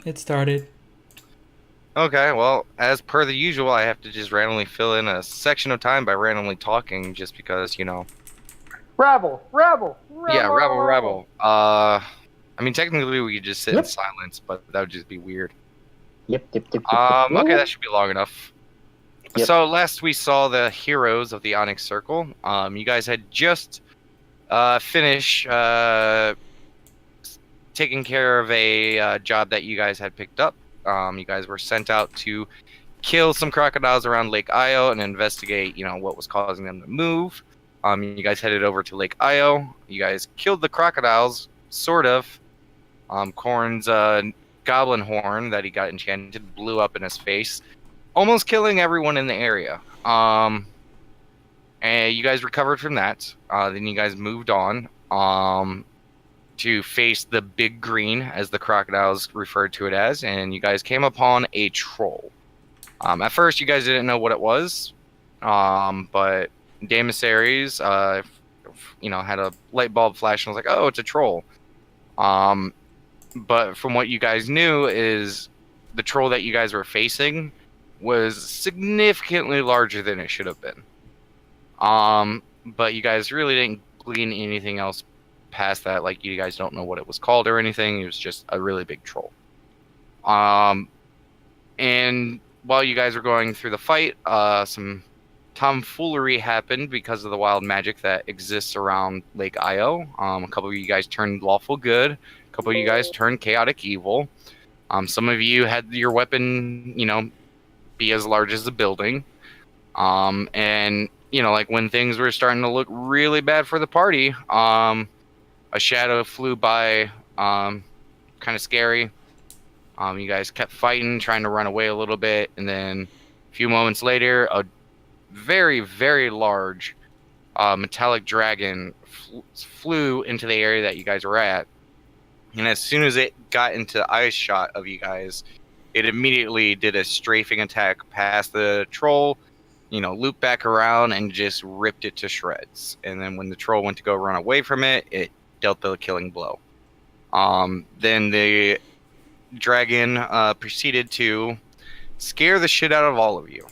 It started. Okay, well, as per the usual, I have to just randomly fill in a section of time by randomly talking just because, Rabble, rabble, yeah, rabble, rebel, rabble. rebel. I mean, technically we could just sit in Yep. silence, but that would just be weird. Yep, yep, yep, yep, yep, Okay, yep. that should be long enough. Yep. So last we saw the heroes of the Onyx Circle. You guys had just finished taking care of a job that you guys had picked up. You guys were sent out to kill some crocodiles around Lake Io and investigate, what was causing them to move. You guys headed over to Lake Io. You guys killed the crocodiles, sort of. Corn's goblin horn that he got enchanted blew up in his face, almost killing everyone in the area. And you guys recovered from that. Then you guys moved on to face the Big Green, as the crocodiles referred to it as, and you guys came upon a troll. At first, you guys didn't know what it was, but Daemis had a light bulb flash and was like, "Oh, it's a troll." Um, but from what you guys knew is the troll that you guys were facing was significantly larger than it should have been. But you guys really didn't glean anything else past that. Like, you guys don't know what it was called or anything. It was just a really big troll. Um, and while you guys were going through the fight, some tomfoolery happened because of the wild magic that exists around Lake Io. A couple of you guys turned lawful good. A couple of you guys turned chaotic evil. Some of you had your weapon, be as large as the building. And like when things were starting to look really bad for the party, a shadow flew by, kind of scary. You guys kept fighting, trying to run away a little bit, and then a few moments later, a very, very large metallic dragon flew into the area that you guys were at. And as soon as it got into eye shot of you guys, it immediately did a strafing attack past the troll, looped back around and just ripped it to shreds. And then when the troll went to go run away from it, it dealt the killing blow. Then the dragon proceeded to scare the shit out of all of you.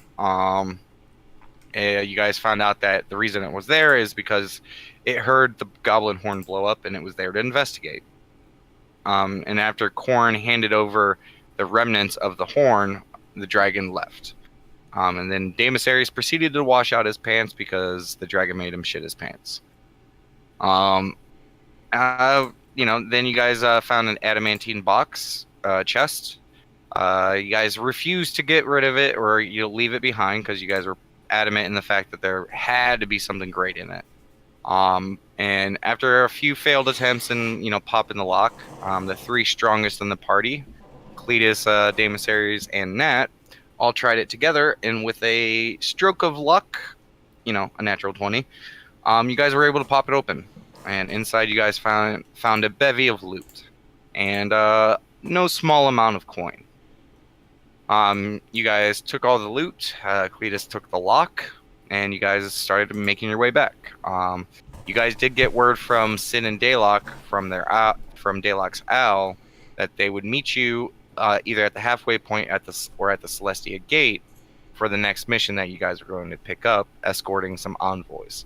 You guys found out that the reason it was there is because it heard the goblin horn blow up and it was there to investigate. And after Korn handed over the remnants of the horn, the dragon left. And then Daemis proceeded to wash out his pants because the dragon made him shit his pants. Then you guys found an adamantine box chest. You guys refused to get rid of it, or you'll leave it behind because you guys were adamant in the fact that there had to be something great in it. And after a few failed attempts and popping the lock, the three strongest in the party, Cletus, Daemis, and Nat, all tried it together, and with a stroke of luck, a natural 20, you guys were able to pop it open. And inside, you guys found a bevy of loot, and no small amount of coin. You guys took all the loot. Cletus took the lock, and you guys started making your way back. You guys did get word from Sin and Daylock from Daylock's owl that they would meet you either at the halfway point or at the Celestia Gate for the next mission that you guys are going to pick up, escorting some envoys.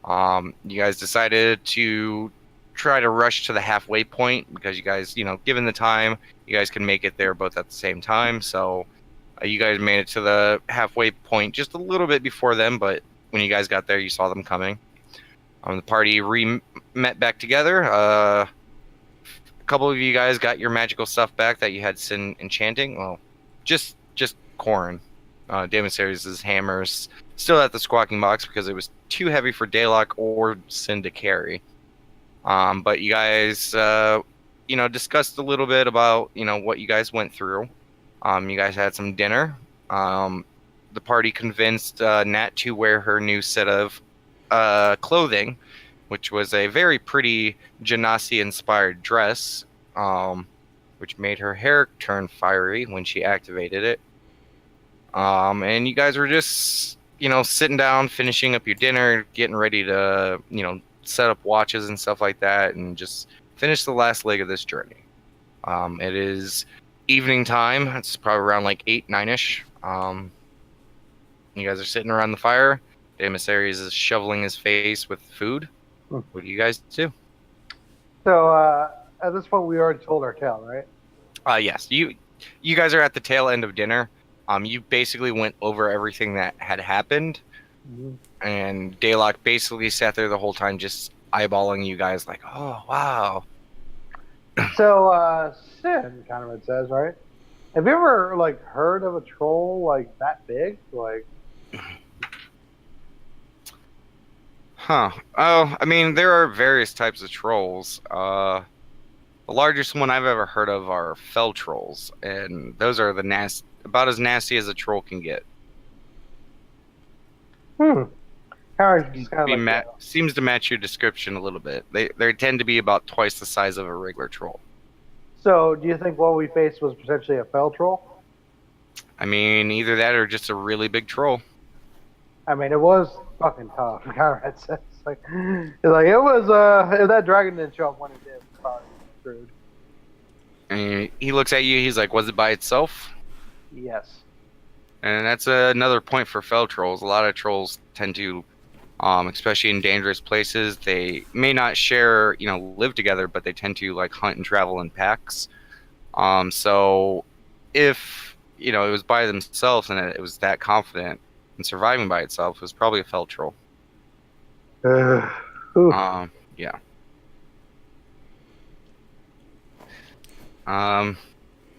You guys decided to try to rush to the halfway point because you guys, given the time, you guys can make it there both at the same time. So you guys made it to the halfway point just a little bit before them, but when you guys got there, you saw them coming. The party met back together. A couple of you guys got your magical stuff back that you had Sin enchanting. Well, just Corrin. Daemis' hammers still at the squawking box because it was too heavy for Daylock or Sin to carry. But you guys, discussed a little bit about, what you guys went through. You guys had some dinner. The party convinced Nat to wear her new set of clothing, which was a very pretty Genasi-inspired dress, which made her hair turn fiery when she activated it. And you guys were just, sitting down, finishing up your dinner, getting ready to, set up watches and stuff like that, and just finish the last leg of this journey. It is evening time. It's probably around like 8, 9-ish. You guys are sitting around the fire. Demisarius is shoveling his face with food. Hmm. What do you guys do? So at this point, we already told our tale, right? Yes. You guys are at the tail end of dinner. You basically went over everything that had happened, and Daylock basically sat there the whole time, just eyeballing you guys, like, "Oh, wow." So Sin, kind of it says, right? Have you ever like heard of a troll like that big? Like, Huh. Oh, I mean, there are various types of trolls. The largest one I've ever heard of are fell trolls, and those are about as nasty as a troll can get. Kind of just kind of like Seems to match your description a little bit. They tend to be about twice the size of a regular troll. So, do you think what we faced was potentially a fell troll? I mean, either that or just a really big troll. I mean, it was fucking tough. It's like it was. If that dragon didn't show up when it did, it was probably screwed. And he looks at you. He's like, "Was it by itself?" Yes. And that's another point for fell trolls. A lot of trolls tend to, especially in dangerous places, they may not share, live together, but they tend to like hunt and travel in packs. So if it was by themselves and it was that confident in surviving by itself, it was probably a fell troll. Yeah.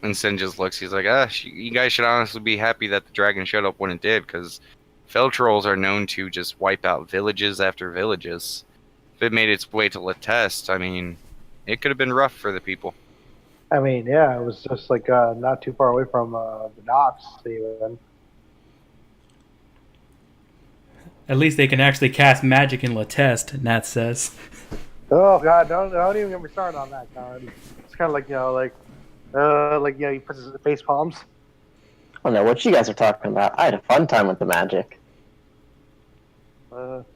And Sin just looks. He's like, you guys should honestly be happy that the dragon showed up when it did, because fell trolls are known to just wipe out villages after villages. If it made its way to Latest, I mean, it could have been rough for the people. I mean, yeah, it was just like not too far away from the docks, even. At least they can actually cast magic in Latest, Nat says. Oh God, don't even get me started on that, Conrad. It's kind of like he puts his face palms. I don't know what you guys are talking about. I had a fun time with the magic. Don't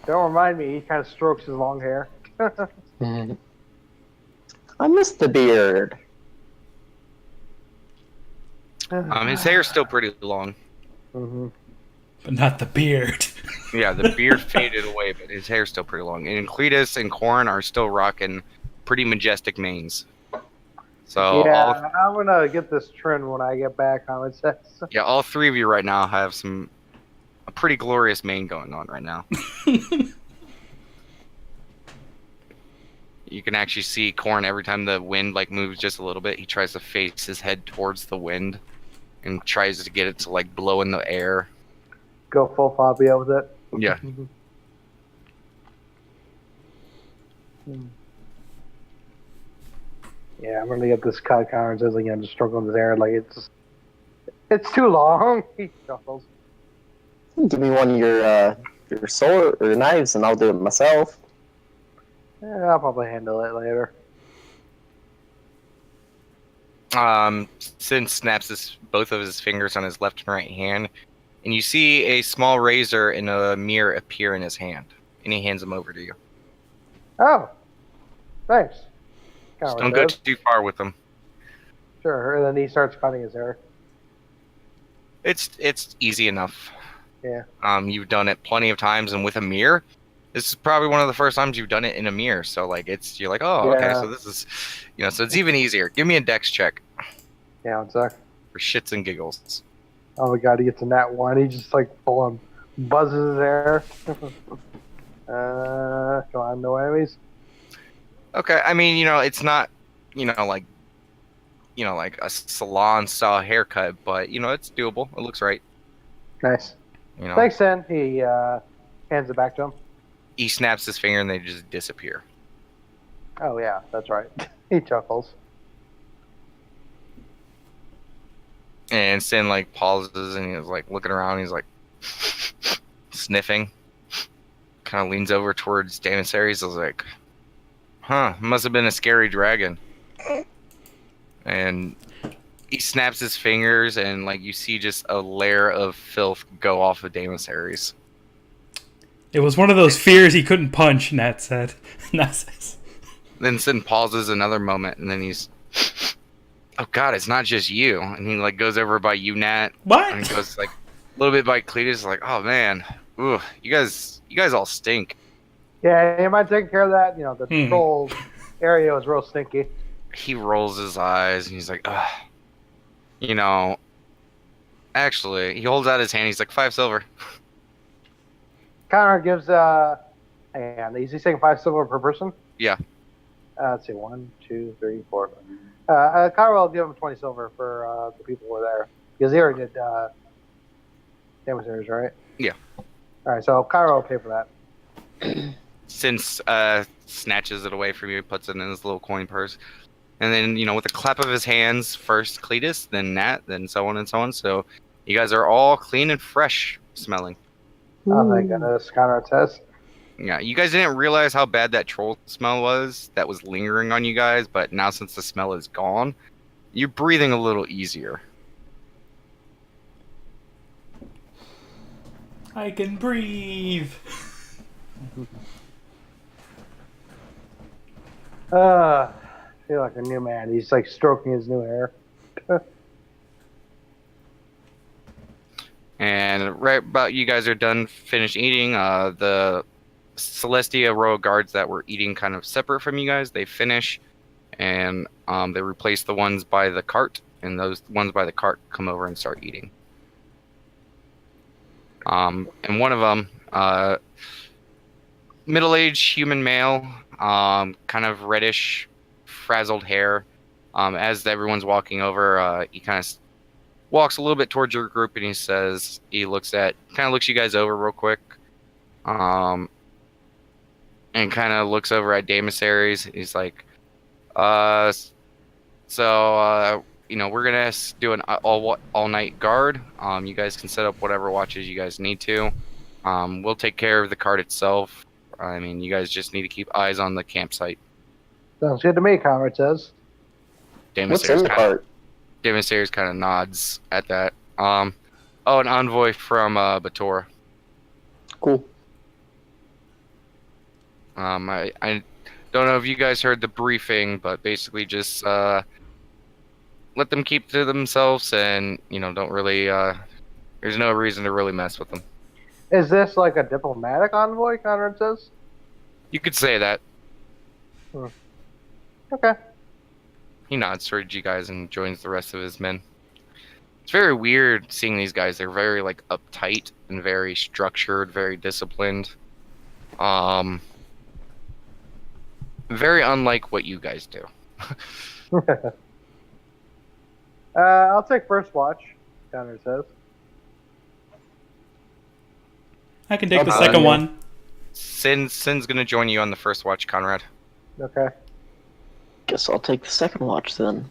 remind me. He kind of strokes his long hair. I miss the beard. His hair's still pretty long. Mm-hmm. But not the beard. Yeah, the beard faded away, but his hair's still pretty long. And Cletus and Corn are still rocking pretty majestic manes. So yeah, I'm gonna get this trimmed when I get back. It says. Yeah, all three of you right now have a pretty glorious mane going on right now. You can actually see Corn every time the wind moves just a little bit. He tries to face his head towards the wind and tries to get it to blow in the air. Go full Fabio with it. Yeah. Yeah, I'm gonna get this cut. Conrad says again, just struggling with his hair. It's too long. He chuckles. Give me one of your sword or knives, and I'll do it myself. Yeah, I'll probably handle it later. Sin snaps both of his fingers on his left and right hand, and you see a small razor and a mirror appear in his hand, and he hands them over to you. Oh, thanks. Just don't go too far with them. Sure, and then he starts cutting his hair. It's easy enough. Yeah. You've done it plenty of times, and with a mirror, this is probably one of the first times you've done it in a mirror. So you're like, oh, okay, so this is, so it's even easier. Give me a dex check. Yeah, one sec. For shits and giggles. Oh my God, he gets a nat 1. He just full on buzzes his hair. Come on, no enemies. Okay, I mean, it's not, like a salon style haircut, but it's doable. It looks right. Nice. Thanks, Sen. He hands it back to him. He snaps his finger and they just disappear. Oh yeah, that's right. He chuckles. And Sin pauses and he's looking around. He's sniffing. Kind of leans over towards Demisarius. I was like, huh, must have been a scary dragon. And he snaps his fingers and you see just a layer of filth go off of Demisarius. It was one of those fears he couldn't punch, Nat said. Nat says. Then Sin pauses another moment and then he's oh god, it's not just you. And he like goes over by you, Nat. What? And he goes like a little bit by Cletus, like, oh man, ooh, you guys all stink. Yeah, you mind taking care of that? You know, the Hmm. troll area was real stinky. He rolls his eyes and he's like, ugh. You know, actually, he holds out his hand. He's like, 5 silver. Connor gives, and he's taking 5 silver per person? Yeah. Let's see, 1, 2, 3, 4. Connor will give him 20 silver for the people who were there. Because he already did demonstrators, right? Yeah. Alright, so Connor will pay for that. Since snatches it away from you, puts it in his little coin purse. And then, you know, with a clap of his hands, first Cletus, then Nat, then so on and so on. So you guys are all clean and fresh smelling. Oh, thank goodness, Connor says. Yeah, you guys didn't realize how bad that troll smell was that was lingering on you guys, but now since the smell is gone, you're breathing a little easier. I can breathe. I feel like a new man. He's like stroking his new hair. And right about you guys are done, finished eating. The Celestia row of guards that were eating kind of separate from you guys, they finish, and they replace the ones by the cart, and those ones by the cart come over and start eating. And one of them, middle-aged human male, kind of reddish, frazzled hair. As everyone's walking over, he kind of walks a little bit towards your group, and he looks you guys over real quick, and kind of looks over at Daemis. He's like, you know, we're gonna do an all-night guard. You guys can set up whatever watches you guys need to. We'll take care of the cart itself. I mean, you guys just need to keep eyes on the campsite. Sounds good to me, Connor says. What's in the cart? Daemis kind of nods at that. An envoy from Batora. Cool. I don't know if you guys heard the briefing, but basically just let them keep to themselves, and you know, don't really. There's no reason to really mess with them. Is this like a diplomatic envoy, Connor says? You could say that. Okay. He nods towards you guys and joins the rest of his men. It's very weird seeing these guys. They're very like uptight and very structured, very disciplined. Very unlike what you guys do. I'll take first watch, Connor says. I can take the second one. Sin's gonna join you on the first watch, Conrad. Okay. Guess I'll take the second watch then.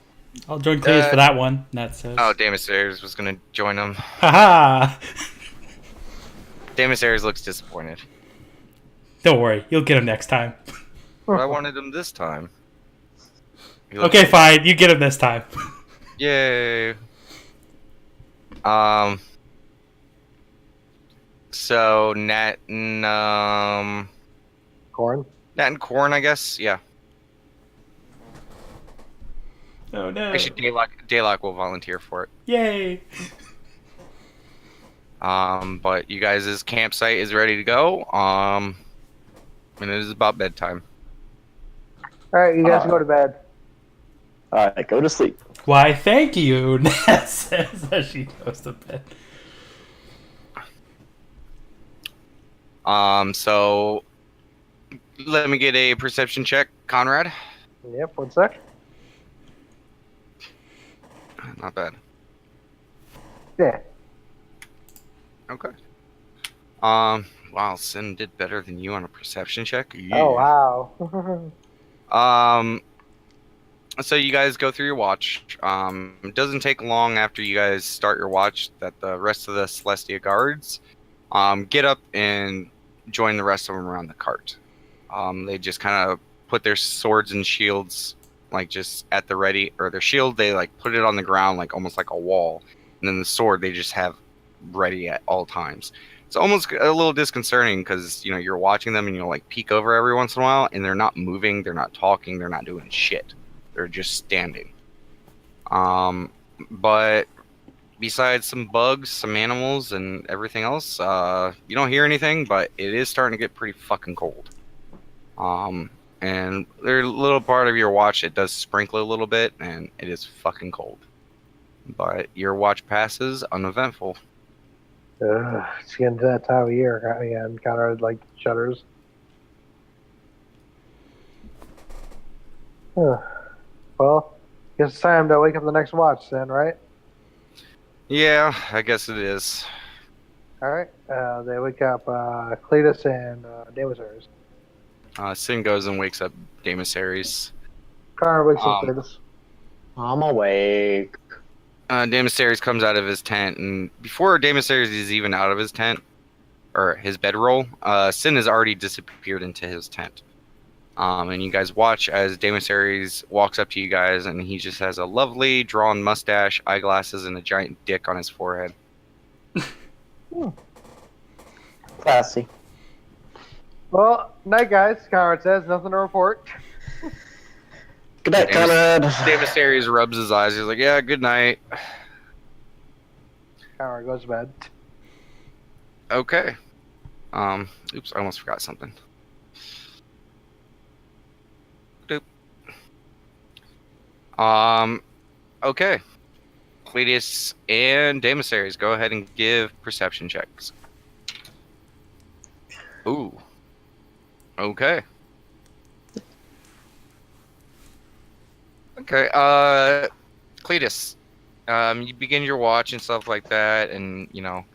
I'll join Cleus for that one. Nat says. Oh, Daemis was gonna join him. Haha! Daemis looks disappointed. Don't worry, you'll get him next time. But I wanted him this time. Okay, fine. You get him this time. Yay. So Nat and Corn. Nat and Corn, I guess. Yeah. Oh no. Actually, Daylock will volunteer for it. Yay. But you guys' campsite is ready to go. And it is about bedtime. Alright, you guys can go to bed. Alright, go to sleep. Why, thank you, Nat says as she goes to bed. So let me get a perception check, Conrad. Yep, 1 sec. Not bad. Yeah. Okay. Wow, Sin did better than you on a perception check. Yeah. Oh, wow. So you guys go through your watch. It doesn't take long after you guys start your watch that the rest of the Celestia guards get up and join the rest of them around the cart. They just kind of put their swords and shields like just at the ready, or their shield, they like put it on the ground like almost like a wall, and then the sword they just have ready at all times. It's almost a little disconcerting because, you know, you're watching them and you'll like peek over every once in a while and they're not moving, they're not talking, they're not doing shit. They're just standing. But besides some bugs, some animals, and everything else, you don't hear anything. But it is starting to get pretty fucking cold. And there's a little part of your watch it does sprinkle a little bit, and it is fucking cold. But your watch passes uneventful. It's getting to that time of year again. Conrad like shudders. Well, guess it's time to wake up the next watch then, right? Yeah, I guess it is. All right. They wake up Cletus and Demetrius. Sin goes and wakes up Demissaries. Conrad wakes up Cletus. I'm awake. Demissaries comes out of his tent, and before Demissaries is even out of his tent, or his bedroll, Sin has already disappeared into his tent. And you guys watch as Demissaries walks up to you guys, and he just has a lovely drawn mustache, eyeglasses, and a giant dick on his forehead. Classy. Well, night, guys. Conrad says nothing to report. Good night, Conrad. Demissaries rubs his eyes. He's like, "Yeah, good night." Conrad goes to bed. Okay. Oops, I almost forgot something. Doop. Okay. Cletus and Demissaries, go ahead and give perception checks. Ooh. Okay. Okay, Cletus, you begin your watch and stuff like that, and, you know,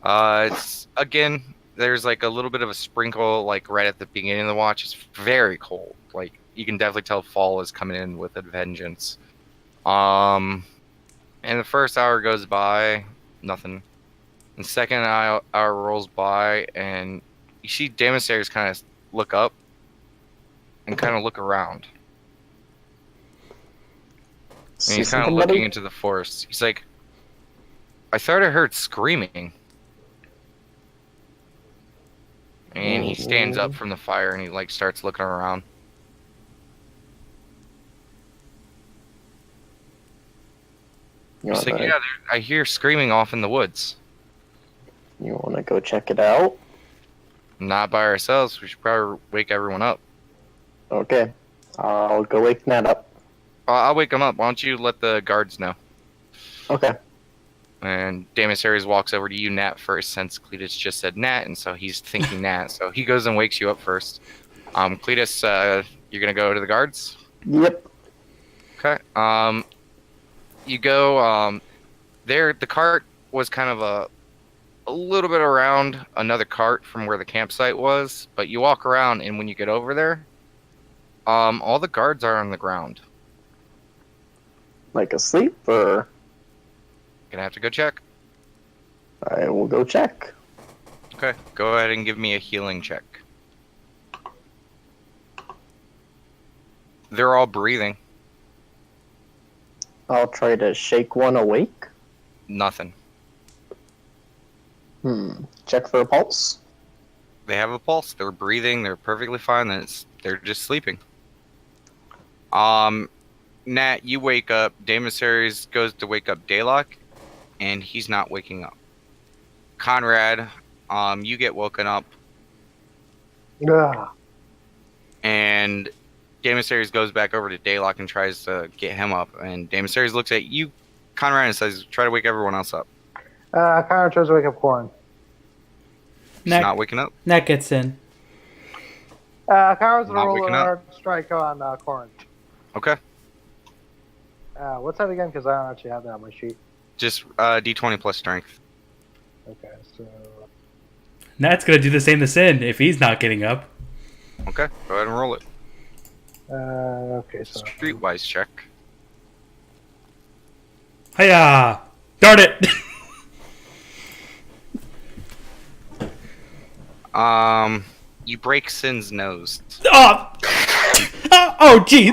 it's, again, there's, like, a little bit of a sprinkle, like, right at the beginning of the watch. It's very cold. Like, you can definitely tell fall is coming in with a vengeance. And the first hour goes by, nothing. And the second hour rolls by, and you see Demissaries kind of look up and kind of look around. And he's kind of looking into the forest. He's like, I thought I heard screaming. And he stands up from the fire and he like starts looking around. He's like, yeah, I hear screaming off in the woods. You want to go check it out? Not by ourselves. We should probably wake everyone up. Okay. I'll go wake Nat up. I'll wake him up. Why don't you let the guards know? Okay. And Demissaries walks over to you, Nat, first, since Cletus just said Nat, and so he's thinking Nat. So he goes and wakes you up first. Cletus, you're going to go to the guards? Yep. Okay. You go, there, the cart was kind of a little bit around another cart from where the campsite was, but you walk around, and when you get over there, all the guards are on the ground. Like asleep, or? Gonna have to go check. I will go check. Okay, go ahead and give me a healing check. They're all breathing. I'll try to shake one awake. Nothing. Check for a pulse. They have a pulse. They're breathing. They're perfectly fine. They're just sleeping. Nat, you wake up. Demissaries goes to wake up Daylock, and he's not waking up. Conrad, you get woken up, and Demissaries goes back over to Daylock and tries to get him up. And Demissaries looks at you, Conrad, and says, "Try to wake everyone else up." Conrad tries to wake up Corin. He's not waking up. Nat gets in. Conrad's gonna Not roll waking an up. hard strike on Corin. Okay. What's that again? Because I don't actually have that on my sheet. Just D20 plus strength. Okay, so Nat's gonna do the same to Sin if he's not getting up. Okay, go ahead and roll it. okay, so Streetwise check. Hiya! Darn it! You break Sin's nose. Oh! Oh, gee!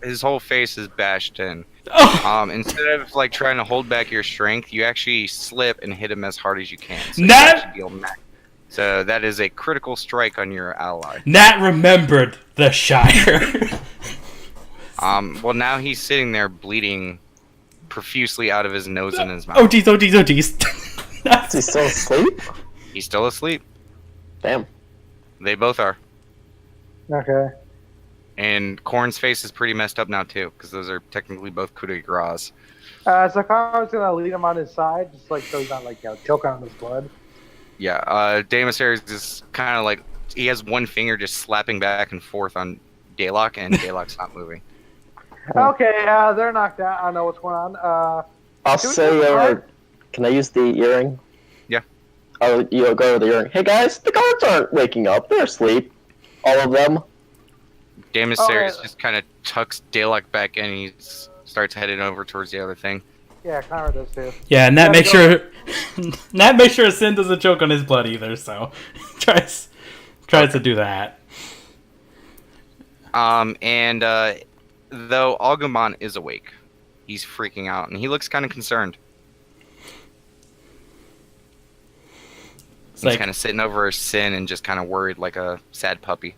His whole face is bashed in. Oh. Instead of like trying to hold back your strength, you actually slip and hit him as hard as you can. So, Nat! So that is a critical strike on your ally. Nat remembered the Shire. Well, now he's sitting there bleeding profusely out of his nose and his mouth. Oh jeez, oh jeez, oh jeez. Is he still asleep? He's still asleep. Damn. They both are. Okay. And Korn's face is pretty messed up now too, because those are technically both coup de grace. So Conrad's gonna lead him on his side, just like so he's not like choking on his blood. Yeah, Damasaris is kind of like, he has one finger just slapping back and forth on Daylock, and Daylock's not moving. Okay, they're knocked out. I don't know what's going on. I'll Should we say, go for can I use the earring? Yeah. Oh, you'll go with the earring. Hey guys, the guards aren't waking up. They're asleep. All of them. Damasaris just kind of tucks Daylock back in, and he starts heading over towards the other thing. Yeah, Conrad does too. Yeah, and Nat Yeah, make go sure Nat make sure Sin doesn't choke on his blood either, so tries to do that. And though Agumon is awake, he's freaking out, and he looks kind of concerned. It's He's like, kind of sitting over Sin and just kind of worried like a sad puppy.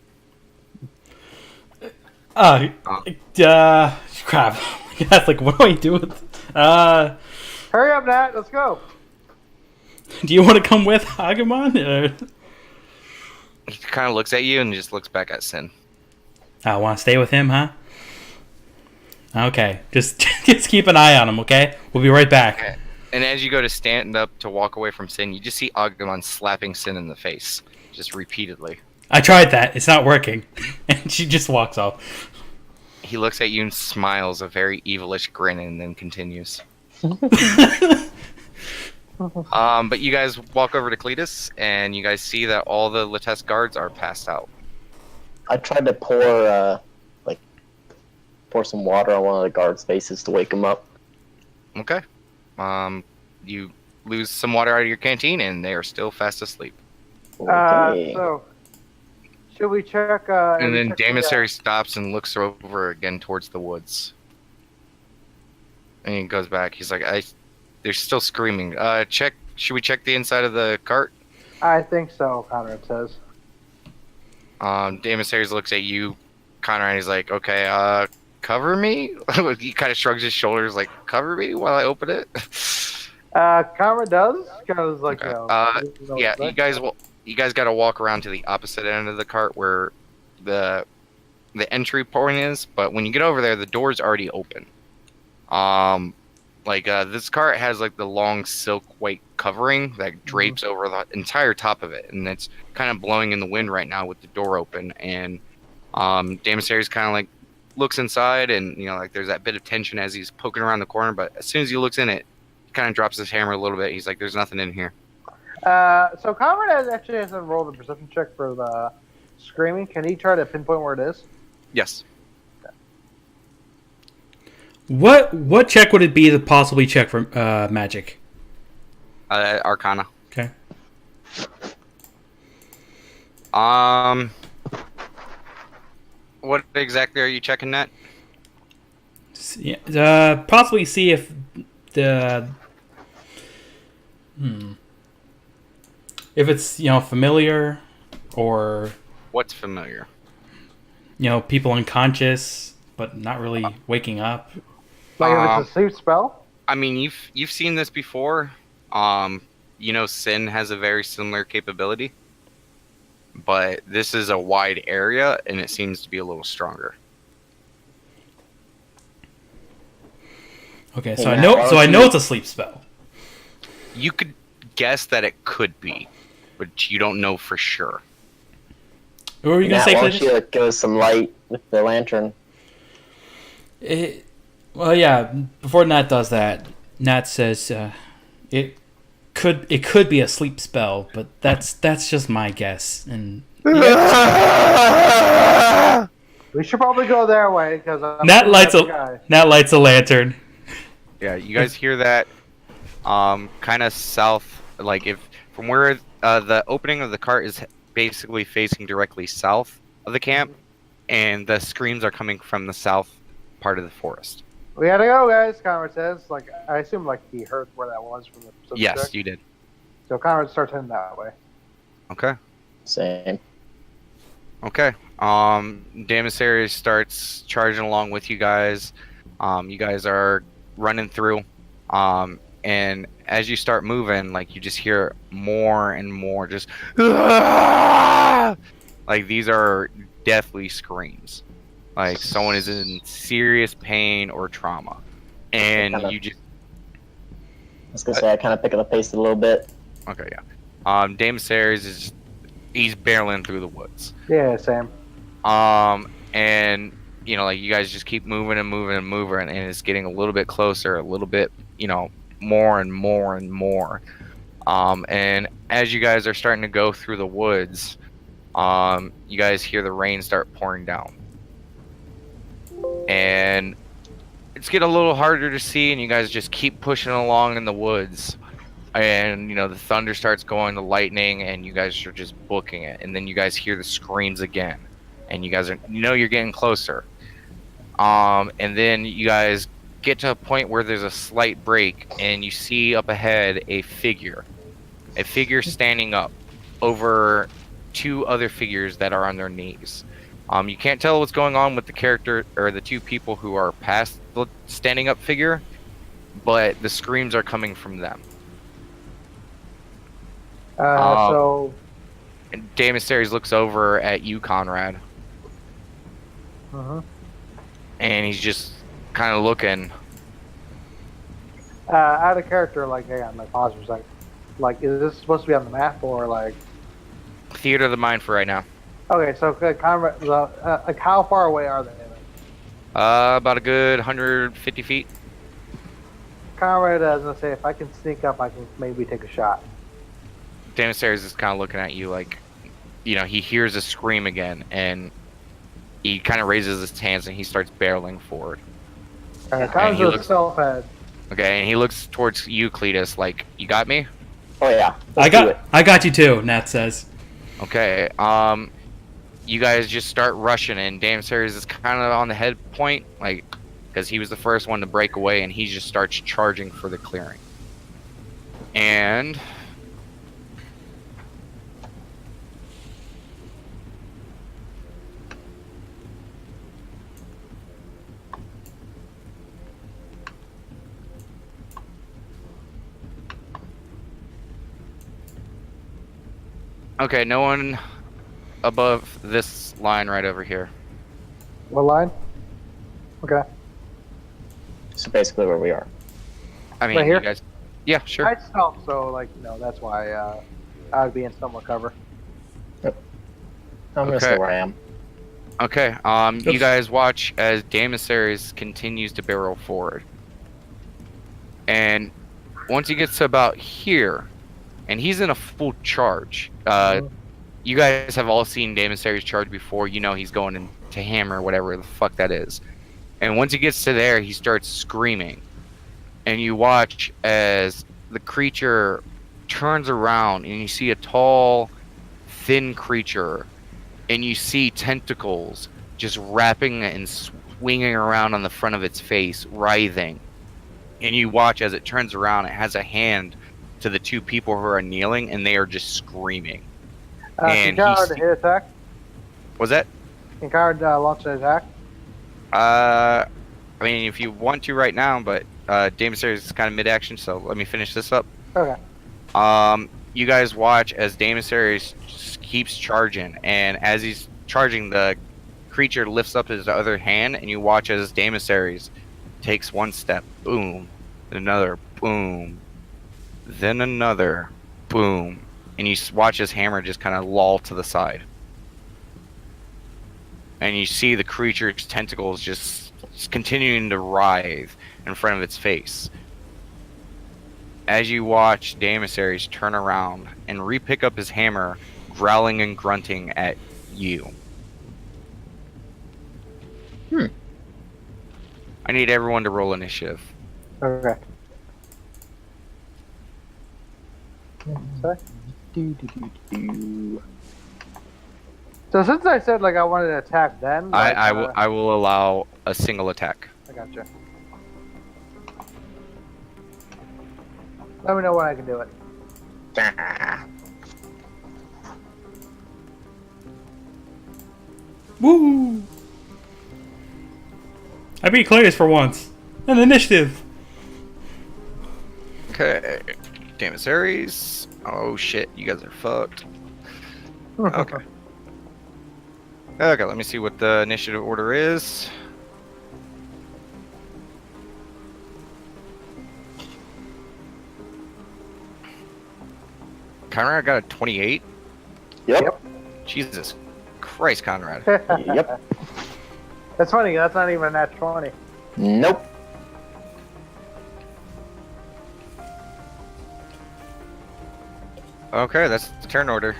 crap. That's like, what do I do with Hurry up, Nat. Let's go. do you want to come with Agumon? He kind of looks at you and just looks back at Sin. I want to stay with him, huh? Okay, just keep an eye on him, okay? We'll be right back. Okay. And as you go to stand up to walk away from Sin, you just see Agumon slapping Sin in the face, just repeatedly. I tried that. It's not working. And she just walks off. He looks at you and smiles a very evilish grin and then continues. But you guys walk over to Cletus, and you guys see that all the Latesse guards are passed out. I tried to pour some water on one of the guards' faces to wake him up. Okay. You lose some water out of your canteen, and they are still fast asleep. Okay. So should we check? And then check the, Damissary stops and looks over again towards the woods. And he goes back. He's like, they're still screaming. Should we check the inside of the cart? I think so. Conrad says. Damassaries looks at you, Conrad, and he's like, okay, cover me? He kind of shrugs his shoulders, like, cover me while I open it? Conrad does. Because like, okay. Yeah, you guys got to walk around to the opposite end of the cart where the entry point is, but when you get over there, the door's already open. This cart has like the long silk white covering that drapes over the entire top of it, and it's kind of blowing in the wind right now with the door open. And Damassaries kind of like looks inside, and like there's that bit of tension as he's poking around the corner. But as soon as he looks in it, he kind of drops his hammer a little bit. He's like, "There's nothing in here." So Conrad actually hasn't rolled a perception check for the screaming. Can he try to pinpoint where it is? Yes. What check would it be to possibly check for magic? Arcana. Okay. What exactly are you checking that? Yeah, possibly see if if it's familiar, or What's familiar? people unconscious but not really waking up. Like if it's a sleep spell? I mean, you've seen this before. Sin has a very similar capability, but this is a wide area, and it seems to be a little stronger. Okay, so I know it's a sleep spell. You could guess that it could be, but you don't know for sure. What were you gonna say, Why don't Cletus? you give us some light with the lantern? Well, yeah. Before Nat does that, Nat says it could be a sleep spell, but that's just my guess. And We should probably go their way because Nat lights a lantern. Yeah, you guys hear that? Kind of south, like if from where the opening of the cart is basically facing directly south of the camp, and the screams are coming from the south part of the forest. We gotta go, guys. Conrad says. Like I assume, like he heard where that was from the perception Yes, check. you did. So Conrad starts heading that way. Okay. Same. Okay. Damasaries starts charging along with you guys. You guys are running through. And as you start moving, like you just hear more and more just "Ah!" Like these are deathly screams. Like someone is in serious pain or trauma. And Kinda- you just I was gonna say I kind of pick up the pace a little bit. okay, yeah. Damasaries is he's barreling through the woods. Yeah, same. And you know, like you guys just keep moving and moving and moving, and it's getting a little bit closer, a little bit, you know, more and more and more. And as you guys are starting to go through the woods, you guys hear the rain start pouring down, and it's getting a little harder to see, and you guys just keep pushing along in the woods. And you know the thunder starts going, the lightning, and you guys are just booking it. And then you guys hear the screams again, and you guys are, you know, you're getting closer. And then you guys get to a point where there's a slight break, and you see up ahead a figure standing up over two other figures that are on their knees. You can't tell what's going on with the character or the two people who are past the standing up figure, but the screams are coming from them. So. And Damasaries looks over at you, Conrad, Uh-huh. and he's just kind of looking. Out of character, like, hang on, my pause for a second. Like, is this supposed to be on the map or like? Theater of the mind for right now. Okay, so Conrad, like, how far away are they? About a good 150 feet. Conrad, I was gonna say, if I can sneak up, I can maybe take a shot. Damasaries is kind of looking at you like, you know, he hears a scream again, and he kind of raises his hands and he starts barreling forward. Conrad's he a looks- self-head. Okay, and he looks towards you, Cletus, like, you got me? Oh yeah. I got you too. Nat says. Okay, you guys just start rushing, and Damasaries is kind of on the head point, like, because he was the first one to break away, and he just starts charging for the clearing. And okay, no one above this line right over here. What line? Okay. So basically where we are. I mean, Right here? you guys. Yeah, sure. I stealth, so like, that's why I would be in somewhat cover. I'm gonna Okay. stay where I am. Okay. You Oops. guys watch as Damasaries continues to barrel forward, and once he gets to about here, and he's in a full charge. You guys have all seen Damasaries charge before. You know he's going into hammer, whatever the fuck that is. And once he gets to there, he starts screaming, and you watch as the creature turns around, and you see a tall, thin creature, and you see tentacles just wrapping and swinging around on the front of its face, writhing. And you watch as it turns around, it has a hand to the two people who are kneeling, and they are just screaming. Can And Conrad he's- hit attack? Was that? Can Conrad launch an attack? I mean, if you want to right now, but Damasaries is kind of mid-action, so let me finish this up. Okay. You guys watch as Damasaries just keeps charging, and as he's charging, the creature lifts up his other hand, and you watch as Damasaries takes one step, boom, then another, boom, then another, boom, and you watch his hammer just kind of loll to the side. And you see the creature's tentacles just continuing to writhe in front of its face. As you watch Damasaries turn around and re-pick up his hammer, growling and grunting at you. I need everyone to roll initiative. Okay. Sorry? So since I said like I wanted to attack then, like, I will allow a single attack. I gotcha. Let me know when I can do it. Woo! I beat Clarius for once. An initiative. Okay. Damn it, Ares. Oh shit, you guys are fucked. Okay. Okay, let me see what the initiative order is. Conrad got a 28. Yep. Jesus Christ, Conrad. Yep. That's funny. That's not even a nat 20. Nope. Okay, that's the turn order.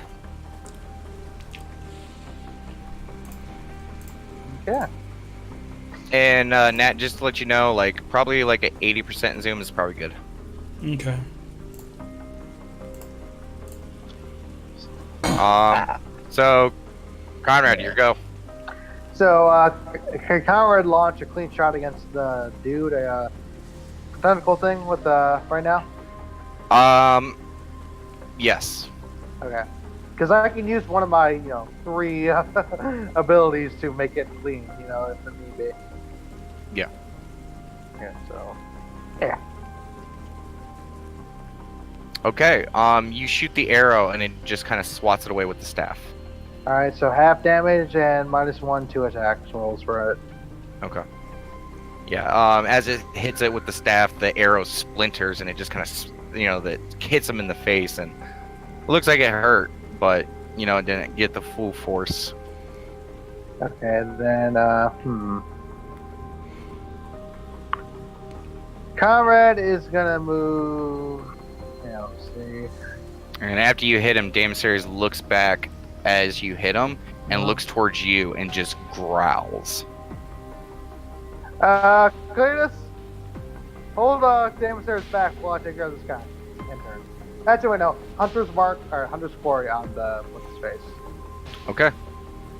Yeah. And Nat, just to let you know, like probably like an 80% zoom is probably good. Okay. So Conrad, your go. So, can Conrad launch a clean shot against the dude? A tentacle thing with right now? Yes. Okay. Because I can use one of my, 3 abilities to make it clean, if it need be. Yeah. Yeah, so. Yeah. Okay. You shoot the arrow and it just kind of swats it away with the staff. Alright, so half damage and -1 to attack rolls for it. Okay. Yeah. As it hits it with the staff, the arrow splinters and it just kind of, that hits him in the face and it looks like it hurt, but it didn't get the full force. Okay, then, Conrad is gonna move. Yeah, let's see. And after you hit him, Damasaries looks back as you hit him and looks towards you and just growls. Cletus, hold Damasaur's back while I take care of this guy. In turn. Actually, no. Hunter's mark or Hunter's quarry on the what's his face. Okay.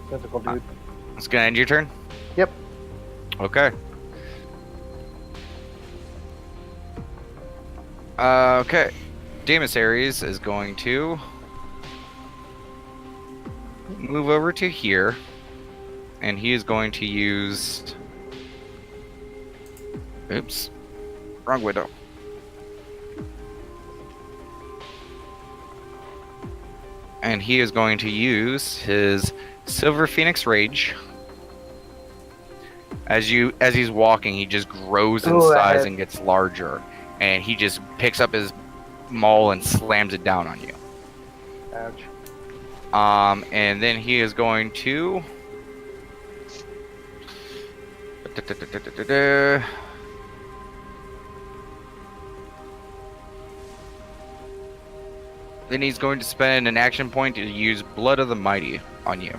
Physical dude. It's gonna end your turn? Yep. Okay. Okay. Damasaries is going to move over to here, and he is going to use. Oops. Wrong window. And he is going to use his Silver Phoenix Rage. As he's walking, he just grows in size and gets larger. And he just picks up his maul and slams it down on you. Ouch. And then he is going to. Then he's going to spend an action point to use Blood of the Mighty on you.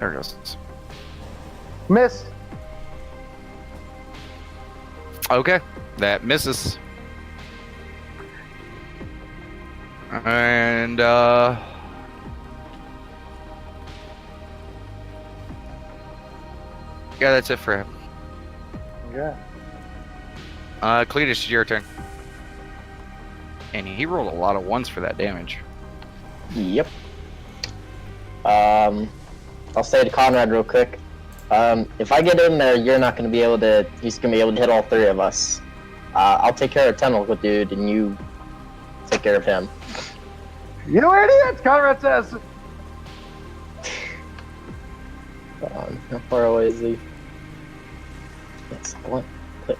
There it goes. Miss. Okay, that misses. And yeah, that's it for him. Yeah. Cletus, it's your turn. And he rolled a lot of ones for that damage. Yep. I'll say to Conrad real quick. If I get in there, you're not going to be able to. He's going to be able to hit all 3 of us. I'll take care of Tentacle Dude, and you take care of him. You idiots! Conrad says. How far away is he? Excellent. Click.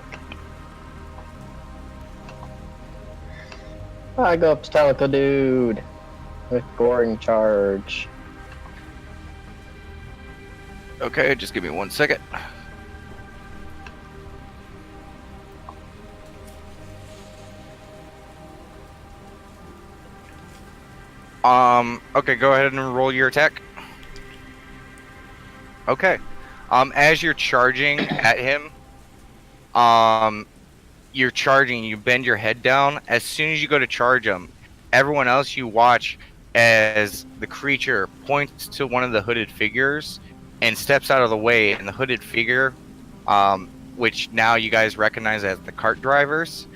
I go up to Tentacle Dude with Goring Charge. Okay, just give me 1 second. Okay, go ahead and roll your attack. Okay. As you're charging at him, you're charging, you bend your head down. As soon as you go to charge him, everyone else, you watch as the creature points to one of the hooded figures and steps out of the way, and the hooded figure, which now you guys recognize as the cart drivers,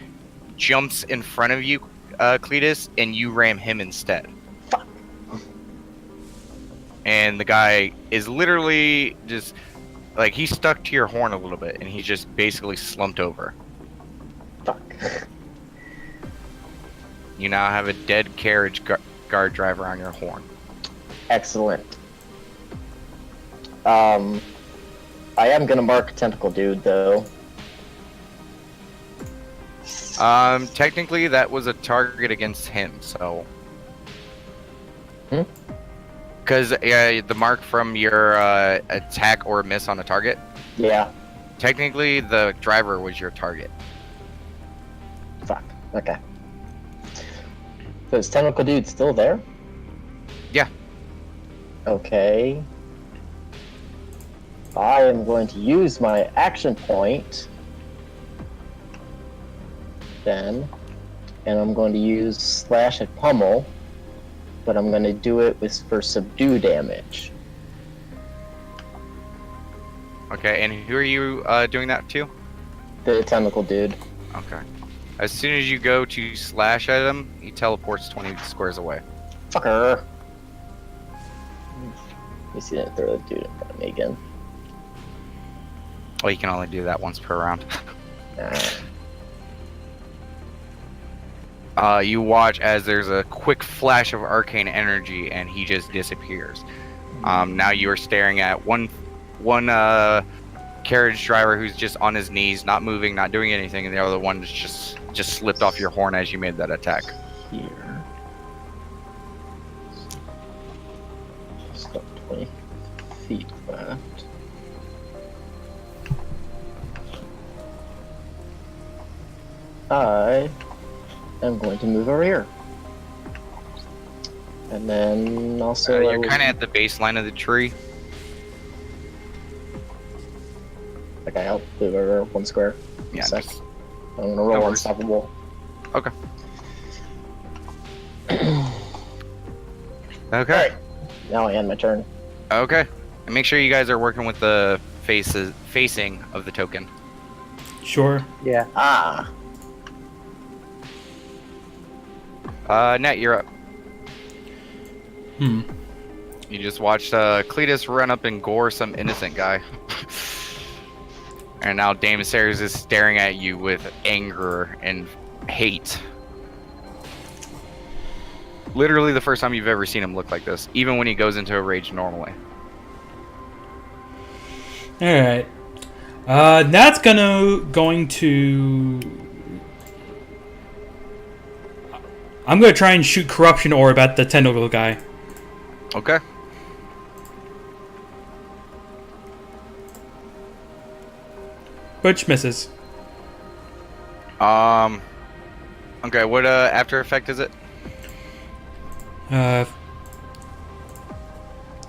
jumps in front of you Cletus, and you ram him instead. And the guy is literally just like he's stuck to your horn a little bit, and he's just basically slumped over. Fuck. You now have a dead carriage guard driver on your horn. Excellent. I am gonna mark Tentacle Dude though. Technically, that was a target against him, so. Because the mark from your attack or miss on a target. Yeah. Technically, the driver was your target. Fuck. Okay. So is Tentacle Dude still there? Yeah. Okay. I am going to use my action point then, and I'm going to use Slash at Pummel, but I'm going to do it for subdue damage. Okay, and who are you doing that to? The Tentacle Dude. Okay. As soon as you go to slash at him, he teleports 20 squares away. Fucker. Let me see that throw the dude in front of me again. Well, you can only do that once per round. You watch as there's a quick flash of arcane energy, and he just disappears. Now you are staring at one carriage driver who's just on his knees, not moving, not doing anything, and the other one is just slipped off your horn as you made that attack. Here. Stop 20 feet left. I am going to move over here. And then also You're kind of at the baseline of the tree. Okay, I'll move over one square. Yeah, Sec. just- I'm gonna roll no worries. unstoppable. Okay. Okay. Alright. Now I end my turn. Okay. And make sure you guys are working with the facing of the token. Sure. Yeah. Ah! Nat, you're up. Hmm. You just watched Cletus run up and gore some innocent guy. And now Dame Sayers is staring at you with anger and hate. Literally the first time you've ever seen him look like this, even when he goes into a rage normally. All right. That's going to. I'm gonna try and shoot corruption orb at the tentacle guy. Okay. Which misses. Okay, what after effect is it?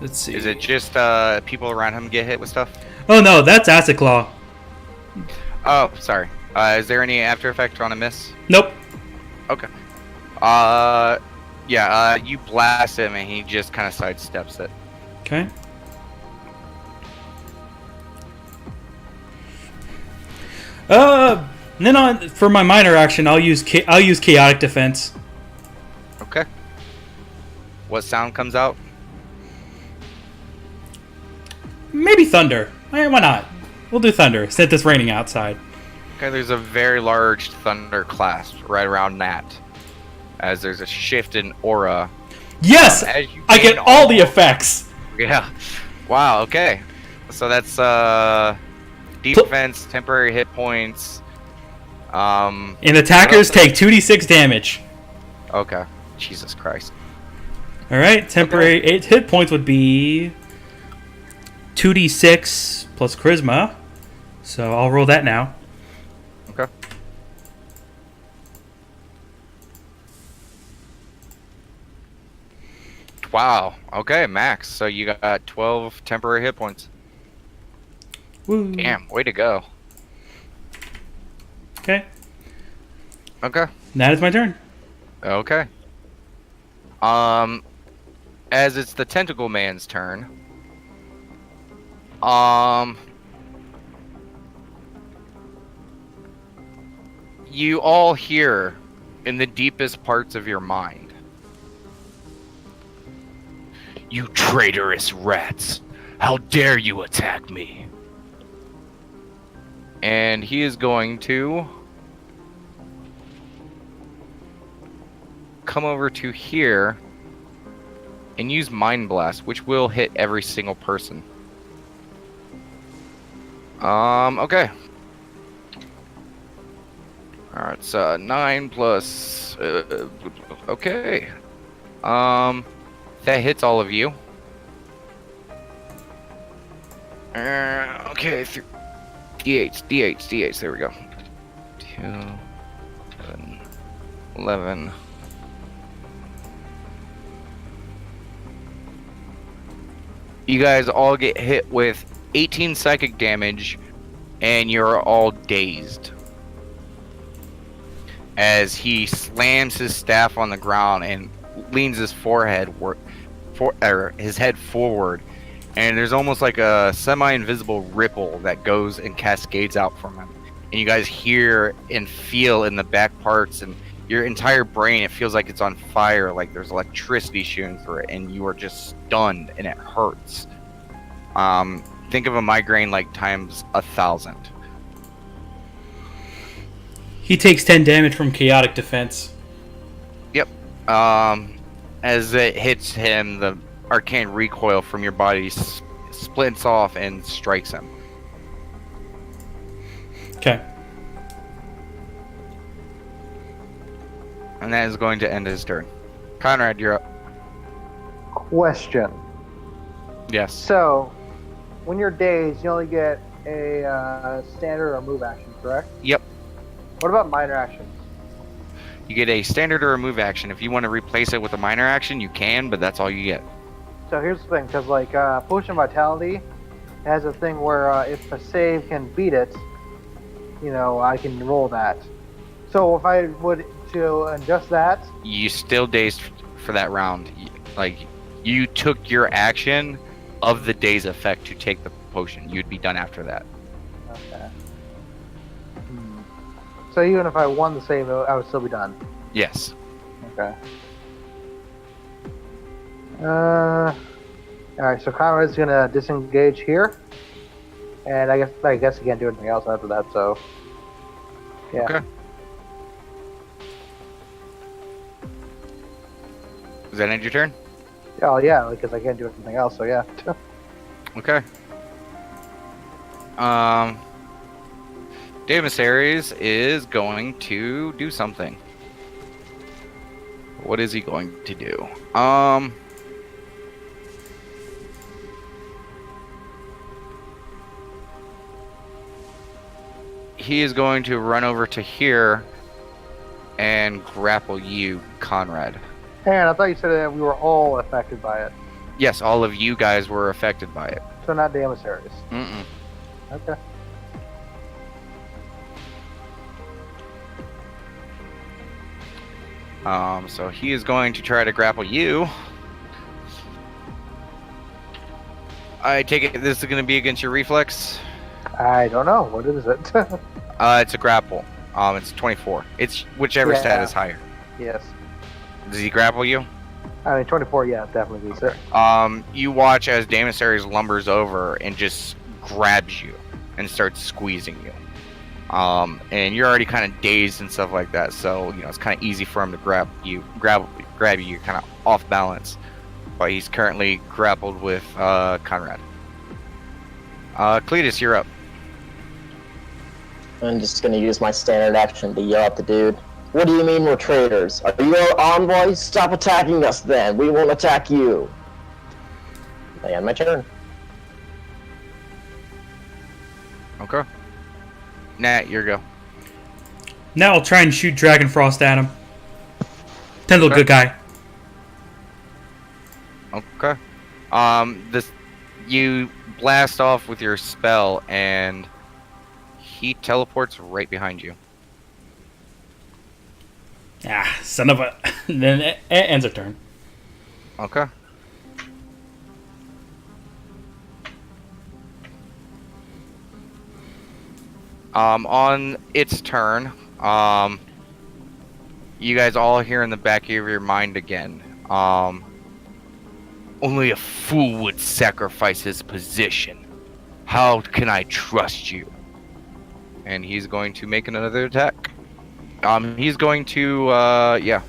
Let's see. Is it just people around him get hit with stuff? Oh no, that's acid claw. Oh, sorry. Is there any after effect on a miss? Nope. Okay. Yeah, you blast him and he just kind of sidesteps it. Okay. Then for my minor action, I'll use chaotic defense. Okay. What sound comes out? Maybe thunder. Why not? We'll do thunder since it's raining outside. Okay, there's a very large thunder clasp right around Nat. As there's a shift in aura. Yes! As you I get gain all the effects! Yeah. Wow, okay. So that's defense, temporary hit points. And attackers take 2d6 damage. Okay. Jesus Christ. Alright, temporary 8 hit points would be 2d6 plus charisma. So I'll roll that now. Okay. Wow. Okay, max. So you got 12 temporary hit points. Woo. Damn, way to go. Okay, Okay. that is my turn. Okay. As it's the tentacle man's turn. You all hear in the deepest parts of your mind. You traitorous rats! How dare you attack me? And he is going to come over to here and use Mind Blast, which will hit every single person. Okay. Alright, so 9 plus... okay. That hits all of you. Okay, D8s, there we go. 2, 7, 11. You guys all get hit with 18 psychic damage, and you're all dazed. As he slams his staff on the ground and leans his his head forward, and there's almost like a semi-invisible ripple that goes and cascades out from him. And you guys hear and feel in the back parts, and your entire brain, it feels like it's on fire, like there's electricity shooting through it, and you are just stunned, and it hurts. Think of a migraine like times 1,000. He takes 10 damage from chaotic defense. Yep. As it hits him, the arcane recoil from your body splits off and strikes him. Okay. And that is going to end his turn. Conrad, you're up. Question. Yes. So, when you're dazed, you only get a standard or move action, correct? Yep. What about minor actions? You get a standard or a move action. If you want to replace it with a minor action, you can, but that's all you get. So here's the thing, because like Potion Vitality has a thing where if a save can beat it, you know, I can roll that. So if I would to adjust that, You still dazed for that round. Like, you took your action of the day's effect to take the potion. You'd be done after that. okay. So even if I won the save, I would still be done. Yes. Okay. Alright, so Conrad's gonna disengage here. And I guess he can't do anything else after that, so yeah. Okay. Does that end your turn? Oh yeah, because I can't do anything else, so yeah. Okay. Davis Aries is going to do something. What is he going to do? He is going to run over to here and grapple you, Conrad. And I thought you said that we were all affected by it. Yes, all of you guys were affected by it. So not the emissaries. Mm-mm. Okay. So he is going to try to grapple you. I take it this is going to be against your reflex? I don't know. What is it? It's a grapple. It's 24. It's whichever Yeah. stat is higher. Yes. Does he grapple you? I mean, 24, yeah, definitely beats it. You watch as Daemosaries lumbers over and just grabs you and starts squeezing you. And you're already kind of dazed and stuff like that, so you know it's kind of easy for him to grab you. You're kind of off balance, but he's currently grappled with Conrad. Cletus, you're up. I'm just gonna use my standard action to yell at the dude. What do you mean we're traitors? Are you our envoys? Stop attacking us then! We won't attack you! I end my turn. Okay. Nat, your go. Now I'll try and shoot Dragon Frost at him. Tendril, good guy. Okay. You blast off with your spell, and he teleports right behind you. Ah, son of a... Then it ends her turn. Okay. On its turn, you guys all hear in the back of your mind again. Only a fool would sacrifice his position. How can I trust you? And he's going to make another attack. He's going to, yeah.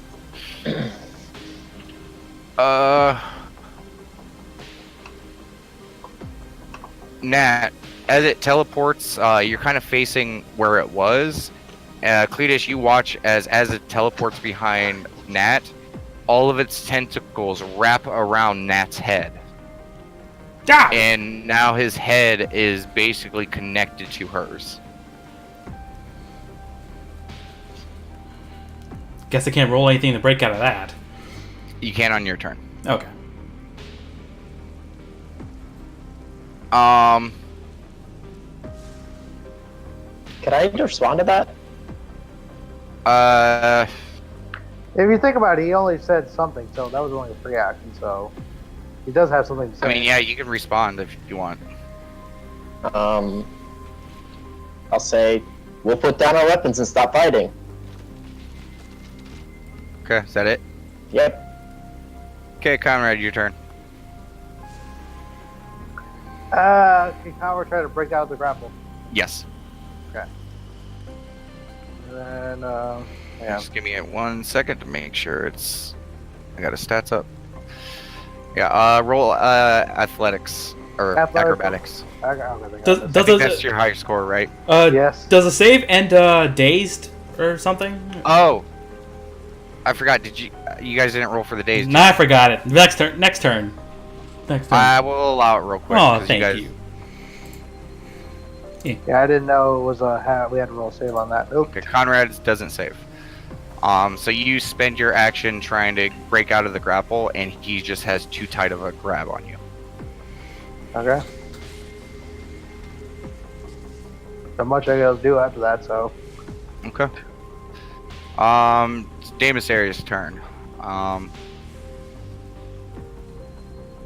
Nat, as it teleports, you're kind of facing where it was. Cletus, you watch as it teleports behind Nat, all of its tentacles wrap around Nat's head. Ah! And now his head is basically connected to hers. Guess I can't roll anything to break out of that. You can on your turn. Okay. Could I respond to that? If you think about it, he only said something, so that was only a free action. So he does have something to say. I mean, yeah, you can respond if you want. I'll say, we'll put down our weapons and stop fighting. Okay, is that it? Yep. Okay, Conrad, your turn. Can Conrad try to break out of the grapple? Yes. And then, yeah. Just give me 1 second to make sure it's... I got his stats up. Yeah, roll athletics. Or acrobatics. I think that's your higher score, right? Yes. Does a save end dazed or something? Oh! I forgot, you guys didn't roll for the days, did Nah, I forgot it. Next turn. I will allow it real quick. Oh, 'cause thank guys... you. Yeah, I didn't know it was we had to roll a save on that. Nope. Okay, Conrad doesn't save. So you spend your action trying to break out of the grapple, and he just has too tight of a grab on you. Okay. Not much I gotta do after that, so. Okay. It's Daemisarius' turn.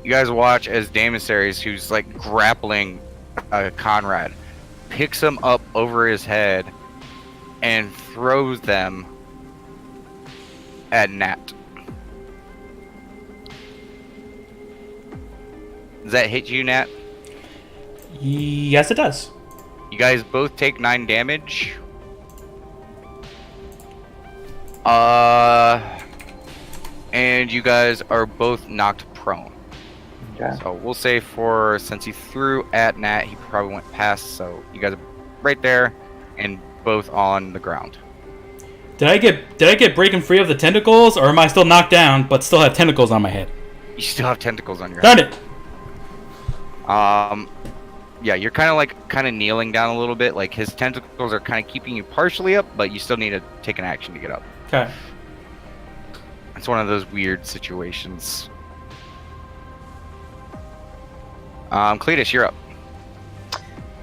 You guys watch as Daemisarius, who's like grappling Conrad, picks him up over his head and throws them at Nat. Does that hit you, Nat? Yes, it does. You guys both take 9 damage. And you guys are both knocked prone. Okay. So we'll say since he threw at Nat, he probably went past, so you guys are right there and both on the ground. Did I get breaking free of the tentacles, or am I still knocked down but still have tentacles on my head? You still have tentacles on your head. Darn it! Yeah, you're kind of kneeling down a little bit. Like his tentacles are kind of keeping you partially up, but you still need to take an action to get up. Okay. It's one of those weird situations. Cletus, you're up.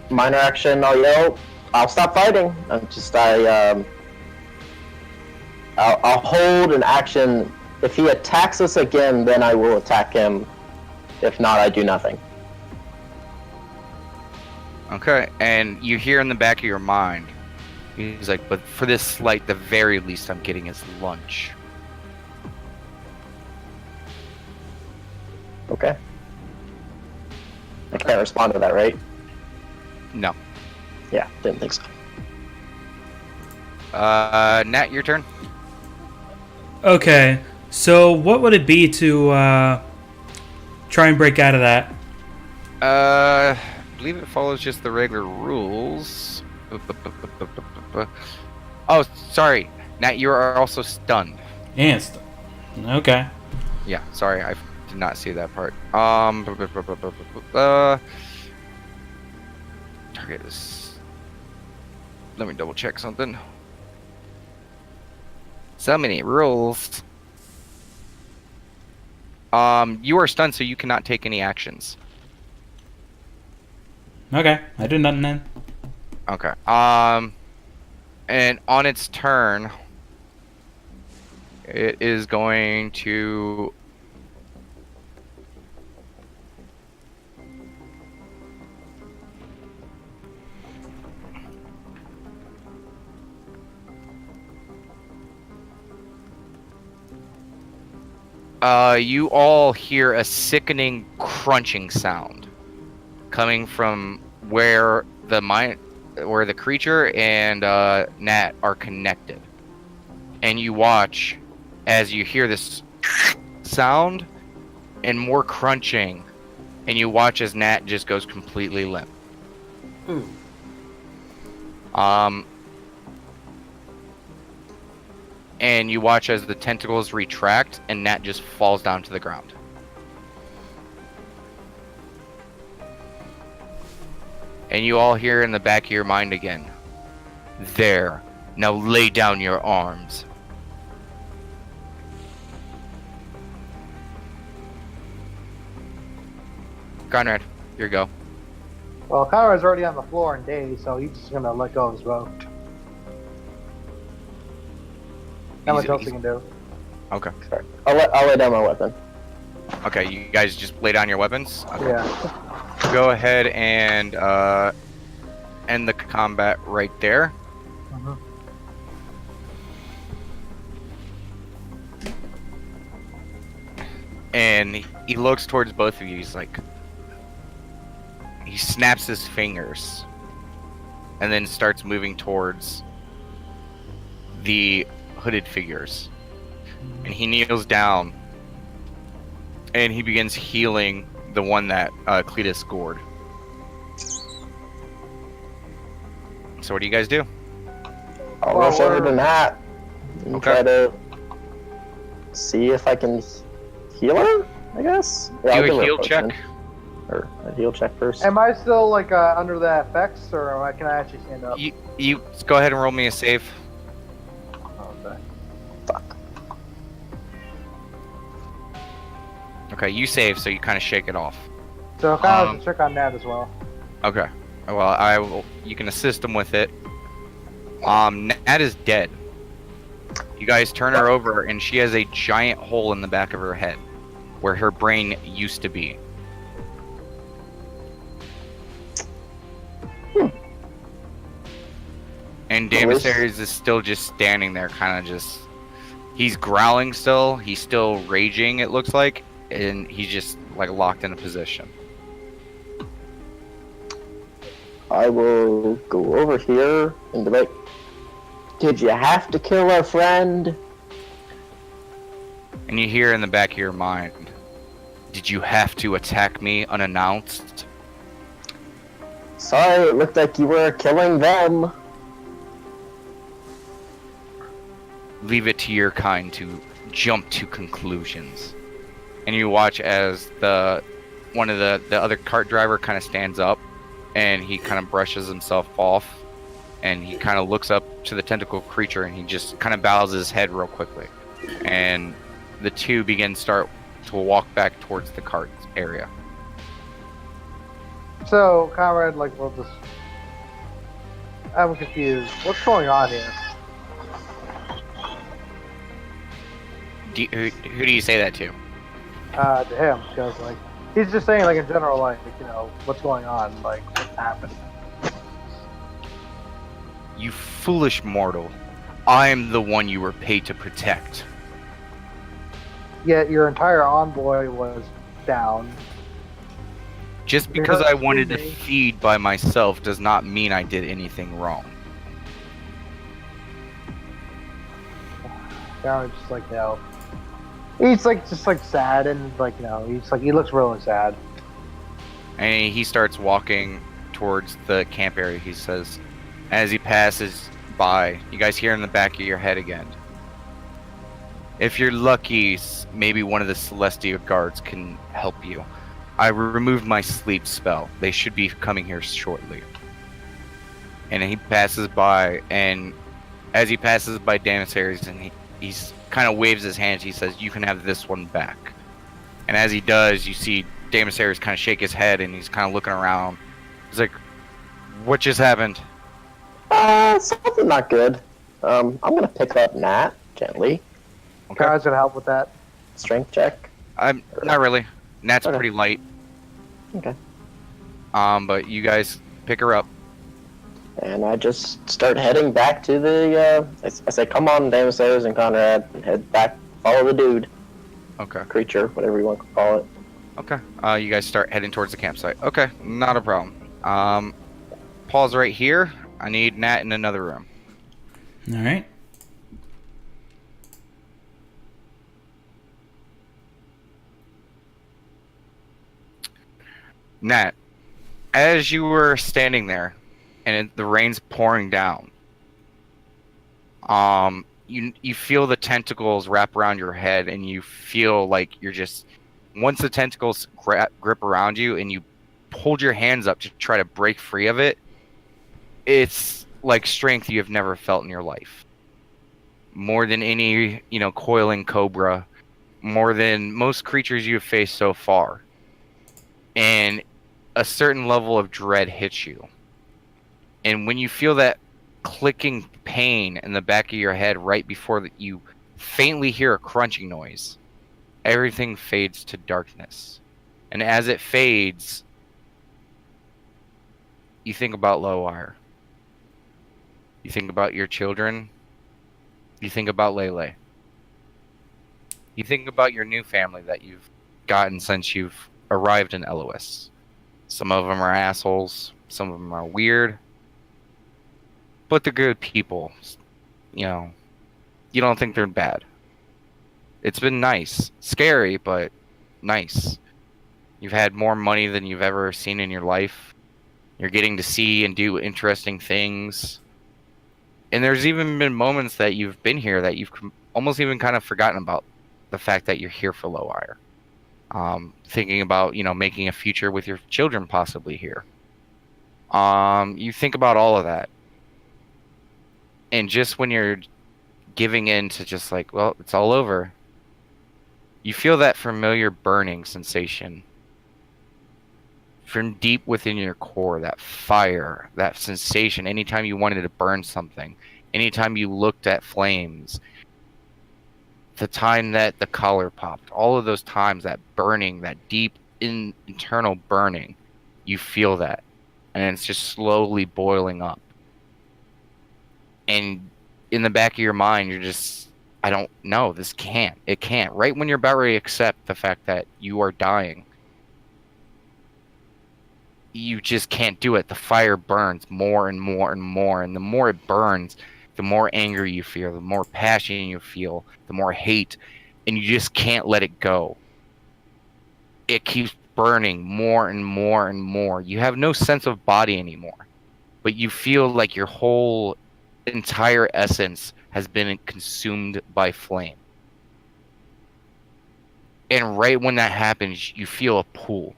Minor action, I'll yell, I'll stop fighting. I'll hold an action. If he attacks us again, then I will attack him. If not, I do nothing. Okay, and you hear in the back of your mind, he's like, but for this slight, the very least I'm getting is lunch. Okay. I can't respond to that, right? No. Yeah, didn't think so. Nat, your turn. Okay, so what would it be to try and break out of that? I believe it follows just the regular rules. Oh, sorry. Nat, you are also stunned. Okay. Yeah, sorry, I did not see that part. Target is... Let me double check something. So many rules. You are stunned, so you cannot take any actions. Okay, I do nothing then. Okay. And on its turn, it is going to... You all hear a sickening crunching sound coming from where the creature and Nat are connected. And you watch as you hear this sound and more crunching, and you watch as Nat just goes completely limp. Ooh. And you watch as the tentacles retract and Nat just falls down to the ground. And you all hear in the back of your mind again, there, now lay down your arms. Conrad, here you go. Well, Conrad's already on the floor and dazed, so he's just gonna let go of his bow. Not much else he can do. Okay. Sorry. I'll lay down my weapon. Okay, you guys just lay down your weapons? Okay. Yeah. Go ahead and end the combat right there. Mhm. And he looks towards both of you. He's like, he snaps his fingers and then starts moving towards the hooded figures. And he kneels down and he begins healing the one that Cletus gored. So what do you guys do? I'll Well, rush over to we're- Nat and Okay. try to see if I can heal her, I guess? Yeah, I'll Do give a her heal potion. check. Or a heal check first. Am I still like under the effects, or can I actually stand up? You go ahead and roll me a save. Okay. Fuck. Okay, you save, so you kind of shake it off. So kind of check on that as well. Okay. Well, you can assist him with it. Nat is dead. You guys turn her over, and she has a giant hole in the back of her head, where her brain used to be. And Damasares is still just standing there, kind of just... He's growling still. He's still raging, it looks like. And he's just, like, locked in a position. I will go over here and be like, did you have to kill our friend? And you hear in the back of your mind, did you have to attack me unannounced? Sorry, it looked like you were killing them. Leave it to your kind to jump to conclusions. And you watch as one of the other cart driver kind of stands up, and he kind of brushes himself off, and he kind of looks up to the tentacle creature, and he just kind of bows his head real quickly. And the two start to walk back towards the cart area. So, Conrad, like, we'll just... I'm confused. What's going on here? Who do you say that to? To him, because, like, he's just saying, like, in general, like, you know, what's going on, like, what's happening. You foolish mortal. I am the one you were paid to protect. Yet your entire envoy was down. Just because I wanted to Excuse me. feed by myself does not mean I did anything wrong. Conrad's just like, you know, he's like just like sad and like, you know, he's like, he looks really sad. And he starts walking towards the camp area. He says, as he passes by, you guys hear in the back of your head again. If you're lucky, maybe one of the Celestial guards can help you. I removed my sleep spell. They should be coming here shortly. And he passes by, and as he passes by Damasares, and he's kind of waves his hands, he says, you can have this one back. And as he does, you see Damasares kind of shake his head, and he's kind of looking around. He's like, what just happened? Something not good. I'm gonna pick up Nat gently. Okay. Conrad's gonna help with that. Strength check. I'm not really. Nat's Okay. pretty light. Okay. But you guys pick her up. And I just start heading back to the, I say, come on, Damasares and Conrad, and head back, follow the dude. Okay. creature, whatever you want to call it. Okay. You guys start heading towards the campsite. Okay, not a problem. Paul's right here. I need Nat in another room. All right. Nat, as you were standing there, and the rain's pouring down, you feel the tentacles wrap around your head, and you feel like you're just once the tentacles grip around you, and you hold your hands up to try to break free of it. It's like strength you have never felt in your life. More than any, coiling cobra, more than most creatures you have faced so far, and a certain level of dread hits you. And when you feel that clicking pain in the back of your head right before you faintly hear a crunching noise, everything fades to darkness. And as it fades, you think about Lowire. You think about your children. You think about Lele. You think about your new family that you've gotten since you've arrived in Elois. Some of them are assholes. Some of them are weird. But they're good people. You don't think they're bad. It's been nice. Scary, but nice. You've had more money than you've ever seen in your life. You're getting to see and do interesting things. And there's even been moments that you've been here that you've almost even kind of forgotten about the fact that you're here for Lowire. Thinking about, making a future with your children possibly here. You think about all of that. And just when you're giving in to just like, well, it's all over, you feel that familiar burning sensation from deep within your core, that fire, that sensation. Anytime you wanted to burn something, anytime you looked at flames, the time that the collar popped, all of those times, that burning, that deep internal burning, you feel that. And it's just slowly boiling up. And in the back of your mind, you're just, I don't know, it can't. Right when you're about ready to accept the fact that you are dying, you just can't do it. The fire burns more and more and more. And the more it burns, the more anger you feel, the more passion you feel, the more hate. And you just can't let it go. It keeps burning more and more and more. You have no sense of body anymore. But you feel like your whole entire essence has been consumed by flame. And right when that happens, you feel a pull.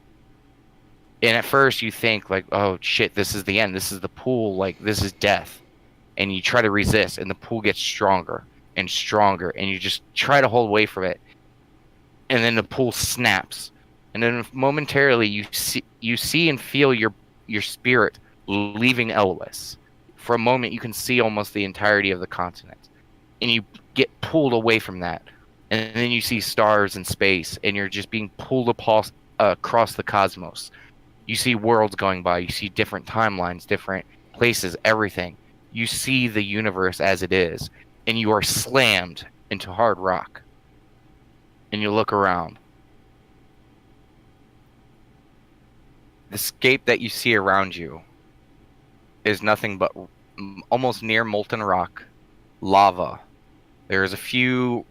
And at first you think like, oh shit, this is the end. This is the pull. Like, this is death. And you try to resist, and the pull gets stronger and stronger. And you just try to hold away from it. And then the pull snaps. And then momentarily you see and feel your spirit leaving Elois. For a moment, you can see almost the entirety of the continent. And you get pulled away from that. And then you see stars in space, and you're just being pulled across the cosmos. You see worlds going by. You see different timelines, different places, everything. You see the universe as it is. And you are slammed into hard rock. And you look around. The scape that you see around you is nothing but almost near molten rock, lava. There's a few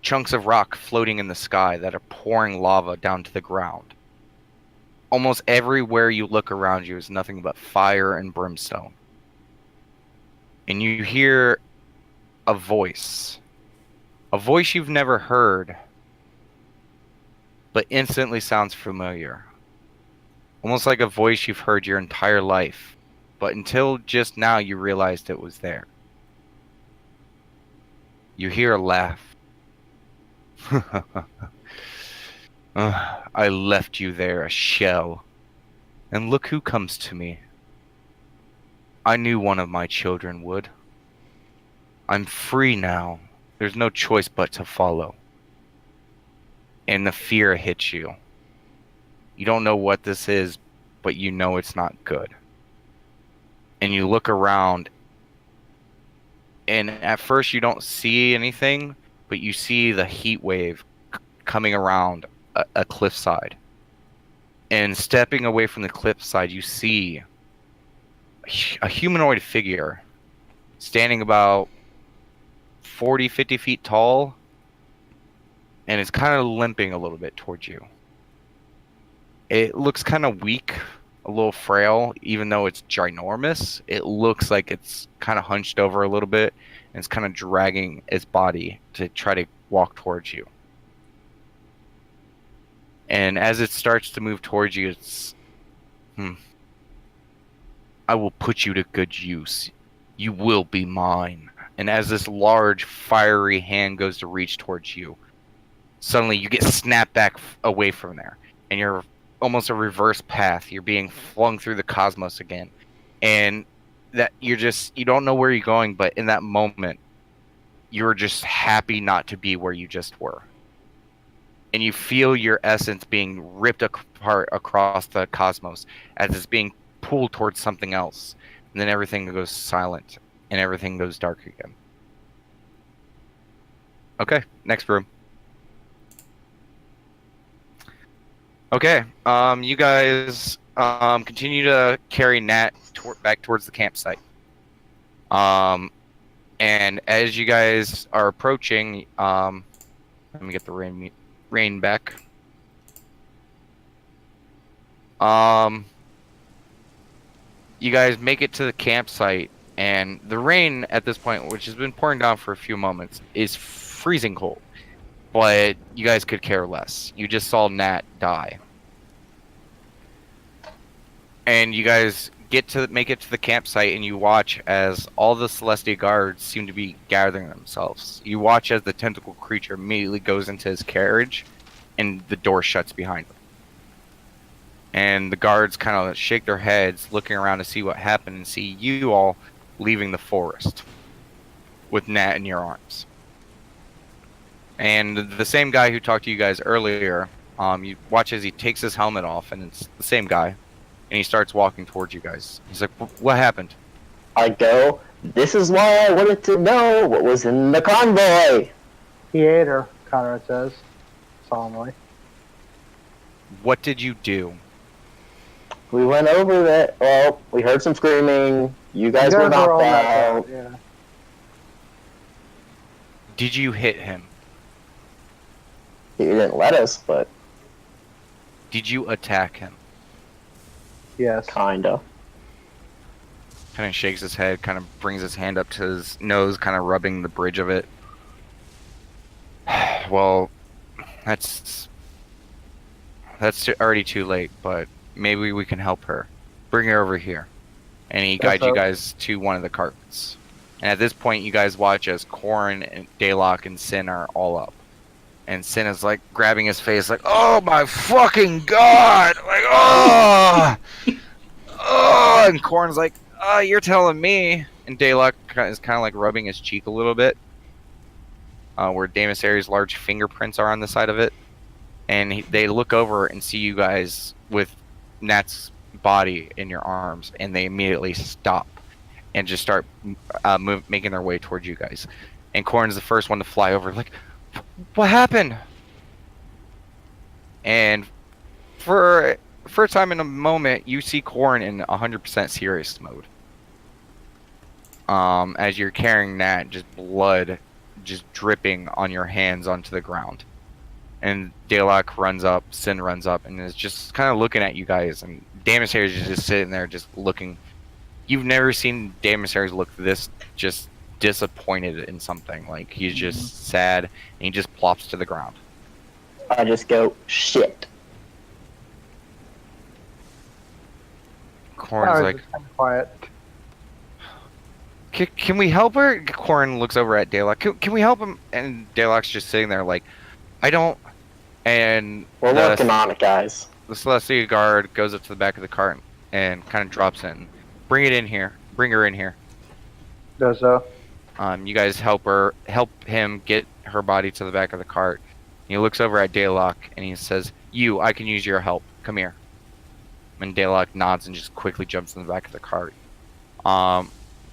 chunks of rock floating in the sky that are pouring lava down to the ground. Almost everywhere you look around you is nothing but fire and brimstone. And you hear a voice you've never heard, but instantly sounds familiar. Almost like a voice you've heard your entire life. But until just now, you realized it was there. You hear a laugh. I left you there, a shell. And look who comes to me. I knew one of my children would. I'm free now. There's no choice but to follow. And the fear hits you. You don't know what this is, but you know it's not good. And you look around, and at first you don't see anything, but you see the heat wave coming around a cliffside. And stepping away from the cliffside, you see a humanoid figure standing about 40, 50 feet tall, and it's kind of limping a little bit towards you. It looks kind of weak, a little frail, even though it's ginormous. It looks like it's kind of hunched over a little bit, and it's kind of dragging its body to try to walk towards you. And as it starts to move towards you, it's, I will put you to good use. You will be mine. And as this large, fiery hand goes to reach towards you, suddenly you get snapped back away from there. And you're almost a reverse path. You're being flung through the cosmos again. And that you don't know where you're going, but in that moment, you're just happy not to be where you just were. And you feel your essence being ripped apart across the cosmos as it's being pulled towards something else. And then everything goes silent and everything goes dark again. Okay, next room. Okay, you guys continue to carry Nat back towards the campsite. And as you guys are approaching, let me get the rain back. You guys make it to the campsite, and the rain at this point, which has been pouring down for a few moments, is freezing cold. But you guys could care less. You just saw Nat die. And you guys make it to the campsite, and you watch as all the Celestia guards seem to be gathering themselves. You watch as the tentacle creature immediately goes into his carriage, and the door shuts behind him. And the guards kind of shake their heads, looking around to see what happened, and see you all leaving the forest with Nat in your arms. And the same guy who talked to you guys earlier, you watch as he takes his helmet off, and it's the same guy, and he starts walking towards you guys. He's like, "What happened?" I go, "This is why I wanted to know what was in the convoy." He ate her, Conrad says, solemnly. What did you do? We went over that. Well, we heard some screaming. You guys were all knocked knocked out. Yeah. Did you hit him? He didn't let us, but Did you attack him? Yes. kinda. Kind of shakes his head, kind of brings his hand up to his nose, kind of rubbing the bridge of it. Well, that's already too late, but maybe we can help her. Bring her over here. And he guides you guys to one of the carts. And at this point, you guys watch as Corrin and Daylock and Sin are all up. And Sin is like grabbing his face, like, "Oh my fucking god!" Like, "Oh, oh!" And Corrin's like, "Oh, you're telling me." And Daylock is kind of like rubbing his cheek a little bit, where Daemisari's large fingerprints are on the side of it. And they look over and see you guys with Nat's body in your arms, and they immediately stop and just start making their way towards you guys. And Corrin's the first one to fly over, like, "What happened?" And for first time in a moment, you see Corrin in 100% serious mode. As you're carrying Nat, just blood just dripping on your hands onto the ground. And Daylock runs up, Sin runs up, and is just kind of looking at you guys. And Daemisari's just sitting there, just looking. You've never seen Daemisari's look this just disappointed in something. Like, he's just sad, and he just plops to the ground. I just go, "Shit." Corrin's like, just kind of quiet. Can we help her?" Corrin looks over at Daylock. Can we help him? And Daylock's just sitting there like, "I don't." And We're working on it, guys. the Celestia guard goes up to the back of the cart and kind of drops in. Bring it in here. Bring her in here. Does so. You guys help him get her body to the back of the cart. He looks over at Daylock and he says, I can use your help. Come here." And Daylock nods and just quickly jumps in the back of the cart.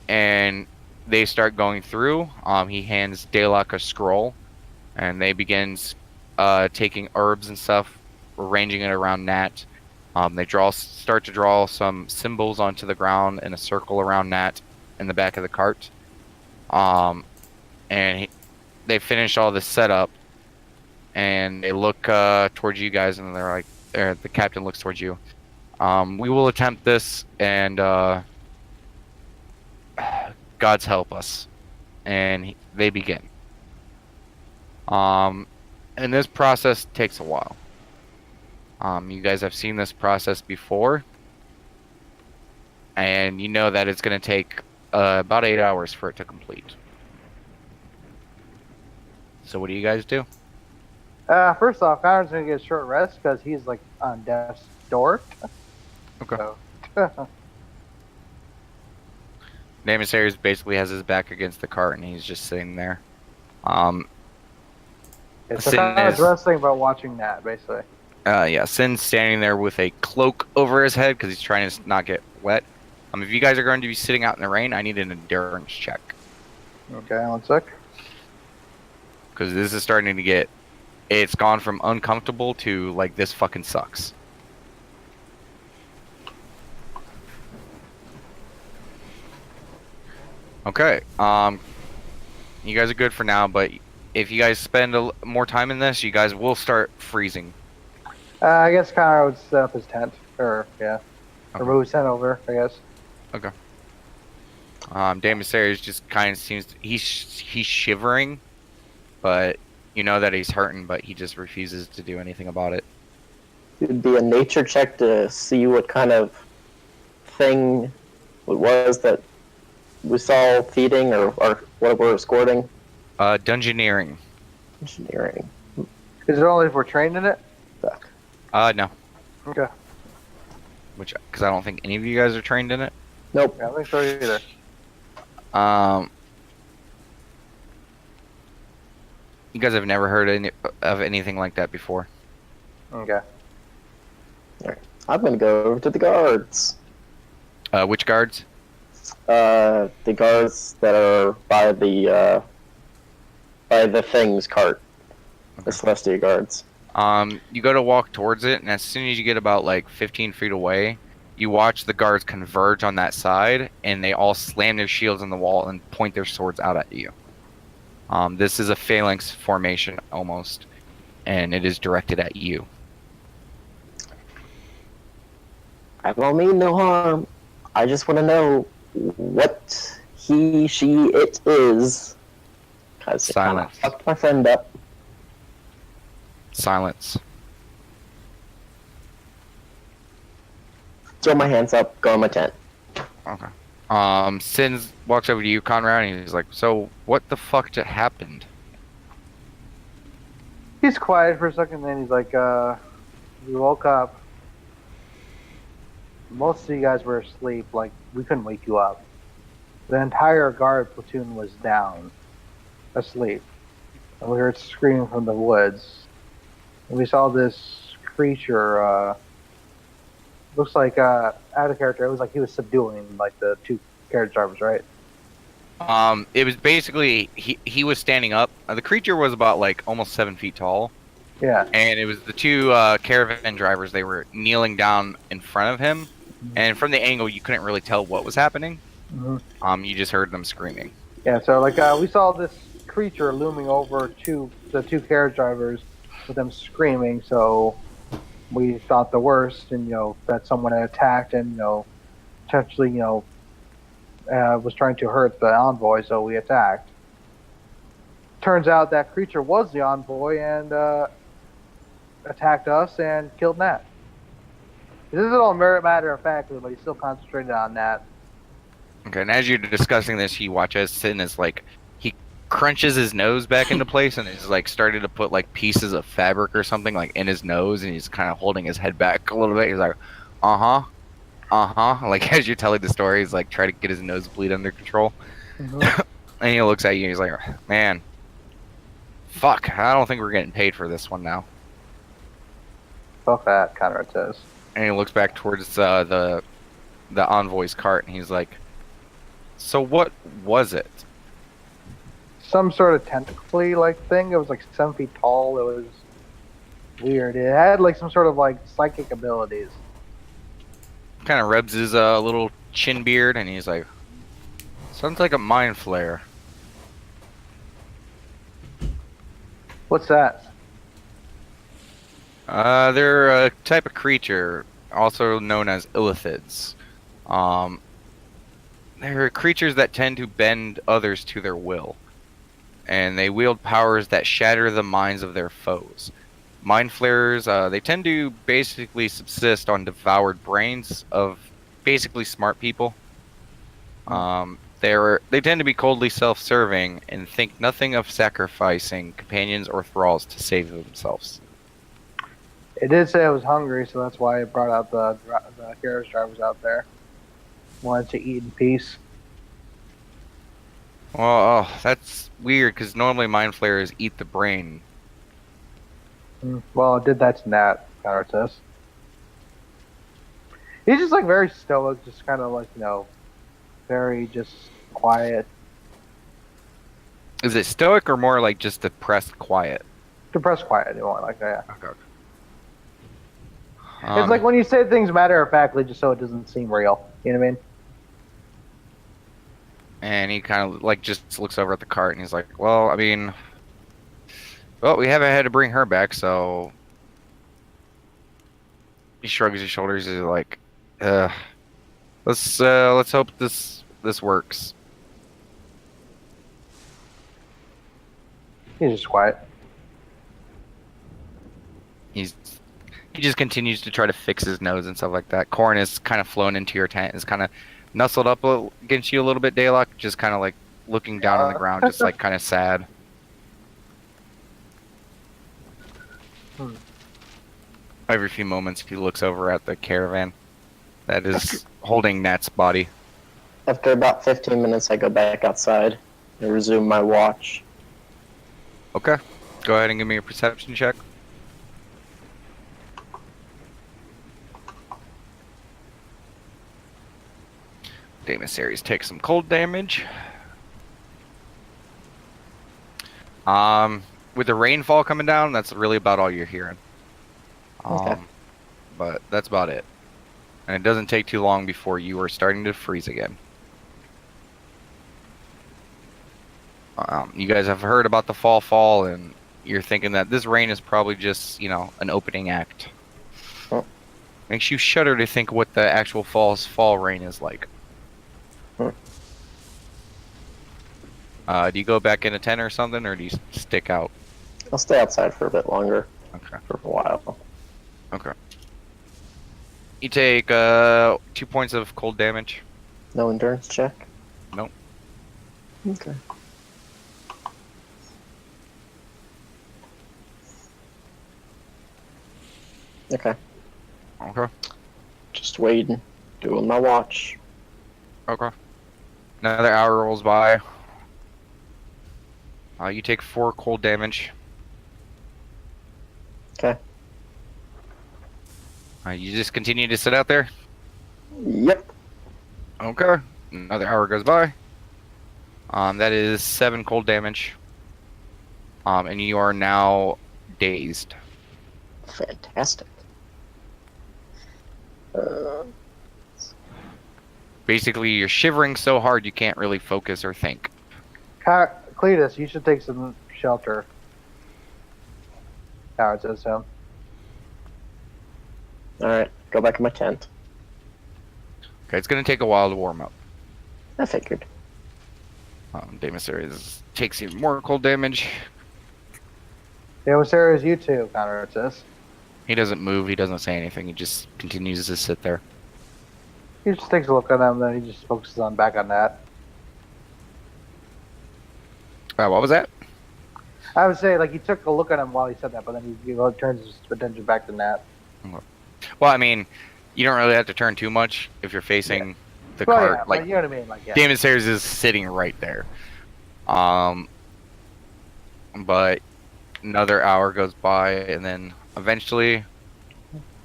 And they start going through. He hands Daylock a scroll, and they begin taking herbs and stuff, arranging it around Nat. They start to draw some symbols onto the ground in a circle around Nat in the back of the cart. They finish all this setup, and they look towards you guys, and they're like, the captain looks towards you. We will attempt this, and God's help us. And they begin. And this process takes a while. You guys have seen this process before, and you know that it's going to take about 8 hours for it to complete. So what do you guys do? First off, Connor's gonna get a short rest because he's like on death's door. Okay. So. Namasaris basically has his back against the cart, and he's just sitting there. It's kind of interesting about watching that, basically. Yeah, Sin's standing there with a cloak over his head because he's trying to not get wet. If you guys are going to be sitting out in the rain, I need an endurance check. Okay, 1 sec. Because this is starting to get... It's gone from uncomfortable to, like, this fucking sucks. Okay, you guys are good for now, but if you guys spend more time in this, you guys will start freezing. I guess Connor would set up his tent, or Okay. or move his tent over, I guess. Okay. Damasaris just kind of seems he's shivering, but you know that he's hurting, but he just refuses to do anything about it. It'd be a nature check to see what kind of thing it was that we saw feeding or what we're escorting. Dungeoneering. Engineering. Is it only if we're trained in it? Fuck. No. Okay. Because I don't think any of you guys are trained in it. Nope. I don't think so either. You guys have never heard of anything like that before. Okay. Alright. I'm gonna go over to the guards. Which guards? The guards that are by the things cart. The Celestia guards. You go to walk towards it, and as soon as you get about like 15 feet away, you watch the guards converge on that side, and they all slam their shields on the wall and point their swords out at you. This is a phalanx formation almost, and it is directed at you. I don't mean no harm. I just want to know what he, she, it is. Cause Silence. It fucked my friend up. Silence. Throw my hands up, go in my tent. Okay. Sin walks over to you, Conrad, and he's like, "So, what the fuck just happened?" He's quiet for a second, then he's like, we woke up. Most of you guys were asleep, like, we couldn't wake you up. The entire guard platoon was down, asleep. And we heard screaming from the woods. And we saw this creature, looks like, out of character, it was like he was subduing, like, the two carriage drivers, right? It was basically, he was standing up. The creature was about, like, almost 7 feet tall. Yeah. And it was the two caravan drivers. They were kneeling down in front of him. And from the angle, you couldn't really tell what was happening. Mm-hmm. You just heard them screaming. Yeah, so, like, we saw this creature looming over the two carriage drivers with them screaming, so we thought the worst, and, that someone had attacked and, potentially, was trying to hurt the envoy, so we attacked. Turns out that creature was the envoy and attacked us and killed Nat. This is all matter of fact, but he's still concentrated on Nat. Okay, and as you're discussing this, you watch as Sin is like, he crunches his nose back into place and is like started to put like pieces of fabric or something like in his nose, and he's kind of holding his head back a little bit. He's like, like as you're telling the story, he's like trying to get his nosebleed under control. Mm-hmm. And he looks at you and he's like, man, fuck, I don't think we're getting paid for this one now. Fuck that, Conrad says. And he looks back towards the envoy's cart and he's like, so what was it? Some sort of tentacly like thing. It was like 7 feet tall. It was Weird. It had like some sort of like psychic abilities. Kind of rubs his little chin beard, and he's like, "Sounds like a mind flare." What's that? They're a type of creature, also known as illithids. They're creatures that tend to bend others to their will, and they wield powers that shatter the minds of their foes. Mind flayers, they tend to basically subsist on devoured brains of basically smart people. They tend to be coldly self-serving and think nothing of sacrificing companions or thralls to save themselves. It did say I was hungry, so that's why it brought out the carriage drivers out there. Wanted to eat in peace. Well, that's weird because normally mind flayers eat the brain. Well, it did that to Nat, Connor says. He's just like very stoic, just kind of like, very just quiet. Is it stoic or more like just depressed quiet? Depressed quiet, you want like that. Okay. It's like when you say things matter of factly just so it doesn't seem real. You know what I mean? And he kind of like just looks over at the cart and he's like, "Well, I mean, we haven't had to bring her back, so." He shrugs his shoulders. He's like, let's hope this works." He's just quiet. He just continues to try to fix his nose and stuff like that. Corn is kind of flown into your tent, is kind of nestled up against you a little bit, Daylock, just kind of like looking down on the ground, just like kind of sad. Every few moments, he looks over at the caravan that is holding Nat's body. After about 15 minutes, I go back outside and resume my watch. Okay. Go ahead and give me a perception check. Emissaries take some cold damage. With the rainfall coming down, that's really about all you're hearing. Okay. But that's about it. And it doesn't take too long before you are starting to freeze again. You guys have heard about the fall, and you're thinking that this rain is probably just, an opening act. Oh. Makes you shudder to think what the actual fall rain is like. Do you go back in a tent or something, or do you stick out? I'll stay outside for a bit longer. Okay. For a while. Okay. You take 2 points of cold damage. No endurance check? Nope. Okay. Okay. Okay. Just waiting. Doing my watch. Okay. Another hour rolls by. You take 4 cold damage. Okay. You just continue to sit out there? Yep. Okay. Another hour goes by. That is 7 cold damage. And you are now dazed. Fantastic. Basically, you're shivering so hard you can't really focus or think. Cletus, you should take some shelter. Howard says so. Alright, go back in my tent. Okay, it's going to take a while to warm up. I figured. Demissaries takes even more cold damage. Yeah, what's there is you too, Connor says. He doesn't move, he doesn't say anything, he just continues to sit there. He just takes a look at him, then he just focuses back on that. What was that? I would say, like, he took a look at him while he said that, but then he turns his attention back to Nat. Well, I mean, you don't really have to turn too much if you're facing the Well, cart. yeah, Like, but you know what I mean? Like, yeah. Demissaries is sitting right there. But another hour goes by, and then eventually...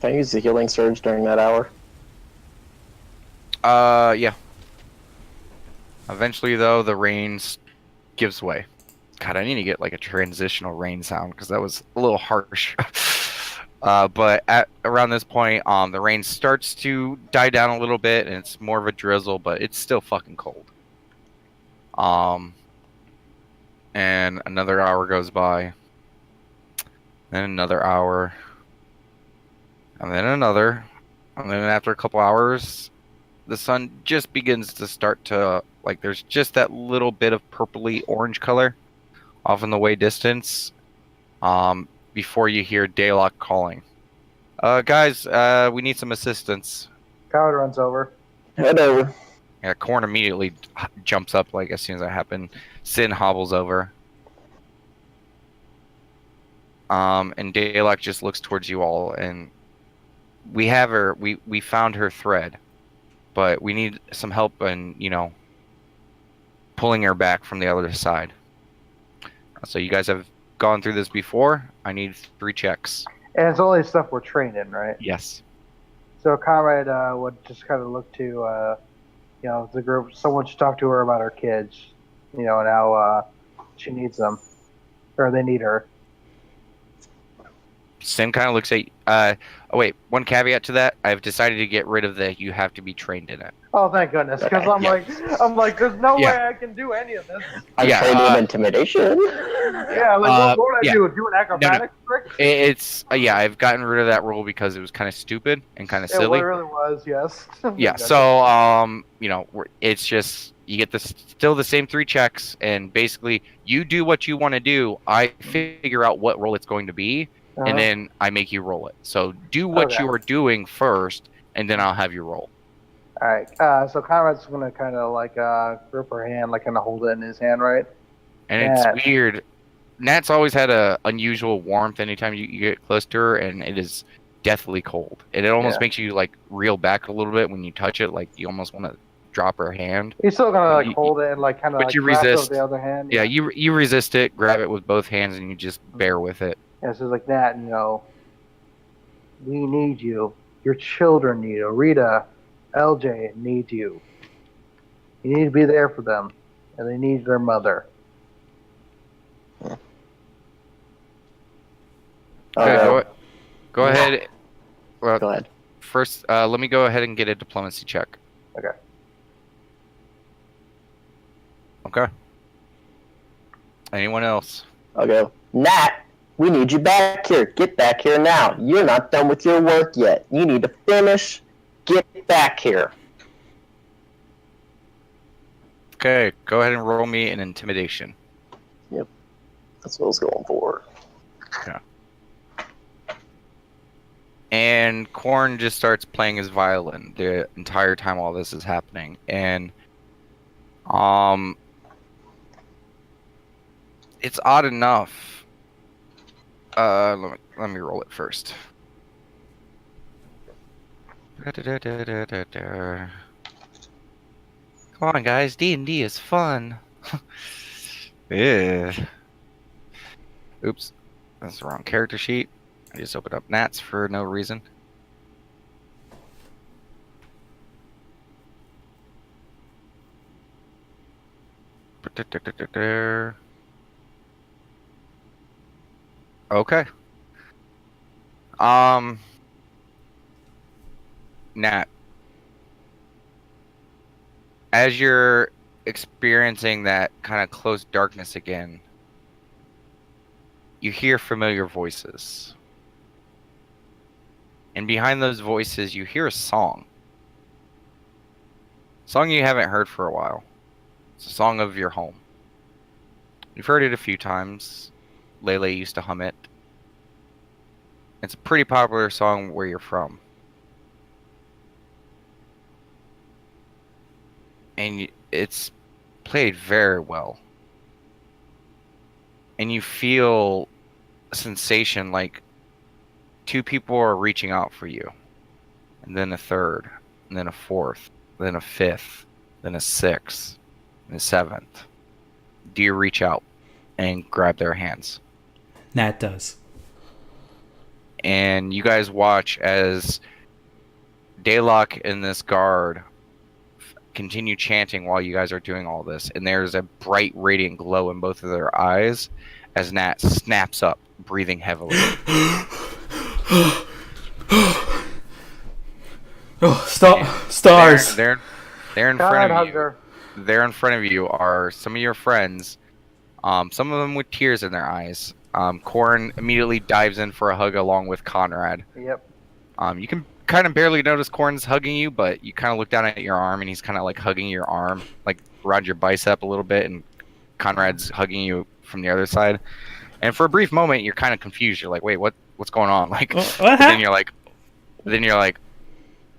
Can I use the healing surge during that hour? Yeah. Eventually, though, the rain gives way. God, I need to get like a transitional rain sound because that was a little harsh. But at around this point, the rain starts to die down a little bit, and it's more of a drizzle, but it's still fucking cold. And another hour goes by, then another hour, and then another, and then after a couple hours, the sun just begins to start to, like, there's just that little bit of purpley orange color off in the way distance, before you hear Daylock calling. Guys, we need some assistance. Coward runs over. Head over. Yeah, Korn immediately jumps up, like, as soon as that happened. Sin hobbles over. And Daylock just looks towards you all, and we have her, we found her thread, but we need some help in, pulling her back from the other side. So you guys have gone through this before. I need 3 checks. And it's only stuff we're trained in, right? Yes. So Conrad would just kind of look to, the group. Someone should talk to her about her kids, and how she needs them, or they need her. Sin kind of looks at. Oh wait, one caveat to that. I've decided to get rid of the "you have to be trained in it." Oh, thank goodness, because I'm like, there's no way I can do any of this. I'm trained in intimidation. Yeah, like what would I do? Do an acrobatics trick? It's I've gotten rid of that rule because it was kind of stupid and kind of silly. It really was, yes. Yeah. So it's just you get still the same 3 checks, and basically you do what you want to do. I figure out what role it's going to be. And then I make you roll it. So do what you are doing first, and then I'll have you roll. All right. So Conrad's gonna kind of like grip her hand, like kind of hold it in his hand, right? And it's weird. Nat's always had a unusual warmth anytime you get close to her, and it is deathly cold. And it almost makes you like reel back a little bit when you touch it. Like you almost want to drop her hand. You're still gonna like hold it and like kind of. But you resist. With the other hand. Yeah, you resist it. Grab it with both hands, and you just bear with it. Yeah, so it's like that, we need you. Your children need you. Rita, LJ need you. You need to be there for them, and they need their mother. Okay, go ahead. Well, go ahead. First, let me go ahead and get a diplomacy check. Okay. Okay. Anyone else? Okay. Nat, we need you back here. Get back here now. You're not done with your work yet. You need to finish. Get back here. Okay, go ahead and roll me an intimidation. Yep. That's what I was going for. Okay. And Korn just starts playing his violin the entire time all this is happening. And it's odd enough. Let me roll it first. Come on, guys. D&D is fun. Yeah. Oops. That's the wrong character sheet. I just opened up Nats for no reason. Okay. Nat, as you're experiencing that kind of close darkness again, you hear familiar voices. And behind those voices, you hear a song. A song you haven't heard for a while. It's a song of your home. You've heard it a few times. Lele used to hum it. It's a pretty popular song where you're from. And it's played very well. And you feel a sensation like 2 people are reaching out for you. And then a third. And then a fourth. Then a fifth. Then a 6th. And a 7th. Do you reach out and grab their hands? Nat does. And you guys watch as Daylock and this guard continue chanting while you guys are doing all this. And there's a bright, radiant glow in both of their eyes as Nat snaps up, breathing heavily. Oh, stars. They're in God, front of hugs you. her. There in front of you are some of your friends. Some of them with tears in their eyes. Corn immediately dives in for a hug along with Conrad. Yep. You can kind of barely notice Corn's hugging you, but you kind of look down at your arm and he's kind of like hugging your arm, like around your bicep a little bit, and Conrad's hugging you from the other side. And for a brief moment, you're kind of confused. You're like, "Wait, what's going on?" Like, What then you're like,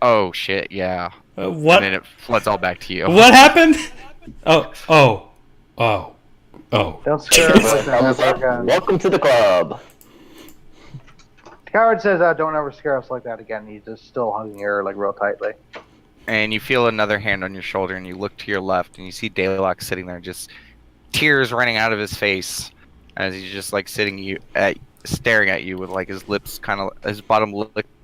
"Oh shit, yeah." What? And then it floods all back to you. What happened? Oh. Don't scare us like that ever again. Welcome to the club. Coward says, "Don't ever scare us like that again." He's just still hugging her like real tightly. And you feel another hand on your shoulder, and you look to your left, and you see Daylock sitting there, just tears running out of his face, as he's just like staring at you with like his lips his bottom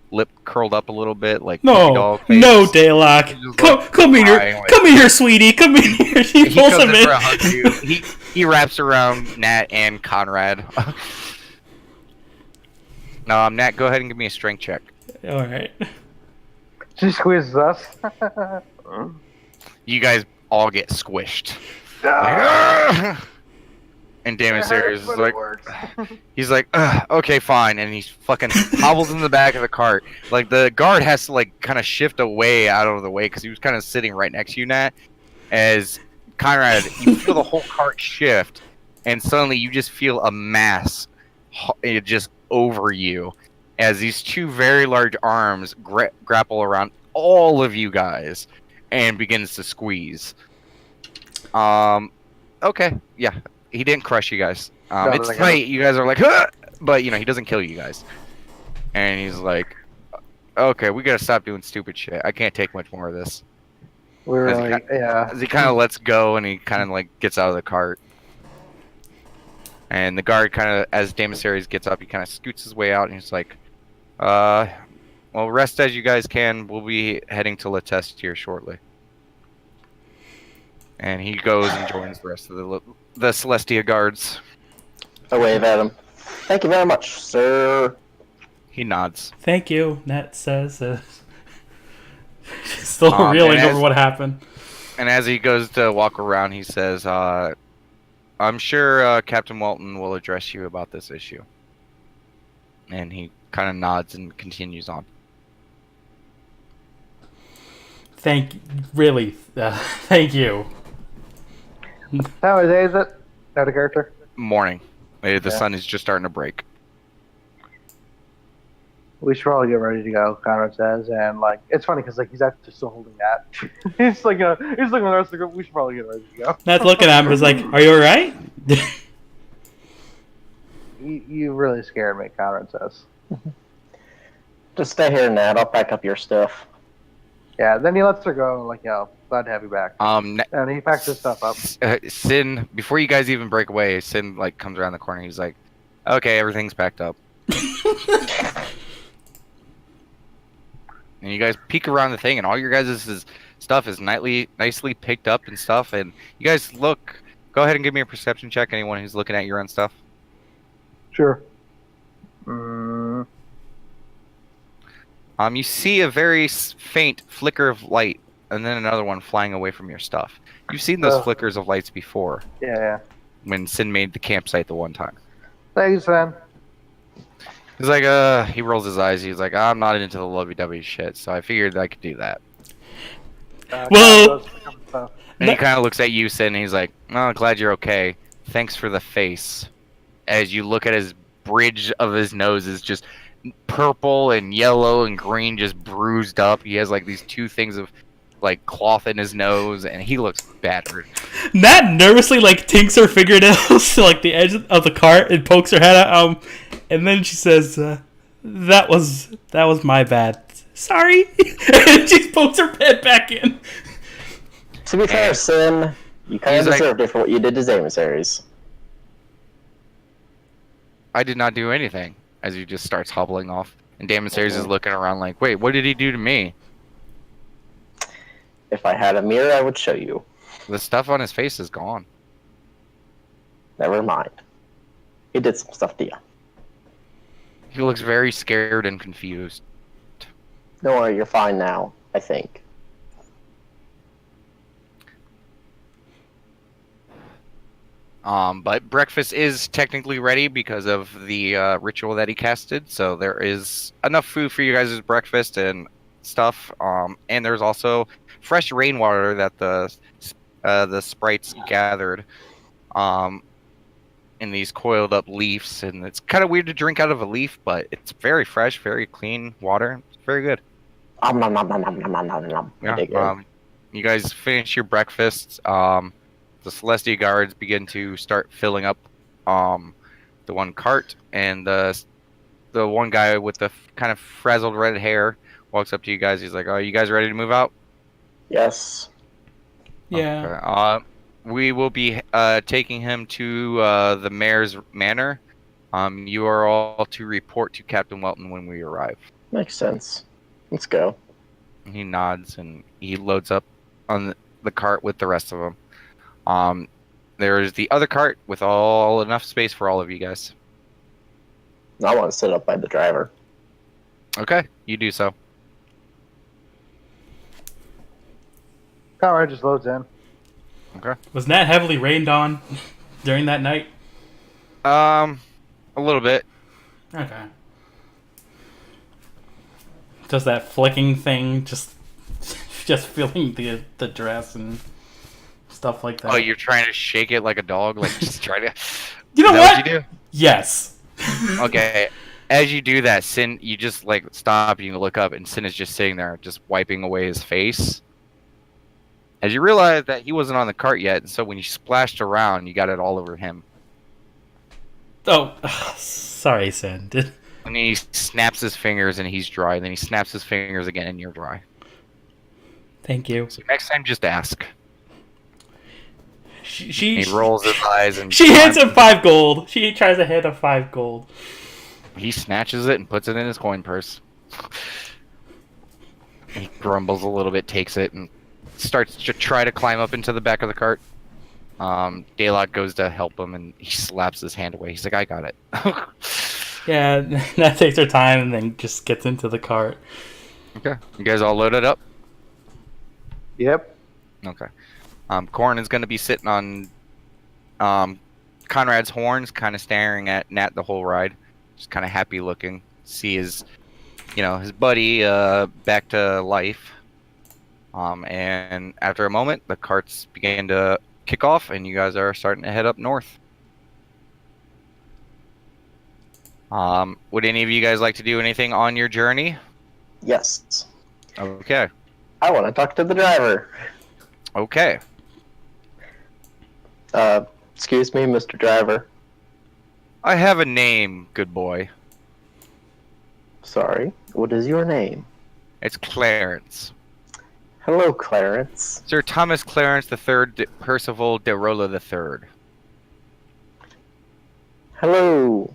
lip curled up a little bit, like puppy dog face. No, Daylock. Come here, come here, sweetie. Come in here. He pulls him in. For a hug you. He wraps around Nat and Conrad. No, Nat, go ahead and give me a strength check. All right. She squeezes us. You guys all get squished. And Damon Sirius is like, he's like, okay, fine, and he fucking hobbles in the back of the cart. Like the guard has to like kind of shift away out of the way because he was kind of sitting right next to you, Nat. As Conrad, you feel the whole cart shift, and suddenly you just feel a mass just over you, as these two very large arms grapple around all of you guys, and begins to squeeze. Okay, yeah. He didn't crush you guys. It's tight. You guys are like, huh! But he doesn't kill you guys. And he's like, okay, we gotta stop doing stupid shit. I can't take much more of this. We're like, yeah. As he kind of lets go, and he kind of like gets out of the cart. And the guard kind of, as Damasaries gets up, he kind of scoots his way out, and he's like, well, rest as you guys can. We'll be heading to Latest here shortly. And he goes and joins the rest of the Celestia guards. I wave at him. Thank you very much, sir. He nods. Thank you, Nat says. Still reeling over what happened. And as he goes to walk around, he says, I'm sure Captain Walton will address you about this issue. And he kind of nods and continues on. Thank you. How is it? Out of character? Morning. The sun is just starting to break. We should probably get ready to go, Conrad says, and like it's funny because like he's actually still holding that. he's looking at the rest of the group. We should probably get ready to go. Nat's looking at him. He's like, "Are you all right?" You really scared me, Conrad says. Just stay here, Nat. I'll pack up your stuff. Yeah. Then he lets her go. Like, glad to have you back. And he packs his stuff up. Sin, before you guys even break away, Sin like comes around the corner. He's like, "Okay, everything's packed up." And you guys peek around the thing, and all your guys' stuff is nicely picked up and stuff. And you guys look. Go ahead and give me a perception check. Anyone who's looking at your own stuff. Sure. You see a very faint flicker of light, and then another one flying away from your stuff. You've seen those flickers of lights before. Yeah. When Sin made the campsite the one time. Thanks, man. He's like, he rolls his eyes. He's like, I'm not into the lovey-dovey shit, so I figured I could do that. Well, and he kind of looks at you, Sin, and he's like, oh, glad you're okay. Thanks for the face. As you look at his bridge of his nose is just purple and yellow and green, just bruised up. He has like these two things of like cloth in his nose, and he looks battered. Nat nervously like tinks her fingernails to like the edge of the cart and pokes her head out. And then she says, "That was my bad. Sorry." And she pokes her head back in. To be fair, Sin, you kind of deserved it for what you did to Zamasaries. I did not do anything. As he just starts hobbling off, and Damasaries is looking around like, "Wait, what did he do to me?" If I had a mirror, I would show you. The stuff on his face is gone. Never mind. He did some stuff to you. He looks very scared and confused. Don't worry, you're fine now, I think. But breakfast is technically ready because of the ritual that he casted. So there is enough food for you guys' breakfast and stuff. And there's also fresh rainwater that the sprites gathered in these coiled up leaves. And it's kind of weird to drink out of a leaf, but it's very fresh, very clean water. It's very good. Nom, nom, nom, nom, nom, nom, nom, nom. I dig it. You guys finish your breakfast. The Celestia guards begin to start filling up the one cart, and the one guy with the kind of frazzled red hair walks up to you guys. He's like, "Are you guys ready to move out?" Yes. Yeah. Okay. We will be taking him to the mayor's manor. You are all to report to Captain Welton when we arrive. Makes sense. Let's go. He nods and he loads up on the cart with the rest of them. There's the other cart with enough space for all of you guys. I want to sit up by the driver. Okay, you do so. Conrad just loads in. Okay. Was Nat heavily rained on during that night? A little bit. Okay. Does that flicking thing just feeling the dress and stuff like that? Oh, you're trying to shake it like a dog, like just try to. You know Is that what? what you do? Yes. Okay. As you do that, Sin, you just like stop. You look up, and Sin is just sitting there, just wiping away his face. As you realize that he wasn't on the cart yet, and so when you splashed around, you got it all over him. Oh, sorry, Sin. And he snaps his fingers, and he's dry. Then he snaps his fingers again, and you're dry. Thank you. So next time, just ask. He rolls his eyes and she hands him 5 gold. She tries to hand him 5 gold. He snatches it and puts it in his coin purse. He grumbles a little bit, takes it, and starts to try to climb up into the back of the cart. Daylot goes to help him, and he slaps his hand away. He's like, "I got it." Yeah, that takes her time and then just gets into the cart. Okay, you guys all loaded up? Yep. Okay. Corn is going to be sitting on Conrad's horns, kind of staring at Nat the whole ride. Just kind of happy looking. See his buddy back to life. And after a moment, the carts begin to kick off, and you guys are starting to head up north. Would any of you guys like to do anything on your journey? Yes. Okay. I want to talk to the driver. Okay. Excuse me, Mr. Driver. I have a name, good boy. Sorry. What is your name? It's Clarence. Hello, Clarence. Sir Thomas Clarence III Percival de Rolla III Hello.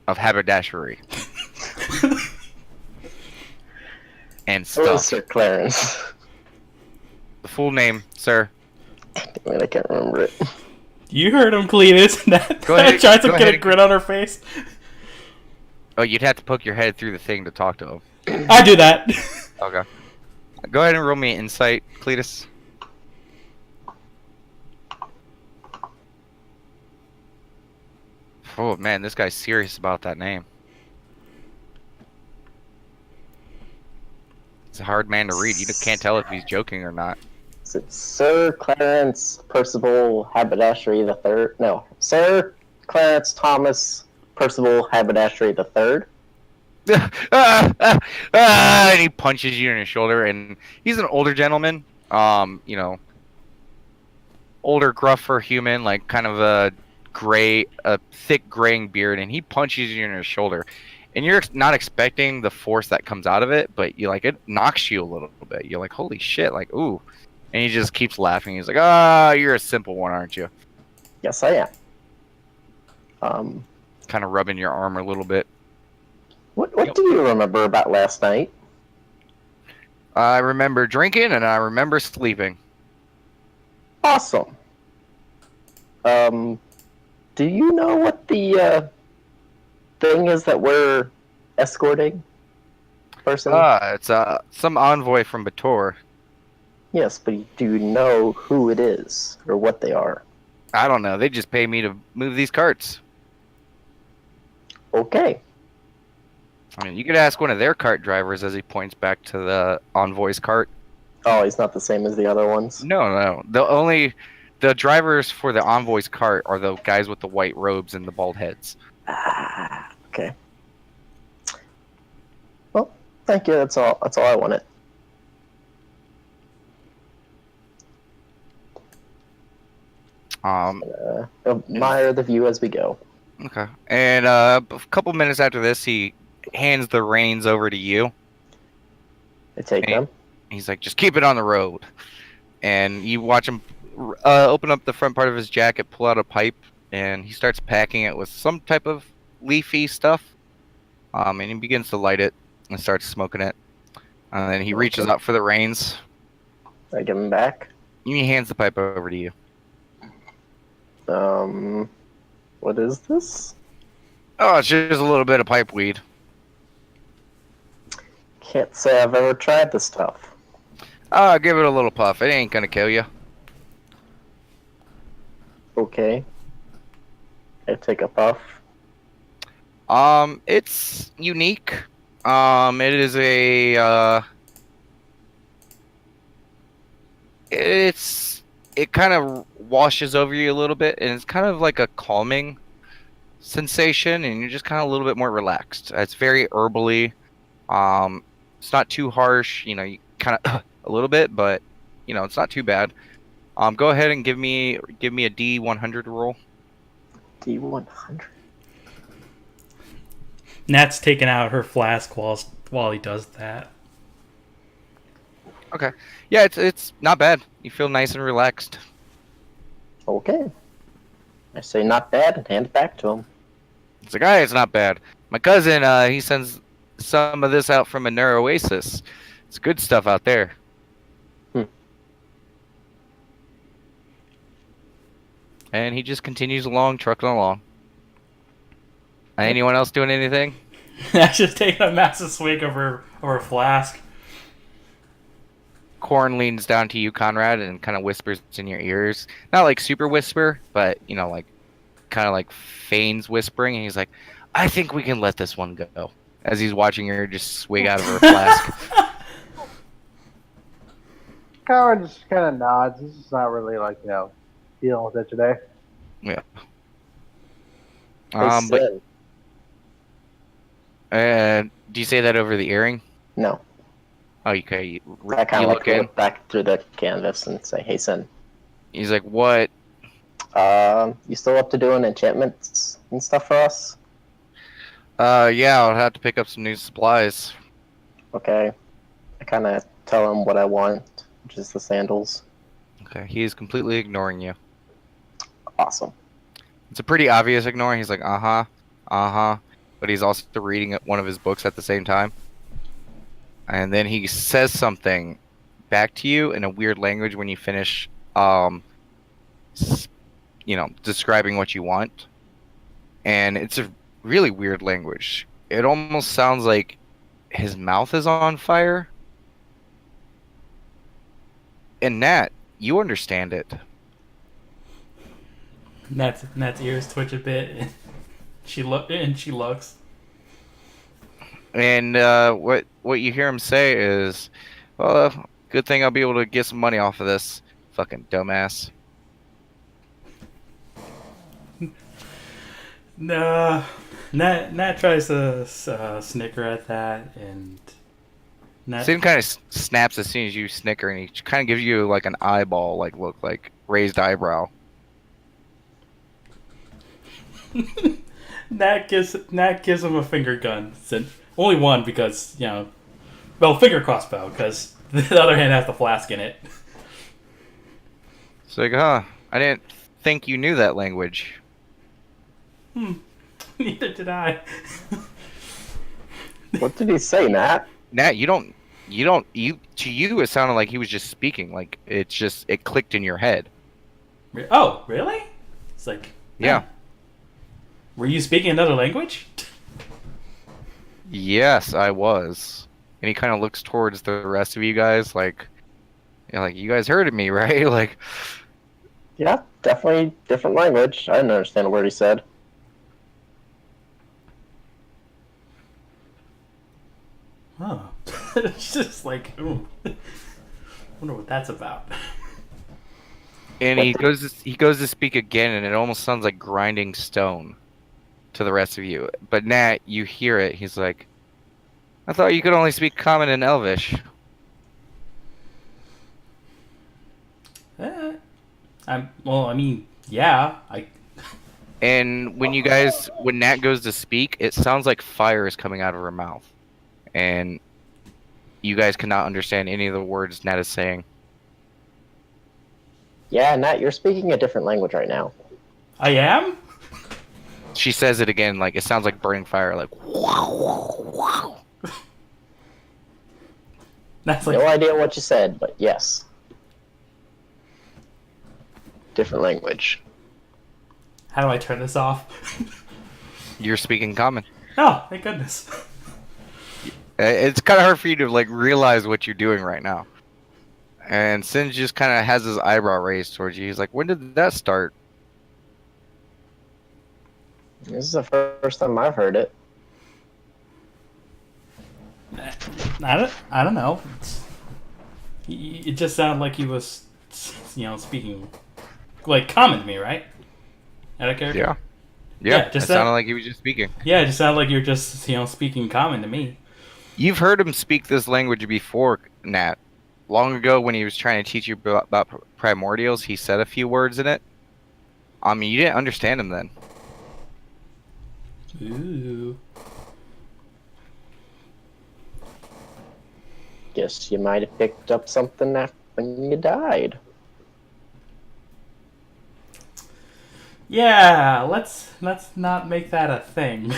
of haberdashery. And Hello, stuff. Sir Clarence. The full name, sir. Damn it, I can't remember it. You heard him, Cletus. That Go ahead, tries to go get a ahead. grin on her face. Oh, you'd have to poke your head through the thing to talk to him. I do that. Okay. Go ahead and roll me an insight, Cletus. Oh man, this guy's serious about that name. It's a hard man to read. You can't tell if he's joking or not. Is it Sir Clarence Percival Haberdashery the Third? No, Sir Clarence Thomas Percival Haberdashery the Third. And he punches you in your shoulder, and he's an older gentleman. Older, gruffer human, like kind of a thick graying beard, and he punches you in your shoulder. And you're not expecting the force that comes out of it, but it knocks you a little bit. You're like, holy shit, like, ooh. And he just keeps laughing. He's like, you're a simple one, aren't you? Yes, I am. Kind of rubbing your arm a little bit. What do you remember about last night? I remember drinking, and I remember sleeping. Awesome. Do you know what the thing is that we're escorting person? It's some envoy from Bator. Yes, but do you know who it is or what they are? I don't know. They just pay me to move these carts. Okay. I mean, you could ask one of their cart drivers as he points back to the envoy's cart. Oh, he's not the same as the other ones. No. The drivers for the envoy's cart are the guys with the white robes and the bald heads. Ah, okay. Well, thank you. That's all I wanted. Admire the view as we go. Okay. And a couple minutes after this, he hands the reins over to you. I take them. He's like, just keep it on the road. And you watch him open up the front part of his jacket, pull out a pipe, and he starts packing it with some type of leafy stuff. And he begins to light it and starts smoking it. And then he reaches out for the reins. I give him back. And he hands the pipe over to you. What is this? Oh, it's just a little bit of pipe weed. Can't say I've ever tried this stuff. Give it a little puff. It ain't gonna kill you. Okay. I take a puff. It's unique. It is a, it kind of washes over you a little bit, and it's kind of like a calming sensation, and you're just kind of a little bit more relaxed. It's very herbally. It's not too harsh, you kind of a little bit, but it's not too bad. Go ahead and give me a D100 roll. D100. Nat's taking out her flask while he does that. Okay. Yeah, it's not bad. You feel nice and relaxed. Okay. I say not bad and hand it back to him. It's like, it's not bad. My cousin, he sends some of this out from a Oasis. It's good stuff out there. And he just continues along, trucking along. Anyone else doing anything? Nat's just taking a massive swig of her flask. Korn leans down to you, Conrad, and kind of whispers in your ears. Not like super whisper, but, like kind of like feigns whispering. And he's like, I think we can let this one go. As he's watching her just swig out of her flask. Conrad just kind of nods. He's just not really dealing with it today. Yeah. But do you say that over the earring? no. Oh, okay. I kind You of look in. look back through the canvas and say, "Hey, son, He's like, what? you still up to doing enchantments and stuff for us?" Yeah, I'll have to pick up some new supplies. Okay. I kind of tell him what I want, which is the sandals. Okay, he is completely ignoring you. Awesome. It's a pretty obvious ignoring. He's like, but he's also reading one of his books at the same time. And then he says something back to you in a weird language when you finish, describing what you want. And it's a really weird language. It almost sounds like his mouth is on fire. And Nat, you understand it. Nat's ears twitch a bit. And she looks. And what you hear him say is, well, good thing I'll be able to get some money off of this. Fucking dumbass. No, Nat tries to snicker at that, and Sin kind of snaps as soon as you snicker, and he kind of gives you like an eyeball, look, like raised eyebrow. Nat gives him a finger gun. Only one because finger crossbow because the other hand has the flask in it. It's like, I didn't think you knew that language. Neither did I. What did he say, Nat? Nat, to you it sounded like he was just speaking, like it clicked in your head. Oh, really? It's like, yeah. Were you speaking another language? Yes, I was. And he kind of looks towards the rest of you guys, like, like you guys heard of me, right? Like, Yeah, definitely different language. I didn't understand a word he said. Oh. It's just like, ooh. Wonder what that's about. and he goes to speak again, and it almost sounds like grinding stone to the rest of you. But Nat, you hear it. He's like, I thought you could only speak Common and Elvish. I mean, yeah. And when Nat goes to speak, it sounds like fire is coming out of her mouth. And you guys cannot understand any of the words Nat is saying. Yeah, Nat, you're speaking a different language right now. I am? She says it again, like it sounds like burning fire, like That's like, No idea what you said, but yes. Different language. how do I turn this off? you're speaking Common. Oh, thank goodness. It's kind of hard for you to like realize what you're doing right now. And Sin just kind of has his eyebrow raised towards you. He's like, "When did that start?" This is the first time I've heard it. I don't know. It just sounded like he was, speaking like common to me, right? Out of character. Yeah, Yeah, it sounded like he was just speaking. Yeah, it just sounded like you're just speaking common to me. You've heard him speak this language before, Nat. Long ago, when he was trying to teach you about primordials, he said a few words in it. I mean, you didn't understand him then. Ooh. Guess you might have picked up something when you died. Yeah, let's not make that a thing.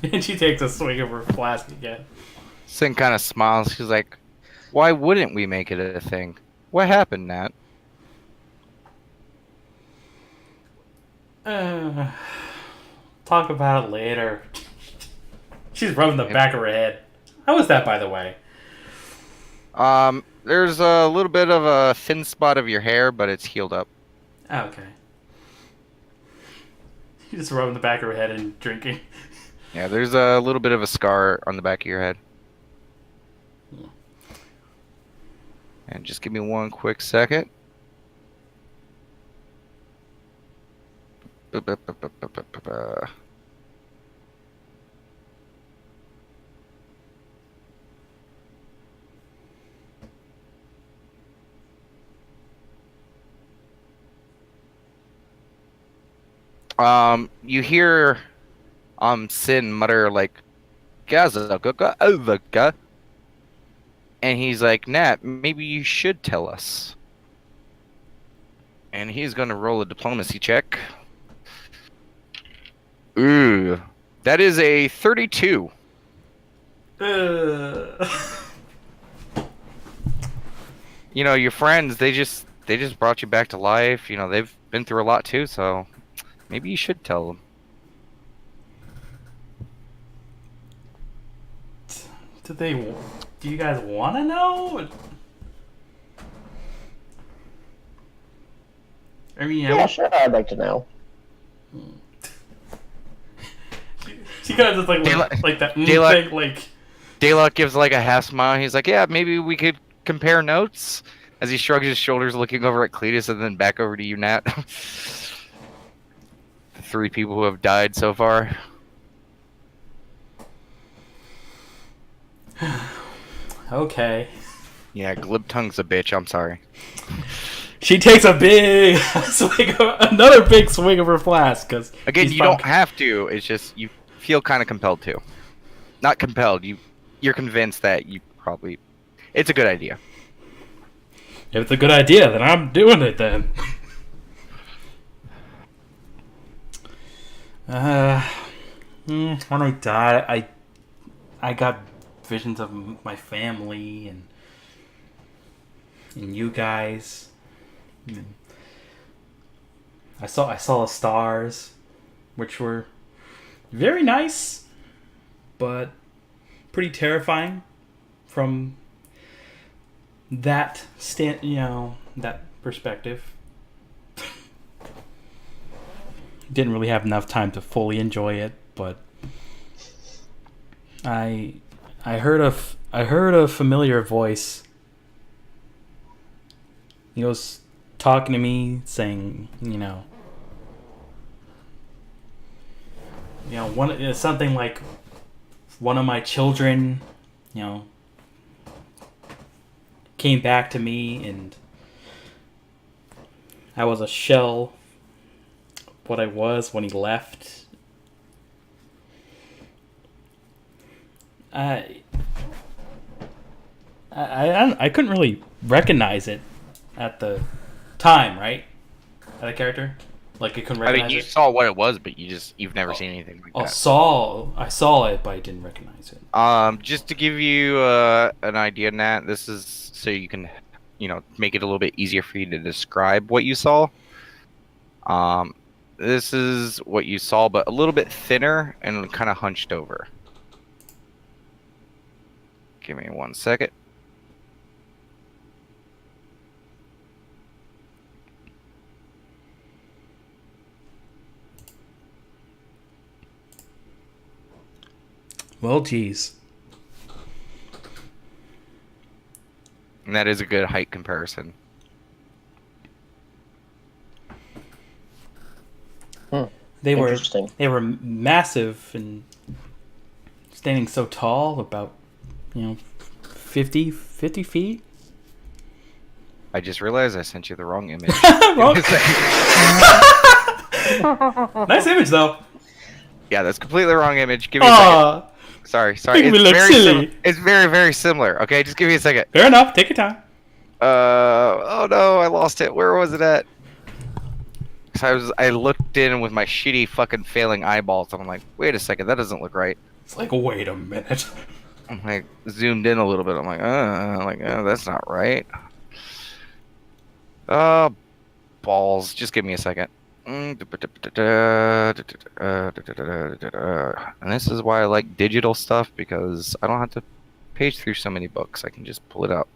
And she takes a swig of her flask again. Sin kind of smiles. She's like, "Why wouldn't we make it a thing? What happened, Nat?" Talk about it later. She's rubbing the back of her head. How was that, by the way? There's a little bit of a thin spot of your hair, but it's healed up. Oh, okay. She's just rubbing the back of her head and drinking. Yeah, there's a little bit of a scar on the back of your head. Yeah. And just give me one quick second. You hear Sin mutter like Gaza, and he's like, Nat, maybe you should tell us. And he's gonna roll a diplomacy check. Ooh, that is a 32. You know, your friends, they just brought you back to life. You know, they've been through a lot too, so maybe you should tell them. Do you guys want to know? I mean, Yeah, sure, I'd like to know. She kind of just like that Daylight- thing, like. Daylock gives like a half smile. He's like, yeah, maybe we could compare notes. As he shrugs his shoulders, looking over at Cletus and then back over to you, Nat. The 3 people who have died so far. Okay. Yeah, glib tongue's a bitch. I'm sorry. She takes a big another big swig of her flask because Again, you don't have to. It's just you feel kind of compelled to. Not compelled. You're convinced that you probably. It's a good idea. If it's a good idea, then I'm doing it then. When I died, I got visions of my family and you guys. And I saw the stars, which were very nice, but pretty terrifying from that that perspective. Didn't really have enough time to fully enjoy it, but I heard a familiar voice. He was talking to me, saying, something like one of my children, came back to me, and I was a shell what I was when he left. I couldn't really recognize it at the time, right? At a character, like I couldn't recognize I mean, you it. saw what it was, but you've never seen anything like I that. saw it, but I didn't recognize it. Just to give you an idea, Nat, this is so you can, make it a little bit easier for you to describe what you saw. This is what you saw, but a little bit thinner and kind of hunched over. Give me 1 second. Well, geez. And that is a good height comparison. They Interesting. were massive and standing so tall, about 50 feet. I just realized I sent you the wrong image. Wrong. Nice image though. Yeah, that's completely the wrong image. Give me a second. Sorry. Making me look silly. It's very, very similar. Okay, just give me a second. Fair enough. Take your time. Oh no, I lost it. Where was it at? So I looked in with my shitty fucking failing eyeballs, and I'm like, wait a second, that doesn't look right. It's like, wait a minute. I'm like, zoomed in a little bit. I'm like, that's not right. Balls. Just give me a second. And this is why I like digital stuff, because I don't have to page through so many books. I can just pull it up.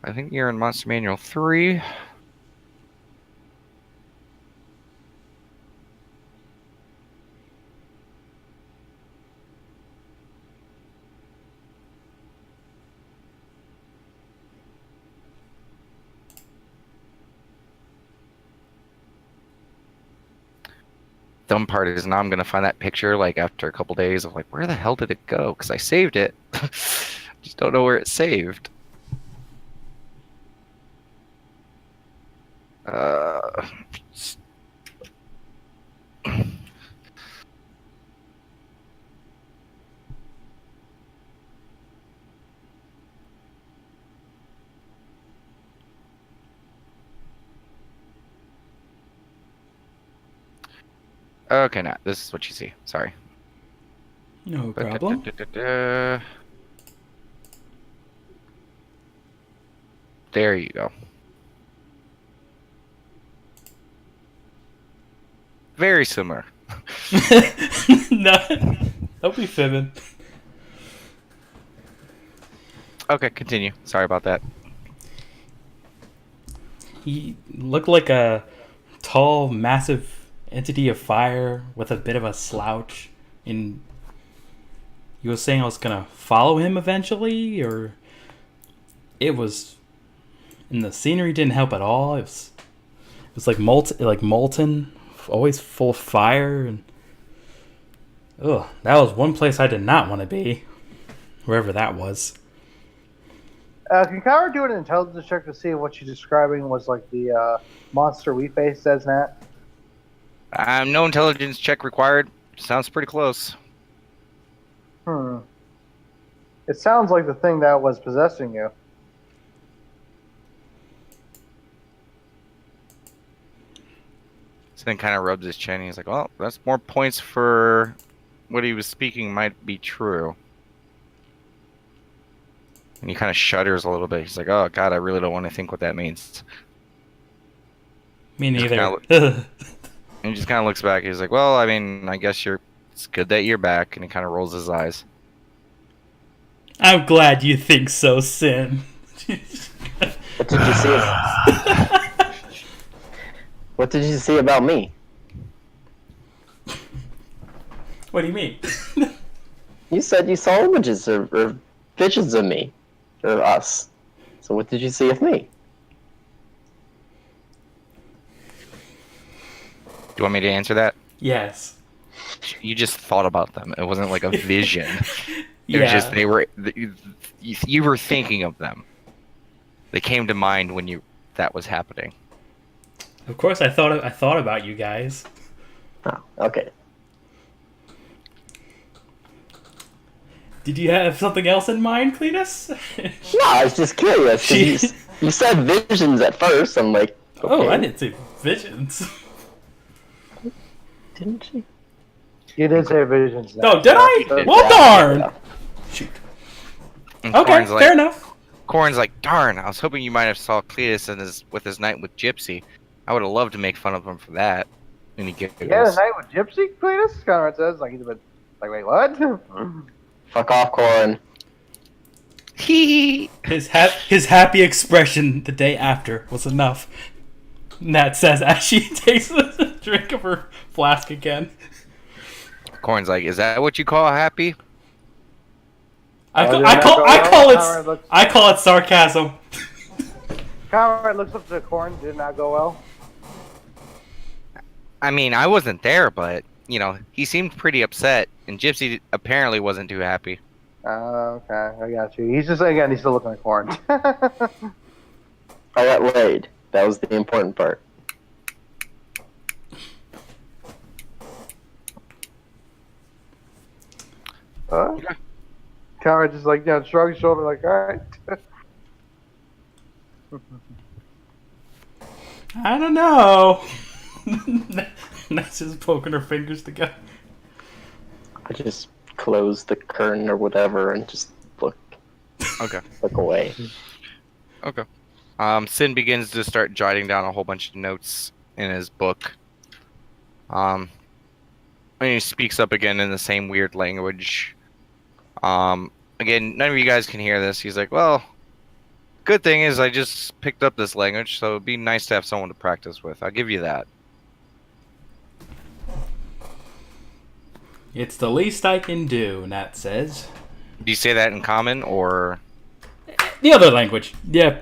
I think you're in Monster Manual 3. Dumb part is now I'm gonna find that picture like after a couple days of like, where the hell did it go? Because I saved it. Just don't know where it's saved. Okay, now this is what you see. Sorry. No problem. There you go. Very similar. No, don't be fibbing. Okay, continue. Sorry about that. He looked like a tall, massive entity of fire with a bit of a slouch. And he was saying I was gonna follow him eventually, or it was. And the scenery didn't help at all. It was like molten, always full of fire, and that was one place I did not want to be, wherever that was. Can Kyra do an intelligence check to see if what she's describing was like the monster we faced as Nat? No intelligence check required. Sounds pretty close. It sounds like the thing that was possessing you. So then kind of rubs his chin. He's like, well, that's more points for what he was speaking might be true. And he kind of shudders a little bit. He's like, oh, God, I really don't want to think what that means. Me neither. And he just kind of looks back. He's like, well, I mean, I guess you're It's good that you're back, and he kind of rolls his eyes. I'm glad you think so, Sin. What did you see? What did you see about me? What do you mean? You said you saw images or visions of me, or us. So what did you see of me? Do you want me to answer that? Yes. You just thought about them. It wasn't like a vision. It was Yeah. just you were thinking of them. They came to mind when that was happening. Of course, I thought about you guys. Oh, okay. Did you have something else in mind, Cletus? No, I was just curious. 'Cause you said visions at first. I'm like, okay. Oh, I didn't say visions. Didn't you? You did say visions. No, did I? Yeah. Well, darn. Shoot. And Okay, Corn's like, fair enough. Corn's like, darn, I was hoping you might have saw Cletus with his night with Gypsy. I would have loved to make fun of him for that. And he giggles. Yeah, the night with Gypsy, Cletus? Conrad says, like, he's a bit, like, wait, what? Fuck off, Corn. Hee. His happy expression the day after was enough. Nat says as she takes a drink of her flask again. Corn's like, is that what you call happy? I did that go well? I call it sarcasm. Conrad looks up to the corn, did not go well. I mean, I wasn't there, but, he seemed pretty upset, and Gypsy apparently wasn't too happy. Okay, I got you. He's just, again, he's still looking at corn. I got laid. That was the important part. Conrad just, like, shrugs his shoulder, like, alright. I don't know. Nat's just poking her fingers together. I just closed the curtain or whatever and just look away. Okay. Sin begins to start jotting down a whole bunch of notes in his book. And he speaks up again in the same weird language. Again, none of you guys can hear this. He's like, well, good thing is I just picked up this language, so it'd be nice to have someone to practice with. I'll give you that. It's the least I can do, Nat says. Do you say that in common, or... The other language. Yeah.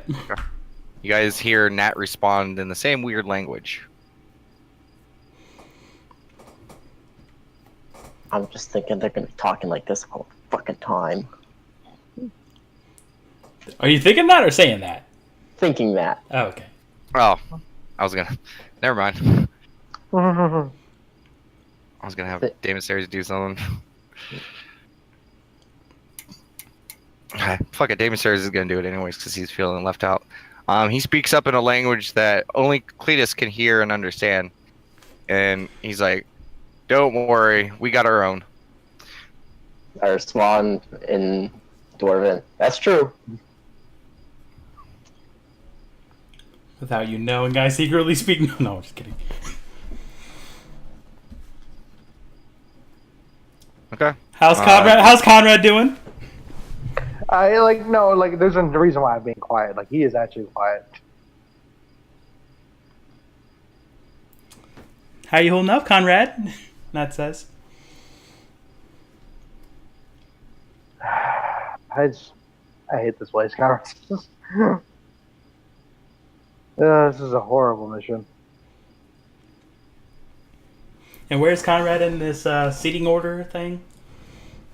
You guys hear Nat respond in the same weird language. I'm just thinking they're gonna be talking like this all the fucking time. Are you thinking that or saying that? Thinking that. Oh, okay. Oh, I was gonna... Never mind. I was gonna have Damon Series do something. Fuck it, Damon Series is gonna do it anyways because he's feeling left out. He speaks up in a language that only Cletus can hear and understand, and he's like, "Don't worry, we got our own." Or Swan in Dwarven. That's true. Without you knowing, I secretly speak. No, I'm just kidding. Okay. How's Conrad doing? There's a reason why I'm being quiet. Like, he is actually quiet. How you holding up, Conrad? Nat says. I hate this place, Conrad. This is a horrible mission. And where's Conrad in this seating order thing?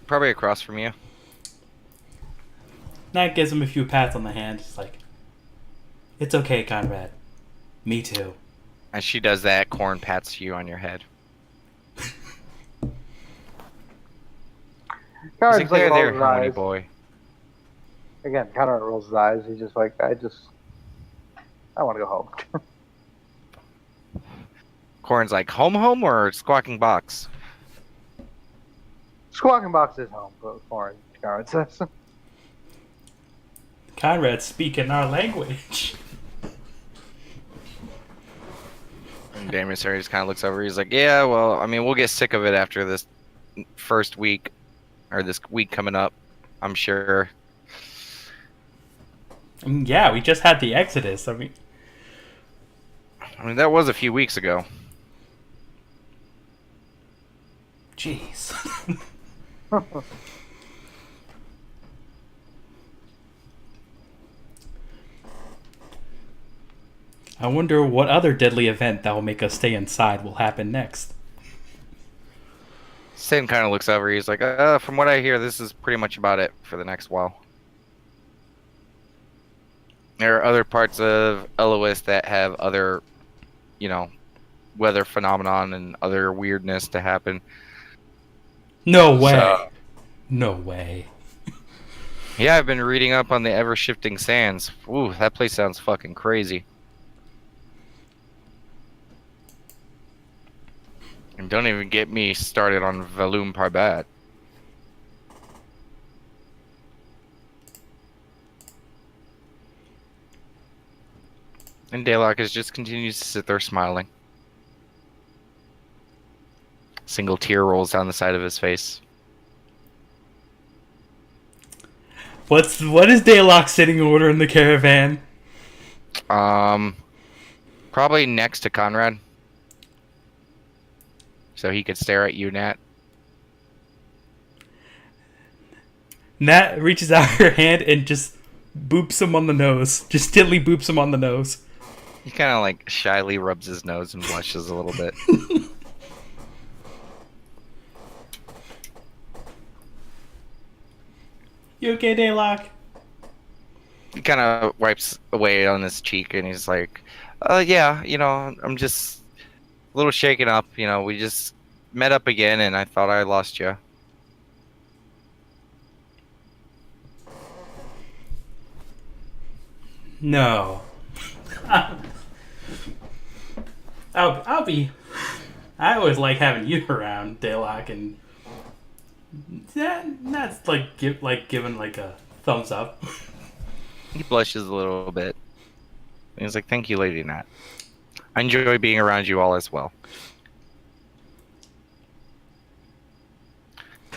Probably across from you. Nat gives him a few pats on the hand. Just like, it's okay, Conrad. Me too. As she does that, Corn pats you on your head. Conrad's He's like, rolls there, his Harmony eyes. boy. Again, Conrad rolls his eyes. He's just like, I want to go home. Corn's like, home or squawking box? Squawking Box is home, Conrad says. Conrad's speaking our language. And Damien Sir just kind of looks over. He's like, yeah, well, I mean, we'll get sick of it after this first week or this week coming up, I'm sure. I mean, yeah, we just had the Exodus. I mean, that was a few weeks ago. Jeez. I wonder what other deadly event that will make us stay inside will happen next. Sin kind of looks over. He's like, from what I hear, this is pretty much about it for the next while. There are other parts of Elois that have other, weather phenomenon and other weirdness to happen. No way. So, no way. yeah, I've been reading up on the ever-shifting sands. Ooh, that place sounds fucking crazy. And don't even get me started on Valum Parbat. And Daylocus just continues to sit there smiling. Single tear rolls down the side of his face. What is Daylock sitting order in the caravan? Probably next to Conrad. So he could stare at you, Nat. Nat reaches out her hand and just boops him on the nose. Just gently boops him on the nose. He kind of like shyly rubs his nose and blushes a little bit. You okay, Daylock? He kind of wipes away on his cheek and he's like, yeah, I'm just a little shaken up. We just met up again and I thought I lost you. No. I'll be. I always like having you around, Daylock, and that's like giving like a thumbs up. He blushes a little bit. And he's like, thank you, Lady Nat. I enjoy being around you all as well.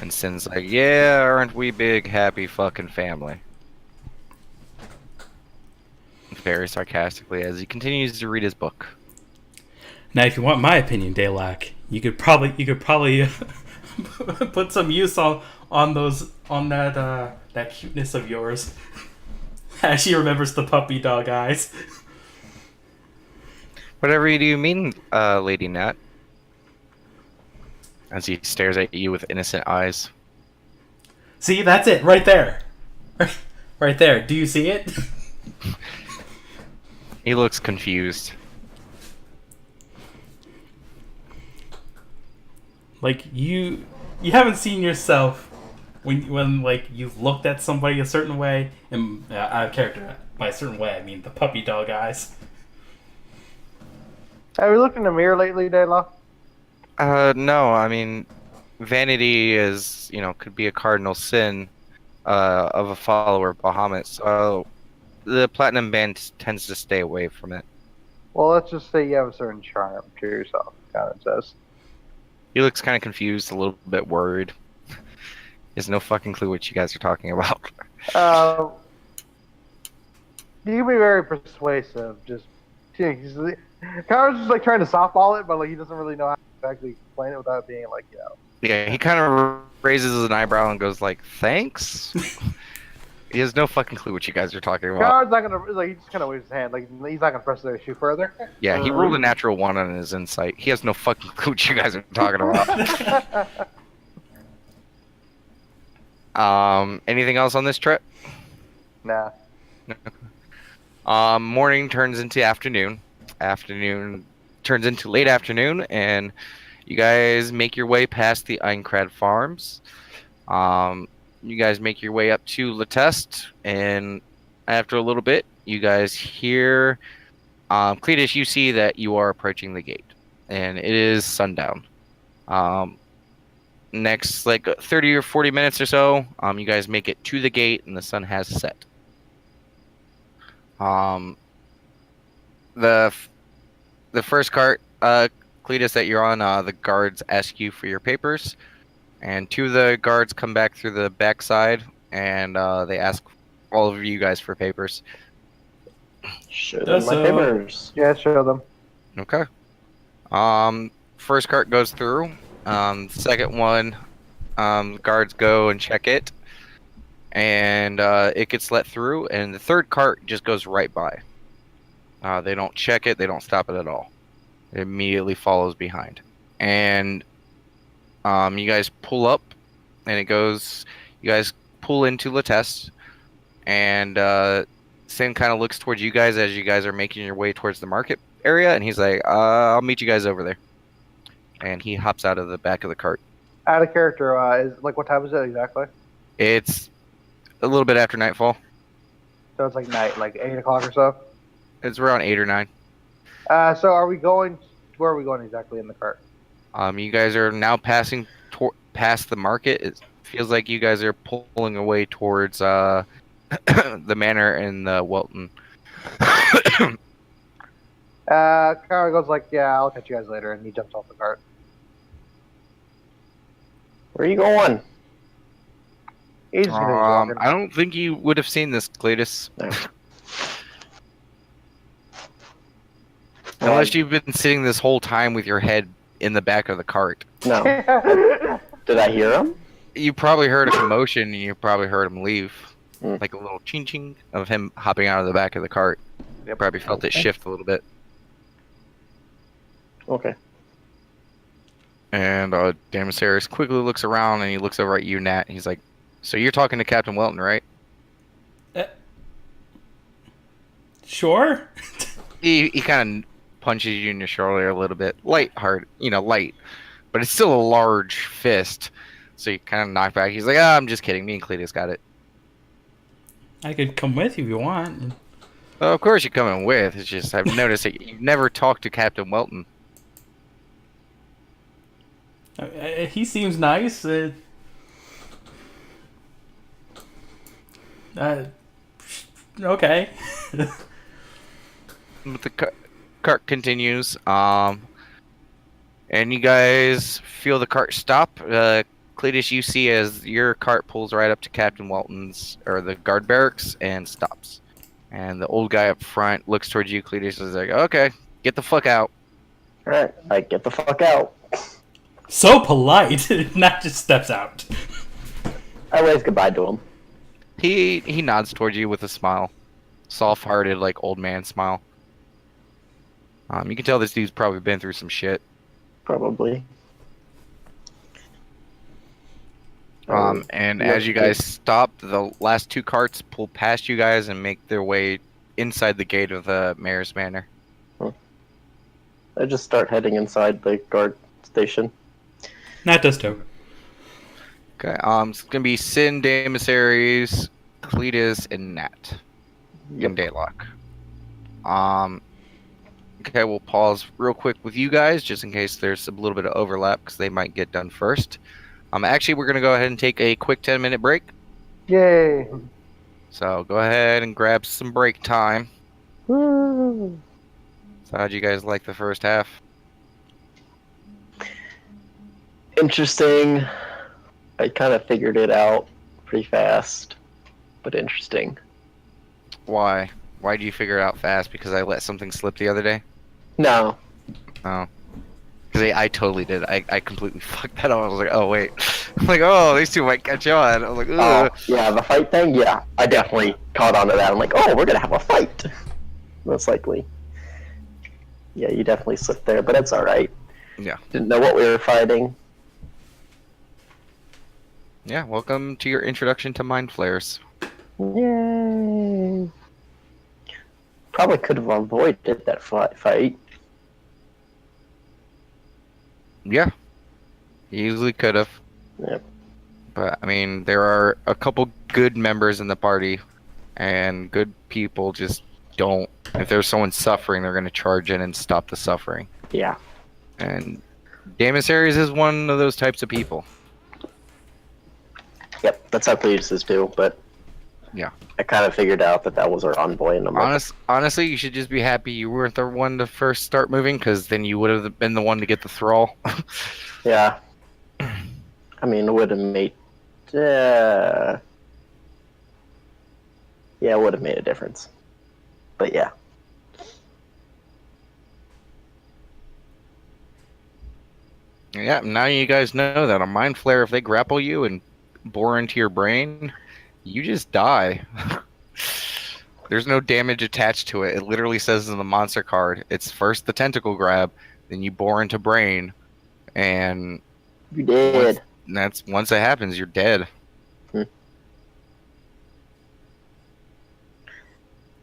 And Sin's like, yeah, aren't we big, happy fucking family? Very sarcastically as he continues to read his book. Now, if you want my opinion, Daylock, you could probably put some use on that cuteness of yours. As she remembers the puppy dog eyes. Whatever do you mean, Lady Nat? As he stares at you with innocent eyes. See, that's it, right there. Right there. Do you see it? He looks confused. Like you haven't seen yourself when like you've looked at somebody a certain way, and out of character by a certain way I mean the puppy dog eyes. Have you looked in the mirror lately, Dayla? No, I mean, vanity is, could be a cardinal sin of a follower of Bahamut, so the Platinum Band tends to stay away from it. Well, let's just say you have a certain charm to yourself, kind of says. He looks kind of confused, a little bit worried. He has no fucking clue what you guys are talking about. You can be very persuasive, just... Connor's just like trying to softball it, but like he doesn't really know how to exactly explain it without being like, Yeah, he kind of raises an eyebrow and goes like, thanks? He has no fucking clue what you guys are talking about. Connor's not gonna, like, he just kind of waves his hand, like he's not gonna press the issue further. Yeah, he rolled a natural 1 on his insight. He has no fucking clue what you guys are talking about. Anything else on this trip? Nah. Morning turns into afternoon. Afternoon turns into late afternoon, and you guys make your way past the Eincrad Farms. You guys make your way up to Lateste, and after a little bit, you guys hear Cletus, you see that you are approaching the gate, and it is sundown. Next, like 30 or 40 minutes or so, you guys make it to the gate, and the sun has set. The first cart, Cletus, that you're on, the guards ask you for your papers, And 2 of the guards come back through the backside, and they ask all of you guys for papers. Show them Does my so. papers. Yeah, show them. Okay. First cart goes through. Second one, guards go and check it, and it gets let through. And the third cart just goes right by. They don't check it. They don't stop it at all. It immediately follows behind. And you guys pull up, and it goes. You guys pull into Latest, and Sin kind of looks towards you guys as you guys are making your way towards the market area, and he's like, "I'll meet you guys over there." And he hops out of the back of the cart. Out of character, is like what time is it exactly? It's a little bit after nightfall. So it's like night, like 8 o'clock or so. It's around 8 or 9. So are we going? Where are we going exactly in the cart? You guys are now passing past the market. It feels like you guys are pulling away towards the manor and the Welton. Kara goes like, yeah, I'll catch you guys later, and he jumps off the cart. Where are you going? He's just gonna be walking. I don't think you would have seen this, Cletus. No. Unless you've been sitting this whole time with your head in the back of the cart. No. Did I hear him? You probably heard a commotion, and you probably heard him leave. Mm. Like a little ching-ching of him hopping out of the back of the cart. You probably felt it shift a little bit. Okay. And Damasaris quickly looks around, and he looks over at you, Nat. He's like, so you're talking to Captain Welton, right? Sure. He kind of punches you in your shoulder a little bit. Light. But it's still a large fist. So you kind of knock back. He's like, I'm just kidding. Me and Cletus got it. I could come with you if you want. Well, of course you're coming with. It's just I've noticed that you've never talked to Captain Welton. He seems nice. Okay. But the cart continues. And you guys feel the cart stop. Cletus, you see as your cart pulls right up to Captain Welton's, or the guard barracks, and stops. And the old guy up front looks towards you, Cletus, and is like, okay, get the fuck out. Alright, like, get the fuck out. So polite. Not just steps out. I wave goodbye to him. He nods towards you with a smile. Soft-hearted, like, old man smile. You can tell this dude's probably been through some shit. Probably. And as you guys stop, the last 2 carts pull past you guys and make their way inside the gate of the mayor's manor. I just start heading inside the guard station. Not does too. Okay, it's gonna be Sin, Damasaries, Cletus, and Nat. In Daylock. Okay, we'll pause real quick with you guys, just in case there's a little bit of overlap, because they might get done first. Actually, we're gonna go ahead and take a quick 10-minute break. Yay! So go ahead and grab some break time. Woo. So how'd you guys like the first half? Interesting. I kind of figured it out pretty fast, but interesting. Why? Why do you figure it out fast? Because I let something slip the other day? No. Oh. Because I totally did. I completely fucked that up. I was like, oh, wait. I'm like, oh, these two might catch on. I was like, Oh, ugh. yeah, the fight thing? Yeah, I definitely caught on to that. I'm like, oh, we're going to have a fight. Most likely. Yeah, you definitely slipped there, but it's alright. Yeah. Didn't know what we were fighting. Yeah, welcome to your introduction to Mind Flayers. Yay! Probably could have avoided that fight. Yeah. You easily could have. Yep. But, I mean, there are a couple good members in the party, and good people just don't. If there's someone suffering, they're going to charge in and stop the suffering. Yeah. And Damasaries is one of those types of people. Yep, that's how Cletus is too, but Yeah. I kind of figured out that was our envoy, and I'm like, Honestly, you should just be happy you weren't the one to first start moving, because then you would have been the one to get the thrall. yeah. I mean, it would have made. Yeah, it would have made a difference. But yeah. Yeah, now you guys know that a mind flare, if they grapple you and bore into your brain, you just die. There's no damage attached to it. It literally says in the monster card, it's first the tentacle grab, then you bore into brain, and You did. once it happens, you're dead.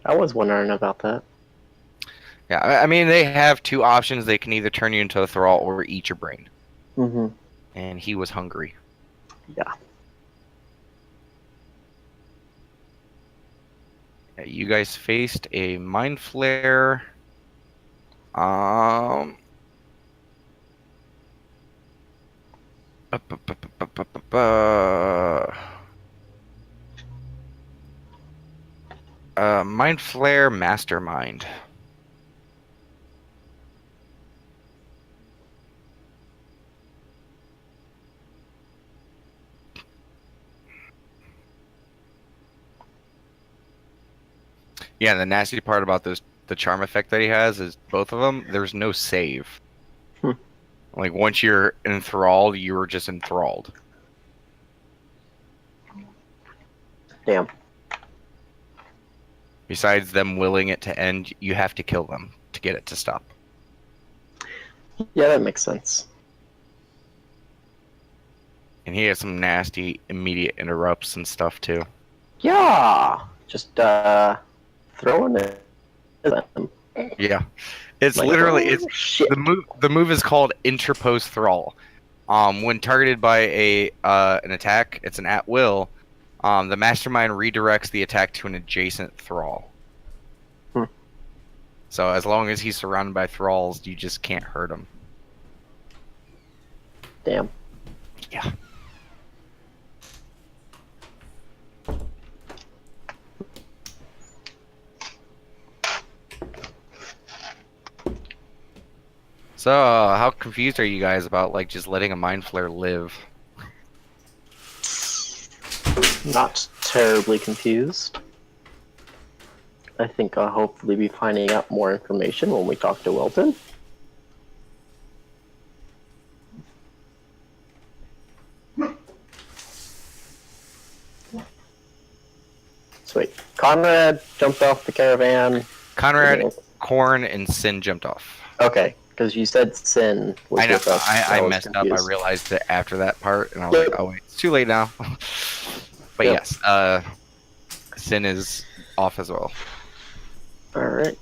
I was wondering about that. Yeah, I mean, they have two options. They can either turn you into a thrall or eat your brain. Mm-hmm. And he was hungry. Yeah. You guys faced a mind flare. Um. Mind flare mastermind. Yeah, the nasty part about the charm effect that he has is both of them, there's no save. Like, once you're enthralled, you're just enthralled. Damn. Besides them willing it to end, you have to kill them to get it to stop. Yeah, that makes sense. And he has some nasty immediate interrupts and stuff, too. Yeah! Just, throwing it at them. Yeah. It's Like, literally, oh, it's shit. the move is called interpose thrall. When targeted by an attack, it's an at will. The mastermind redirects the attack to an adjacent thrall. So as long as he's surrounded by thralls, you just can't hurt him. Damn. Yeah. So, how confused are you guys about, like, just letting a mind flare live? Not terribly confused. I think I'll hopefully be finding out more information when we talk to Wilton. Sweet. Conrad jumped off the caravan. Conrad, Korn, and Sin jumped off. Okay, because you said Sin was I know, with us. I was messed confused. up. I realized it after that part, and I was like, oh, wait, it's too late now. But Yep. yes, Sin is off as well. Alright.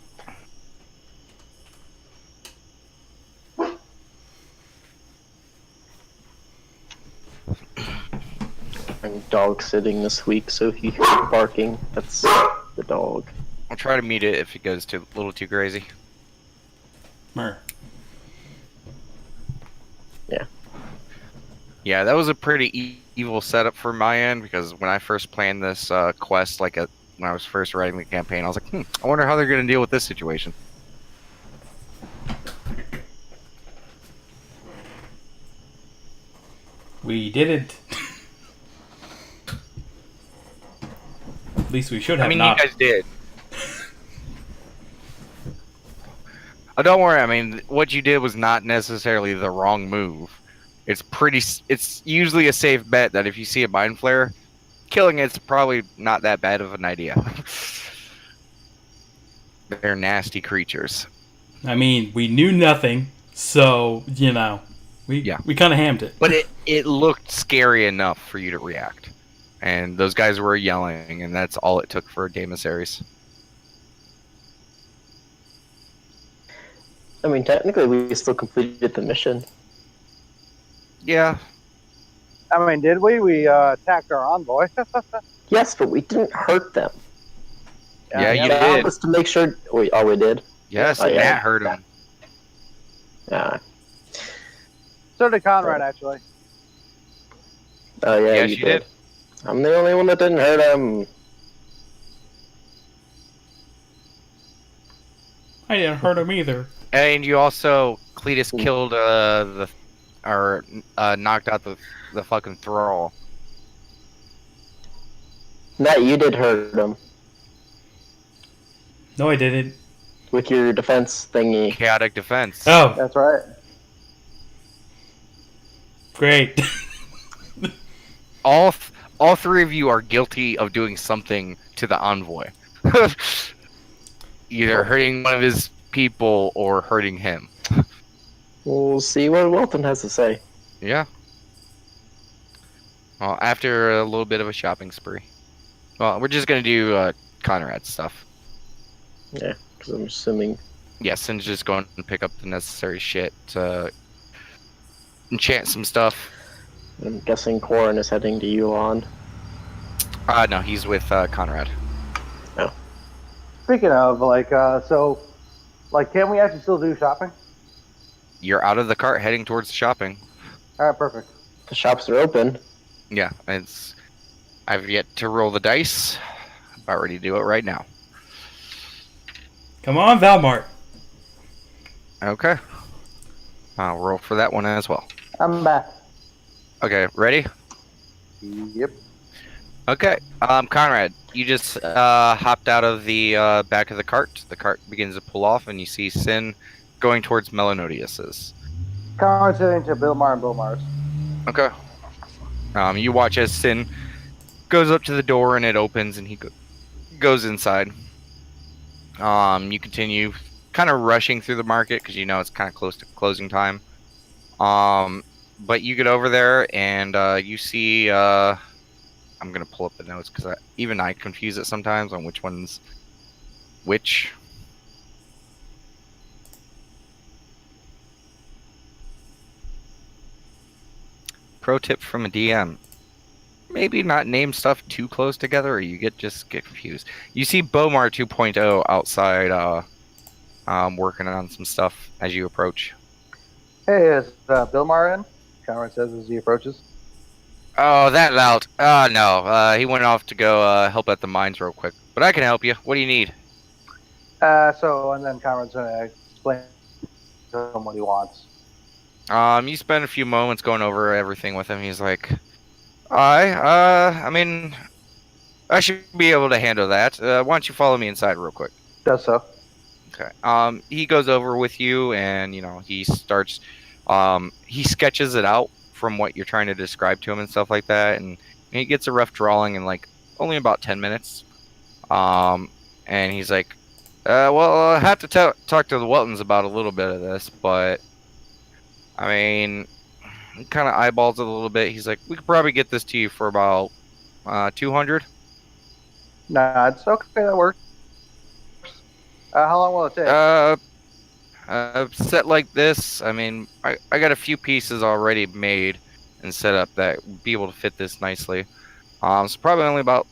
I'm dog sitting this week, so if you hear barking, that's the dog. I'll try to mute it if it goes a little too crazy. Mer. Yeah. Yeah, that was a pretty evil setup for my end, because when I first planned this quest, when I was first writing the campaign, I was like, I wonder how they're going to deal with this situation. We didn't. At least we should have I mean, not. you guys did. Oh, don't worry. I mean, what you did was not necessarily the wrong move. It's usually a safe bet that if you see a mind flare, killing it's probably not that bad of an idea. They're nasty creatures. I mean, we knew nothing, so, we kind of hammed it. But it looked scary enough for you to react. And those guys were yelling, and that's all it took for a game of series. I mean, technically, we still completed the mission. Yeah. I mean, did we? We attacked our envoy. Yes, but we didn't hurt them. Yeah, you That did. was to make sure. We did. Yes, Oh, yeah. Matt hurt him. Yeah. So did Conrad, actually. Oh yeah, Yes, you you did. I'm the only one that didn't hurt him. I didn't hurt him either. And you also, Cletus killed the or knocked out the fucking thrall. No, you did hurt him No, I didn't. with your defense thingy. Chaotic defense. Oh, That's right. great. All three of you are guilty of doing something to the envoy. Either hurting one of his people or hurting him. We'll see what Wilton has to say. Yeah. Well, after a little bit of a shopping spree. Well, we're just gonna do Conrad's stuff. Yeah, because I'm assuming. Yes, and just go and pick up the necessary shit to enchant some stuff. I'm guessing Corin is heading to Yuan. No, he's with Conrad. Speaking of, like, can we actually still do shopping? You're out of the cart heading towards the shopping. All right, perfect. The shops are open. Yeah, I've yet to roll the dice. About ready to do it right now. Come on, Valmart. Okay. I'll roll for that one as well. I'm back. Okay, ready? Yep. Okay. Conrad, you just hopped out of the back of the cart. The cart begins to pull off, and you see Sin going towards Melonodius's. Conrad's heading to Bilmar and Bilmar's. Okay. You watch as Sin goes up to the door, and it opens, and he goes inside. You continue kind of rushing through the market because you know it's kind of close to closing time. But you get over there, and you see. I'm gonna pull up the notes because even I confuse it sometimes on which one's which. Pro tip from a DM: maybe not name stuff too close together, or you just get confused. You see Bomar 2.0 outside, working on some stuff as you approach. Hey, is Bilmar in? Conrad says as he approaches. Oh, that lout. No. He went off to go help at the mines real quick. But I can help you. What do you need? And then Conrad's gonna explain to him what he wants. You spend a few moments going over everything with him. He's like, I mean, I should be able to handle that. Why don't you follow me inside real quick? Does so. Okay. He goes over with you, and he starts. He sketches it out from what you're trying to describe to him and stuff like that, and he gets a rough drawing in like only about 10 minutes. And he's like, well, I have to talk to the Weltons about a little bit of this, but I mean, he kind of eyeballs it a little bit. He's like, we could probably get this to you for about 200. Nah, it's okay. That works. How long will it take? Set like this, I mean, I got a few pieces already made and set up that would be able to fit this nicely. So probably only about,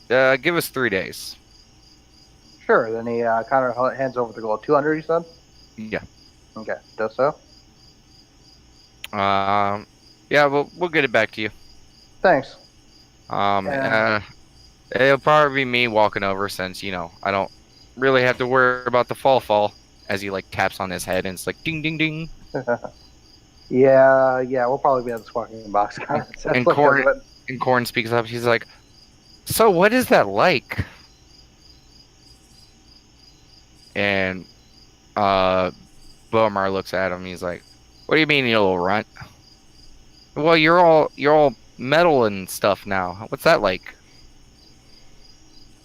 give us 3 days. Sure. Then he kind of hands over the gold. 200, you said? Yeah. Okay. Does so. Yeah, we'll get it back to you. Thanks. It'll probably be me walking over since, I don't really have to worry about the fall. As he like taps on his head and it's like ding ding ding. Yeah, we'll probably be at the squawking box. And Corn speaks up. He's like, "So what is that like?" And Bomar looks at him. He's like, "What do you mean, you little runt?" Well, you're all metal and stuff now. What's that like?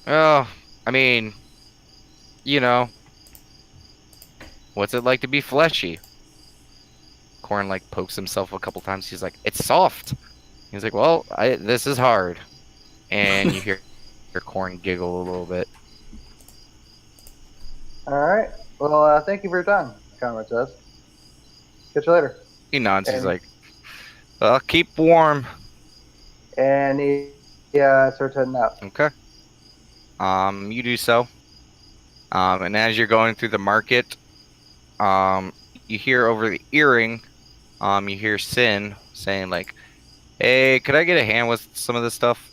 Oh, I mean, what's it like to be fleshy? Corn like pokes himself a couple times. He's like, it's soft. He's like, well, this is hard. And you hear Corn giggle a little bit. All right. Well, thank you for your time, Conrad says. Catch you later. He nods. He's like, well, keep warm. And he starts heading out. Okay. You do so. And as you're going through the market, you hear over the earring, you hear Sin saying like, hey, could I get a hand with some of this stuff?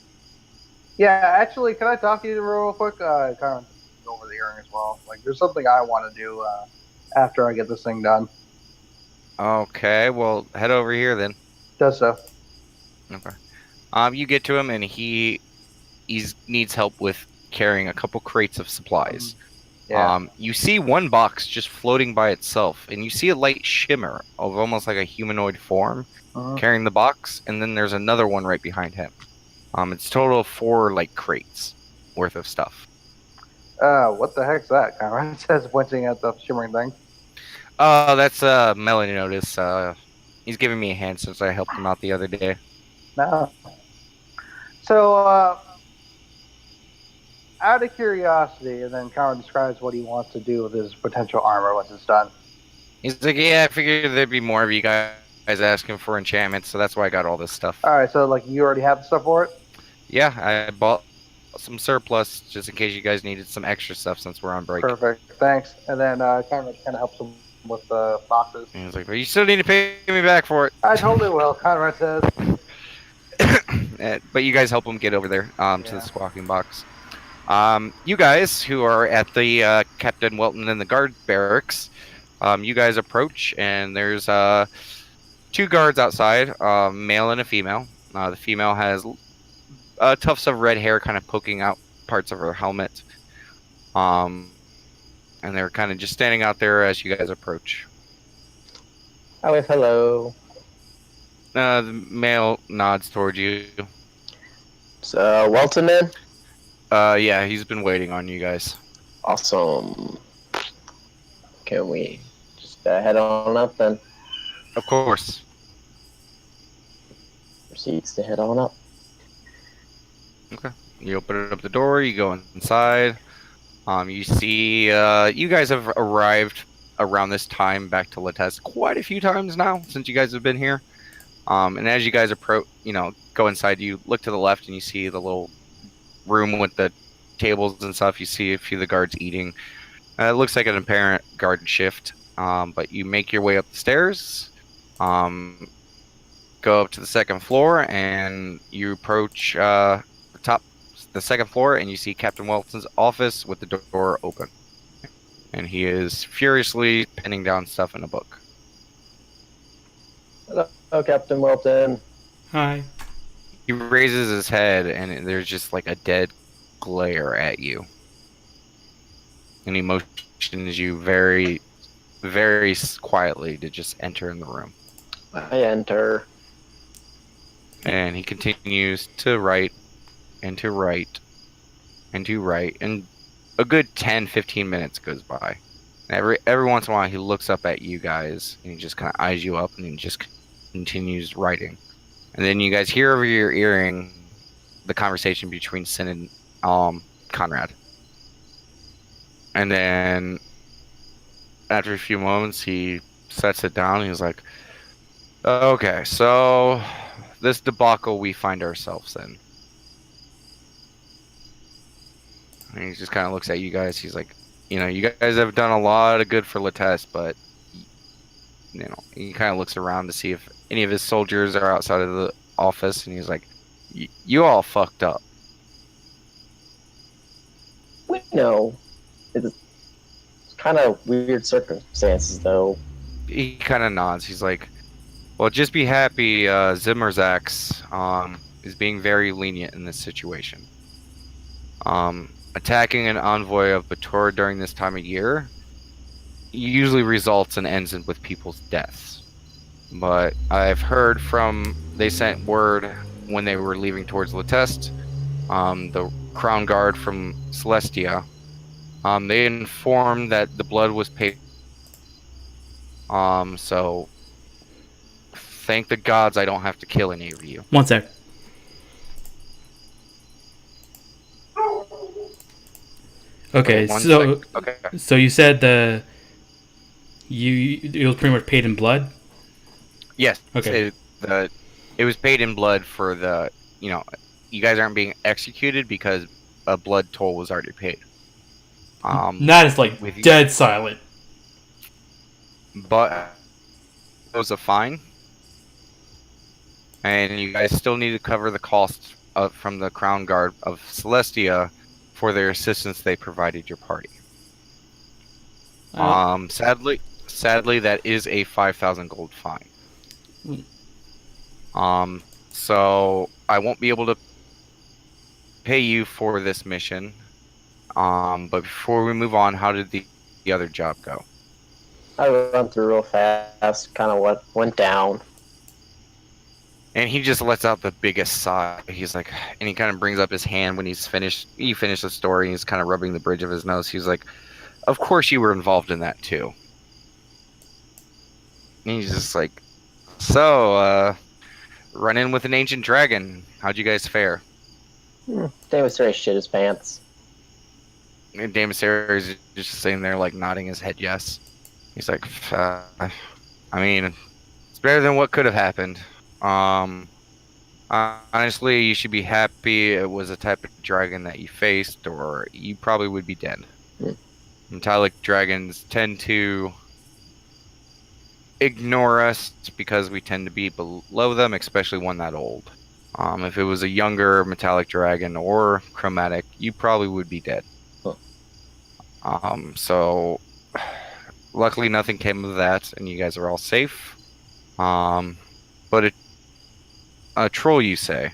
Yeah, actually, can I talk to you real quick? Kind of go over the earring as well. Like, there's something I want to do after I get this thing done. Okay, well, head over here then. Does so. Okay. You get to him, and he's needs help with carrying a couple crates of supplies. Yeah. You see one box just floating by itself, and you see a light shimmer of almost like a humanoid form Mhm. carrying the box, and then there's another one right behind him. It's a total of 4 like crates worth of stuff. What the heck's that? Conrad says, pointing at the shimmering thing. Oh, that's Melanie notice. He's giving me a hand since I helped him out the other day. No. So, out of curiosity, and then Conrad describes what he wants to do with his potential armor once it's done. He's like, yeah, I figured there'd be more of you guys asking for enchantments, so that's why I got all this stuff. All right, so like you already have the stuff for it. Yeah, I bought some surplus just in case you guys needed some extra stuff since we're on break. Perfect, thanks. And then Conrad kind of helps him with the boxes. And he's like, but you still need to pay me back for it. I totally will. Conrad says. But you guys help him get over there to Yeah. the squawking box. You guys who are at the Captain Welton and the guard barracks, you guys approach, and there's 2 guards outside, male and a female. The female has tufts of red hair kind of poking out parts of her helmet. And they're kind of just standing out there as you guys approach. Oh, hello. The male nods towards you. So, Welton in? Yeah, he's been waiting on you guys. Awesome. Can we just head on up then? Of course. Proceeds to head on up. You open up the door, you go inside. You see, you guys have arrived around this time back to Lattes quite a few times now since you guys have been here. And as you guys approach, go inside, you look to the left and you see the little room with the tables and stuff. You see a few of the guards eating. It looks like an apparent guard shift. But you make your way up the stairs, go up to the 2nd floor, and you approach the 2nd floor, and you see Captain Welton's office with the door open. And he is furiously penning down stuff in a book. Hello, Captain Welton. Hi. He raises his head, and there's just like a dead glare at you. And he motions you very, very quietly to just enter in the room. I enter. And he continues to write, and to write, and to write, and a good 10-15 minutes goes by. And every once in a while he looks up at you guys, and he just kind of eyes you up, and he just continues writing. And then you guys hear over your earring the conversation between Sin and Conrad. And then after a few moments he sets it down, and he's like, okay, so this debacle we find ourselves in. And he just kind of looks at you guys. He's like, you guys have done a lot of good for Lattes, but he kind of looks around to see if any of his soldiers are outside of the office, and he's like, you all fucked up. We know. It's kind of weird circumstances, though. He kind of nods. He's like, well, just be happy Zimmerzax is being very lenient in this situation. Attacking an envoy of Bator during this time of year usually results and ends with people's deaths. But I've heard they sent word when they were leaving towards Lattes, the Crown Guard from Celestia, they informed that the blood was paid. So thank the gods I don't have to kill any of you. One sec. Okay, Okay. so you said it was pretty much paid in blood? Yes. Okay. It was paid in blood for the, you guys aren't being executed because a blood toll was already paid. Not as like dead silent. But it was a fine, and you guys still need to cover the cost from the Crown Guard of Celestia for their assistance they provided your party. Sadly, sadly, that is a 5,000 gold fine. So I won't be able to pay you for this mission. But before we move on, how did the other job go? I run through real fast, kind of what went down. And he just lets out the biggest sigh. He's like, and he kind of brings up his hand when he's finished. He finished the story. And he's kind of rubbing the bridge of his nose. He's like, "Of course you were involved in that too." And he's just like, "So, run in with an ancient dragon. How'd you guys fare?" Davis very shit his pants. And Damasari is just sitting there, like nodding his head yes. He's like, I mean, it's better than what could have happened. Honestly, you should be happy it was a type of dragon that you faced, or you probably would be dead. Metallic dragons tend to ignore us because we tend to be below them, especially one that old. If it was a younger metallic dragon or chromatic, you probably would be dead. So luckily nothing came of that, and you guys are all safe. But a troll, you say?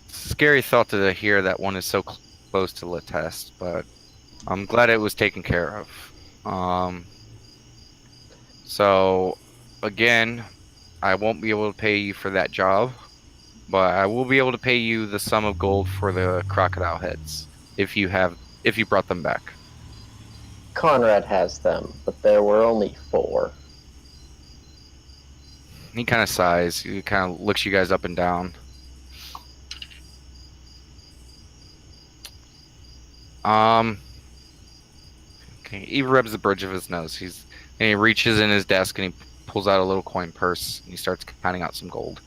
Scary thought to hear that one is so close to Latest, but I'm glad it was taken care of. So again, I won't be able to pay you for that job, but I will be able to pay you the sum of gold for the crocodile heads if you brought them back. Conrad has them, but there were only 4. He kind of sighs. He kind of looks you guys up and down. Okay, he rubs the bridge of his nose. And he reaches in his desk and he pulls out a little coin purse and he starts counting out some gold.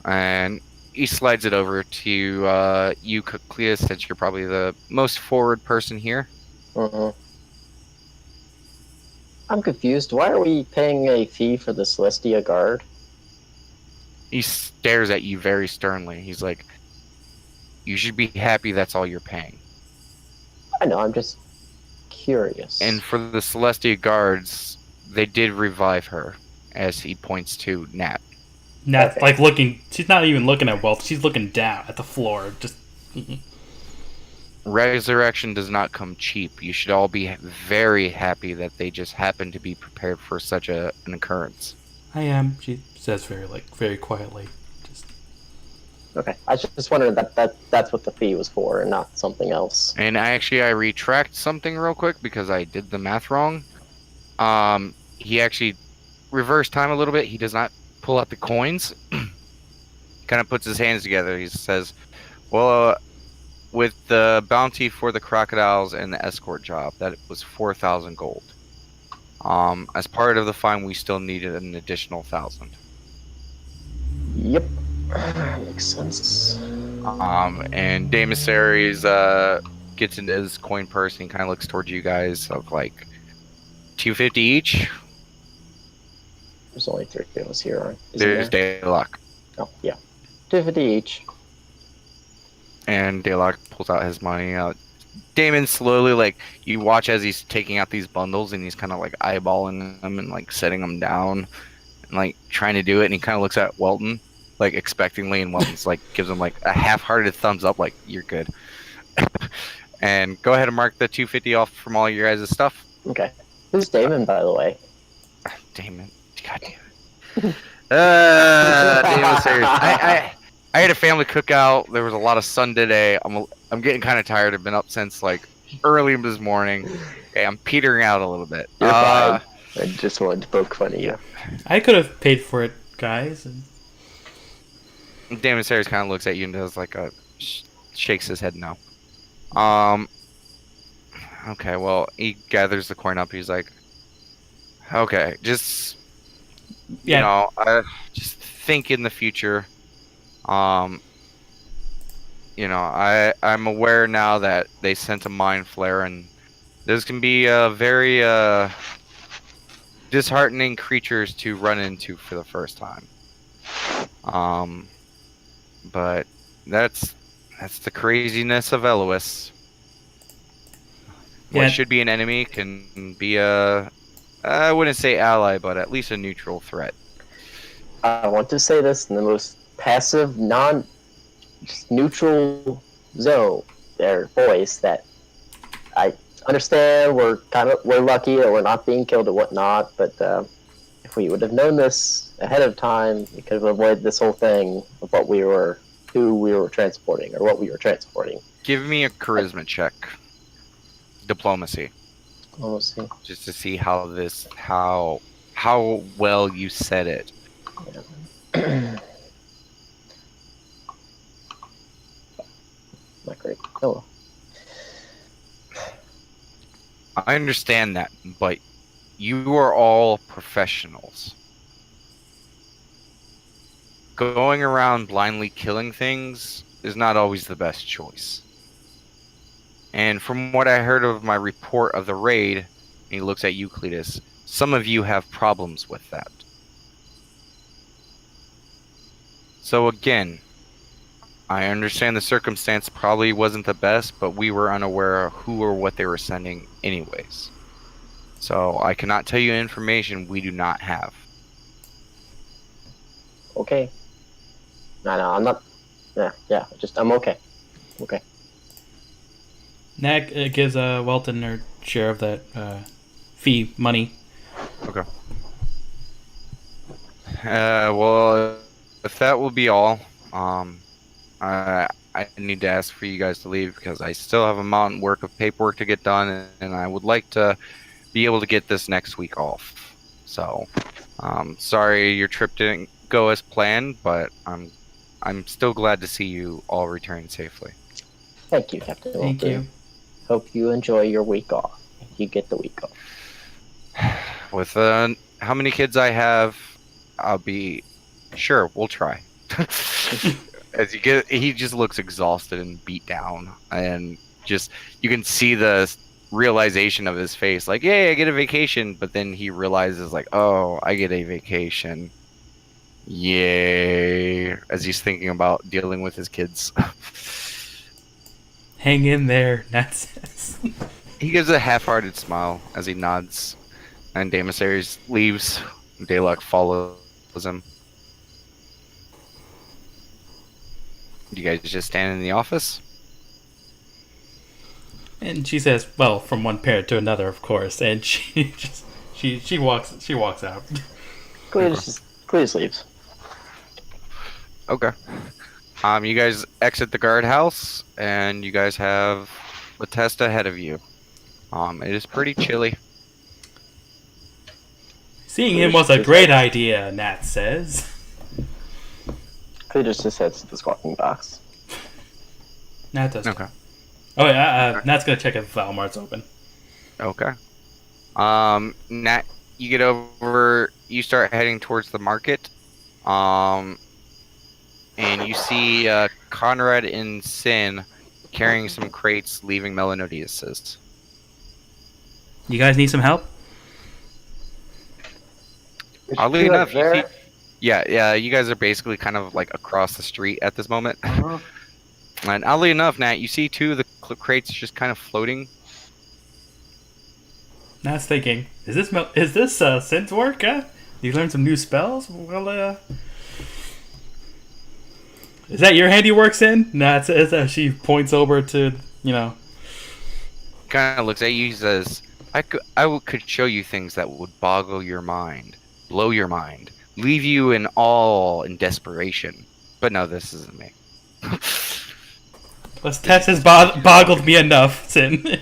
And he slides it over to you, Cleus, since you're probably the most forward person here. I'm confused. Why are we paying a fee for the Celestia Guard? He stares at you very sternly. He's like, "You should be happy that's all you're paying." I know, I'm just curious. And for the Celestia Guards, they did revive her, as he points to Nat. Nat's like looking. She's not even looking at Wealth. She's looking down at the floor. Just. Resurrection does not come cheap. You should all be very happy that they just happened to be prepared for such an occurrence. I am. She says very quietly. Just. Okay, I just wondered that's what the fee was for, and not something else. And I retract something real quick because I did the math wrong. He actually reversed time a little bit. He does not pull out the coins. Kind of puts his hands together. He says, "Well, with the bounty for the crocodiles and the escort job, that was 4,000 gold. As part of the fine, we still needed an additional 1,000. Yep, makes sense. And Daemosaries gets into his coin purse and kind of looks towards you guys of like 250 each. There's only 3 of us here. There's Daylock. Oh yeah, 250 each. And Daylock pulls out his money. Damon slowly, like, you watch as he's taking out these bundles and he's kind of like eyeballing them and like setting them down and like trying to do it. And he kind of looks at Welton like expectingly, and Welton's like gives him like a half-hearted thumbs up, like, "You're good." And go ahead and mark the 250 off from all your guys' stuff. Okay. Who's Damon, by the way? Damon, god damn it. Damon, serious. I had a family cookout. There was a lot of sun today. I'm getting kind of tired. I've been up since like early this morning. Okay, I'm petering out a little bit. You're fine. I just wanted to poke fun at you. I could have paid for it, guys. Damon Sayers kind of looks at you and does like shakes his head no. Okay, well, he gathers the coin up. He's like, "Okay, just just think in the future. I'm aware now that they sent a mind flare, and those can be very disheartening creatures to run into for the first time. But that's the craziness of Elois. what Yeah. should be an enemy can be a, I wouldn't say ally, but at least a neutral threat. I want to say this in the most passive, just neutral zone, their voice, that I understand we're lucky that we're not being killed or whatnot, but if we would have known this ahead of time, we could have avoided this whole thing of who we were transporting, or what we were transporting. Give me a charisma check. Diplomacy. Let's see. Just to see how well you said it. Not great. Oh well. I understand that, but you are all professionals. Going around blindly killing things is not always the best choice. And from what I heard of my report of the raid, and he looks at Euclidus, some of you have problems with that. So again, I understand the circumstance probably wasn't the best, but we were unaware of who or what they were sending anyways. So I cannot tell you information we do not have. Okay. No, I'm not. Yeah. I'm okay. Okay. Nat gives Welton her share of that fee money. Okay. Well, if that will be all, I need to ask for you guys to leave because I still have a mountain work of paperwork to get done, and I would like to be able to get this next week off. So, sorry your trip didn't go as planned, but I'm still glad to see you all return safely. Thank you, Captain. Thank you. Hope you enjoy your week off. You get the week off. With how many kids I have, I'll be sure we'll try. As he just looks exhausted and beat down, and just you can see the realization of his face, like, "Yay, I get a vacation!" But then he realizes, like, "Oh, I get a vacation, yay!" As he's thinking about dealing with his kids. Hang in there, Nat says. He gives a half-hearted smile as he nods, and Damasaries leaves. Daylock follows him. You guys just stand in the office? And she says, "Well, from one parent to another, of course." And she walks out. Cletus leaves. Okay. You guys exit the guardhouse, and you guys have a test ahead of you. It is pretty chilly. Seeing him was a great idea, Nat says. Cletus just heads to the squawking box. Nat does. Okay. Oh yeah, Nat's gonna check if Valmart's open. Okay. Nat, you get over. You start heading towards the market. And you see Conrad and Sin carrying some crates, leaving Melanodius's. You guys need some help? Oddly enough, there. you see, yeah, you guys are basically kind of like across the street at this moment. And oddly enough, Nat, you see two of the crates just kind of floating. Nat's thinking, is this Sin's work? Do you learn some new spells? Well, is that your handiwork, Sin? Nat says as she points over to, Kind of looks at you. He says, "I could show you things that would boggle your mind, blow your mind, leave you in awe and desperation. But no, this isn't me." This test has boggled me enough, Sin.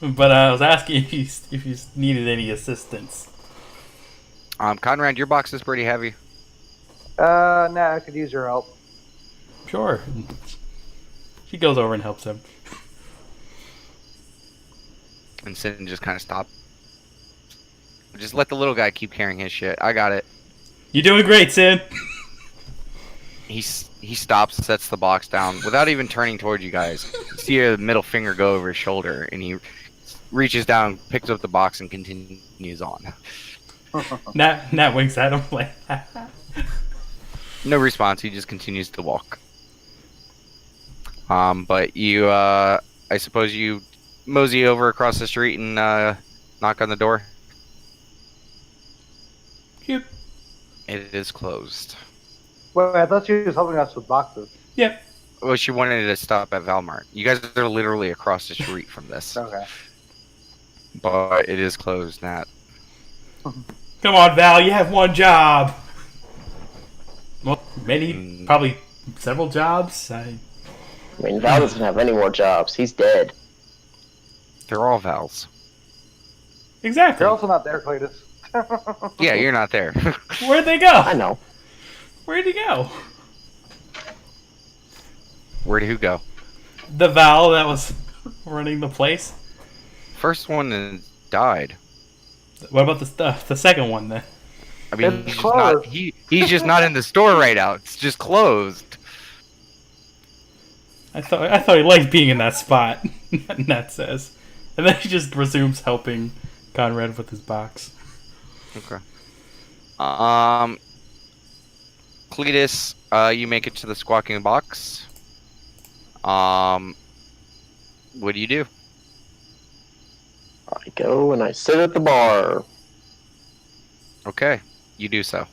But I was asking if you needed any assistance. Conrad, your box is pretty heavy. Nah, I could use your help. Sure. She goes over and helps him. And Sin just kind of stopped. Just let the little guy keep carrying his shit. I got it. You're doing great, Sin. He stops, sets the box down without even turning towards you guys. You see a middle finger go over his shoulder, and he reaches down, picks up the box, and continues on. Nat winks at him like. No response. He just continues to walk. But you, I suppose you mosey over across the street and knock on the door. Yep. It is closed. Wait, I thought she was helping us with boxes. Yep. Well, she wanted to stop at Valmart. You guys are literally across the street from this, Okay. but it is closed, Nat. Come on, Val. You have one job. Well, many, probably several jobs. I mean, Val doesn't have any more jobs. He's dead. They're all Vals. Exactly. You're also not there, Cletus. Yeah, you're not there. Where'd they go? I know. Where'd he go? Where'd who go? The Val that was running the place. First one died. What about the second one then? I mean, It's he's just closed. not. He's just not in the store right now. It's just closed. I thought he liked being in that spot. Nat says, and then he just resumes helping Conrad with his box. Okay. Cletus, you make it to the squawking box. What do you do? I go and I sit at the bar. Okay, you do so.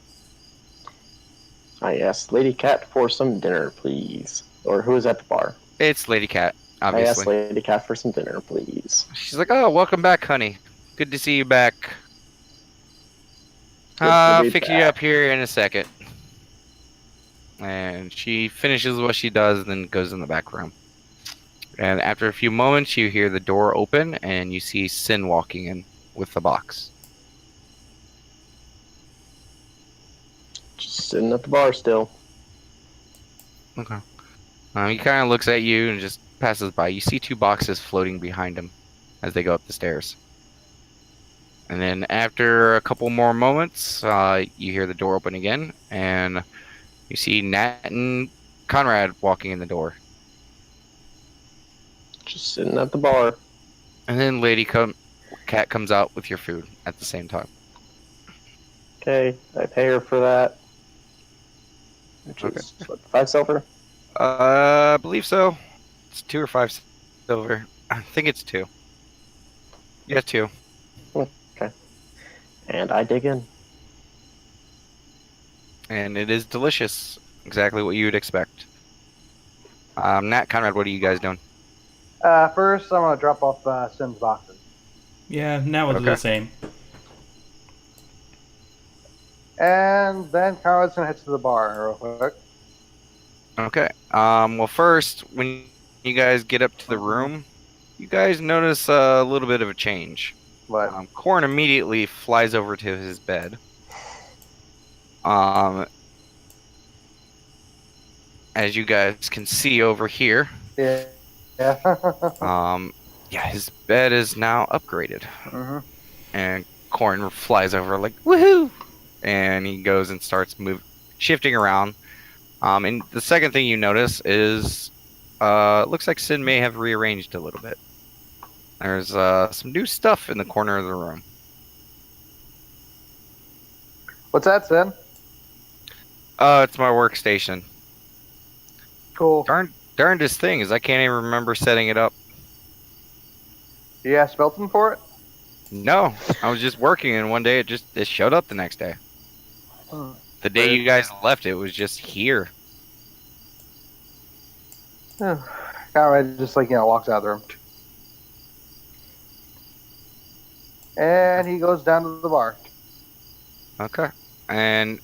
I ask Lady Cat for some dinner, please. Or who is at the bar? It's Lady Cat, I ask obviously. Lady Cat for some dinner, please. She's like, "Oh, welcome back, honey. Good to see you back. Good to I'll be fix you back." up here in a second." And she finishes what she does and then goes in the back room. And after a few moments, you hear the door open and you see Sin walking in with the box. Just sitting at the bar still. Okay. He kind of looks at you and just passes by. You see two boxes floating behind him as they go up the stairs. And then after a couple more moments, you hear the door open again, and you see Nat and Conrad walking in the door. Just sitting at the bar. And then Cat comes out with your food at the same time. Okay, I pay her for that. Which is, what, 5 silver? I believe so. It's 2 or 5 silver. I think it's 2. Yeah, 2. Okay. And I dig in. And it is delicious. Exactly what you would expect. Nat, Conrad, what are you guys doing? First, I'm gonna drop off Sim's boxes, Yeah, now we'll do Okay. the same. and then Conrad's gonna head to the bar real quick. Okay. Well, first, when you guys get up to the room, you guys notice a little bit of a change. But Corn immediately flies over to his bed. As you guys can see over here, yeah. yeah, his bed is now upgraded. hmm And Corn flies over like, woohoo! And he goes and starts shifting around. And the second thing you notice is, looks like Sid may have rearranged a little bit. There's some new stuff in the corner of the room. What's that, Sin? It's my workstation. Cool. Darndest thing is I can't even remember setting it up. You asked Belton for it? No, I was just working, and one day it showed up the next day. Hmm. The day you guys left, it was just here. Conrad just walks out of the room. And he goes down to the bar. Okay. And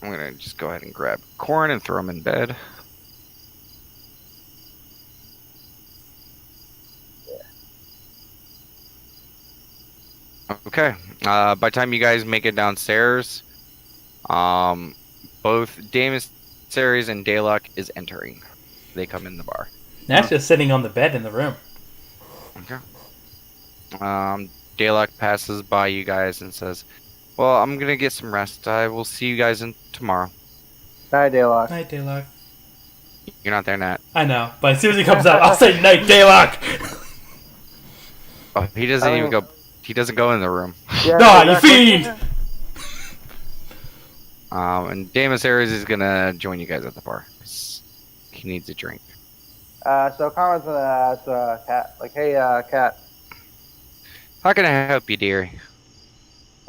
I'm gonna just go ahead and grab Corn and throw him in bed. Okay. By the time you guys make it downstairs, both Damus Ceres and Daylock is entering. They come in the bar. Nat's just sitting on the bed in the room. Okay. Daylock passes by you guys and says, "Well, I'm gonna get some rest. I will see you guys tomorrow." Night, Daylock. Night, Daylock. You're not there, Nat. I know, but as soon as he comes out, I'll say night, Daylock. Oh, he doesn't even go. He doesn't go in the room. Yeah, Nah, you exactly. fiend! And Damus Ares is gonna join you guys at the bar. He needs a drink. So Conrad's gonna ask Cat, like, hey, Cat, How can I help you, dear?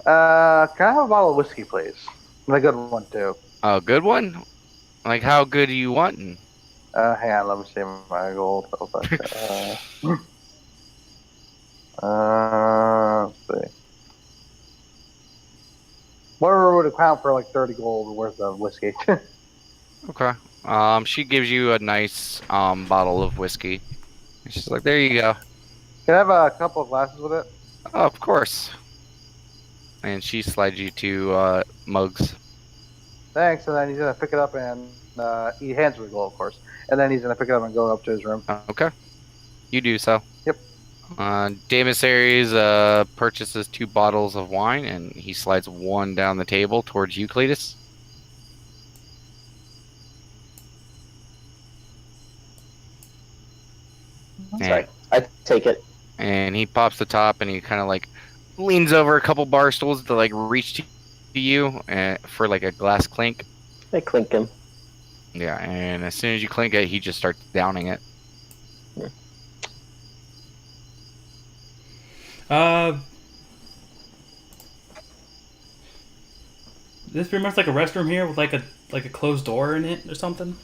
can I have a bottle of whiskey, please? And a good one too. A good one? Like, how good are you wanting? Hang on, let me see my gold. Real quick. Let's see. Whatever would account for like 30 gold worth of whiskey. Okay. She gives you a nice bottle of whiskey. And she's like, there you go. Can I have a couple of glasses with it? Oh, of course. And she slides you two mugs. Thanks. And then he's gonna pick it up and he hands her the gold, of course. And then he's gonna pick it up and go up to his room. Okay. You do so. Yep. Demissaries purchases 2 bottles of wine, and he slides one down the table towards you, Cletus. Sorry, I take it. And he pops the top, and he kind of like leans over a couple bar stools to like reach to you for like a glass clink. I clink him. Yeah, and as soon as you clink it, he just starts downing it. This pretty much like a restroom here with like a closed door in it or something.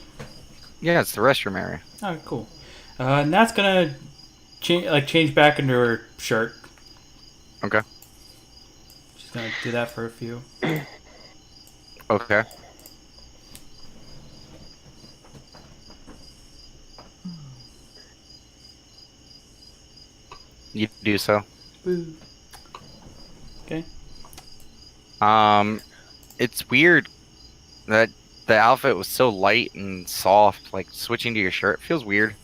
Yeah, it's the restroom area. Oh, cool. And that's gonna change back into her shirt. Okay. She's gonna do that for a few. Okay. You do so. Woo. Okay. It's weird that the outfit was so light and soft. Like switching to your shirt feels weird.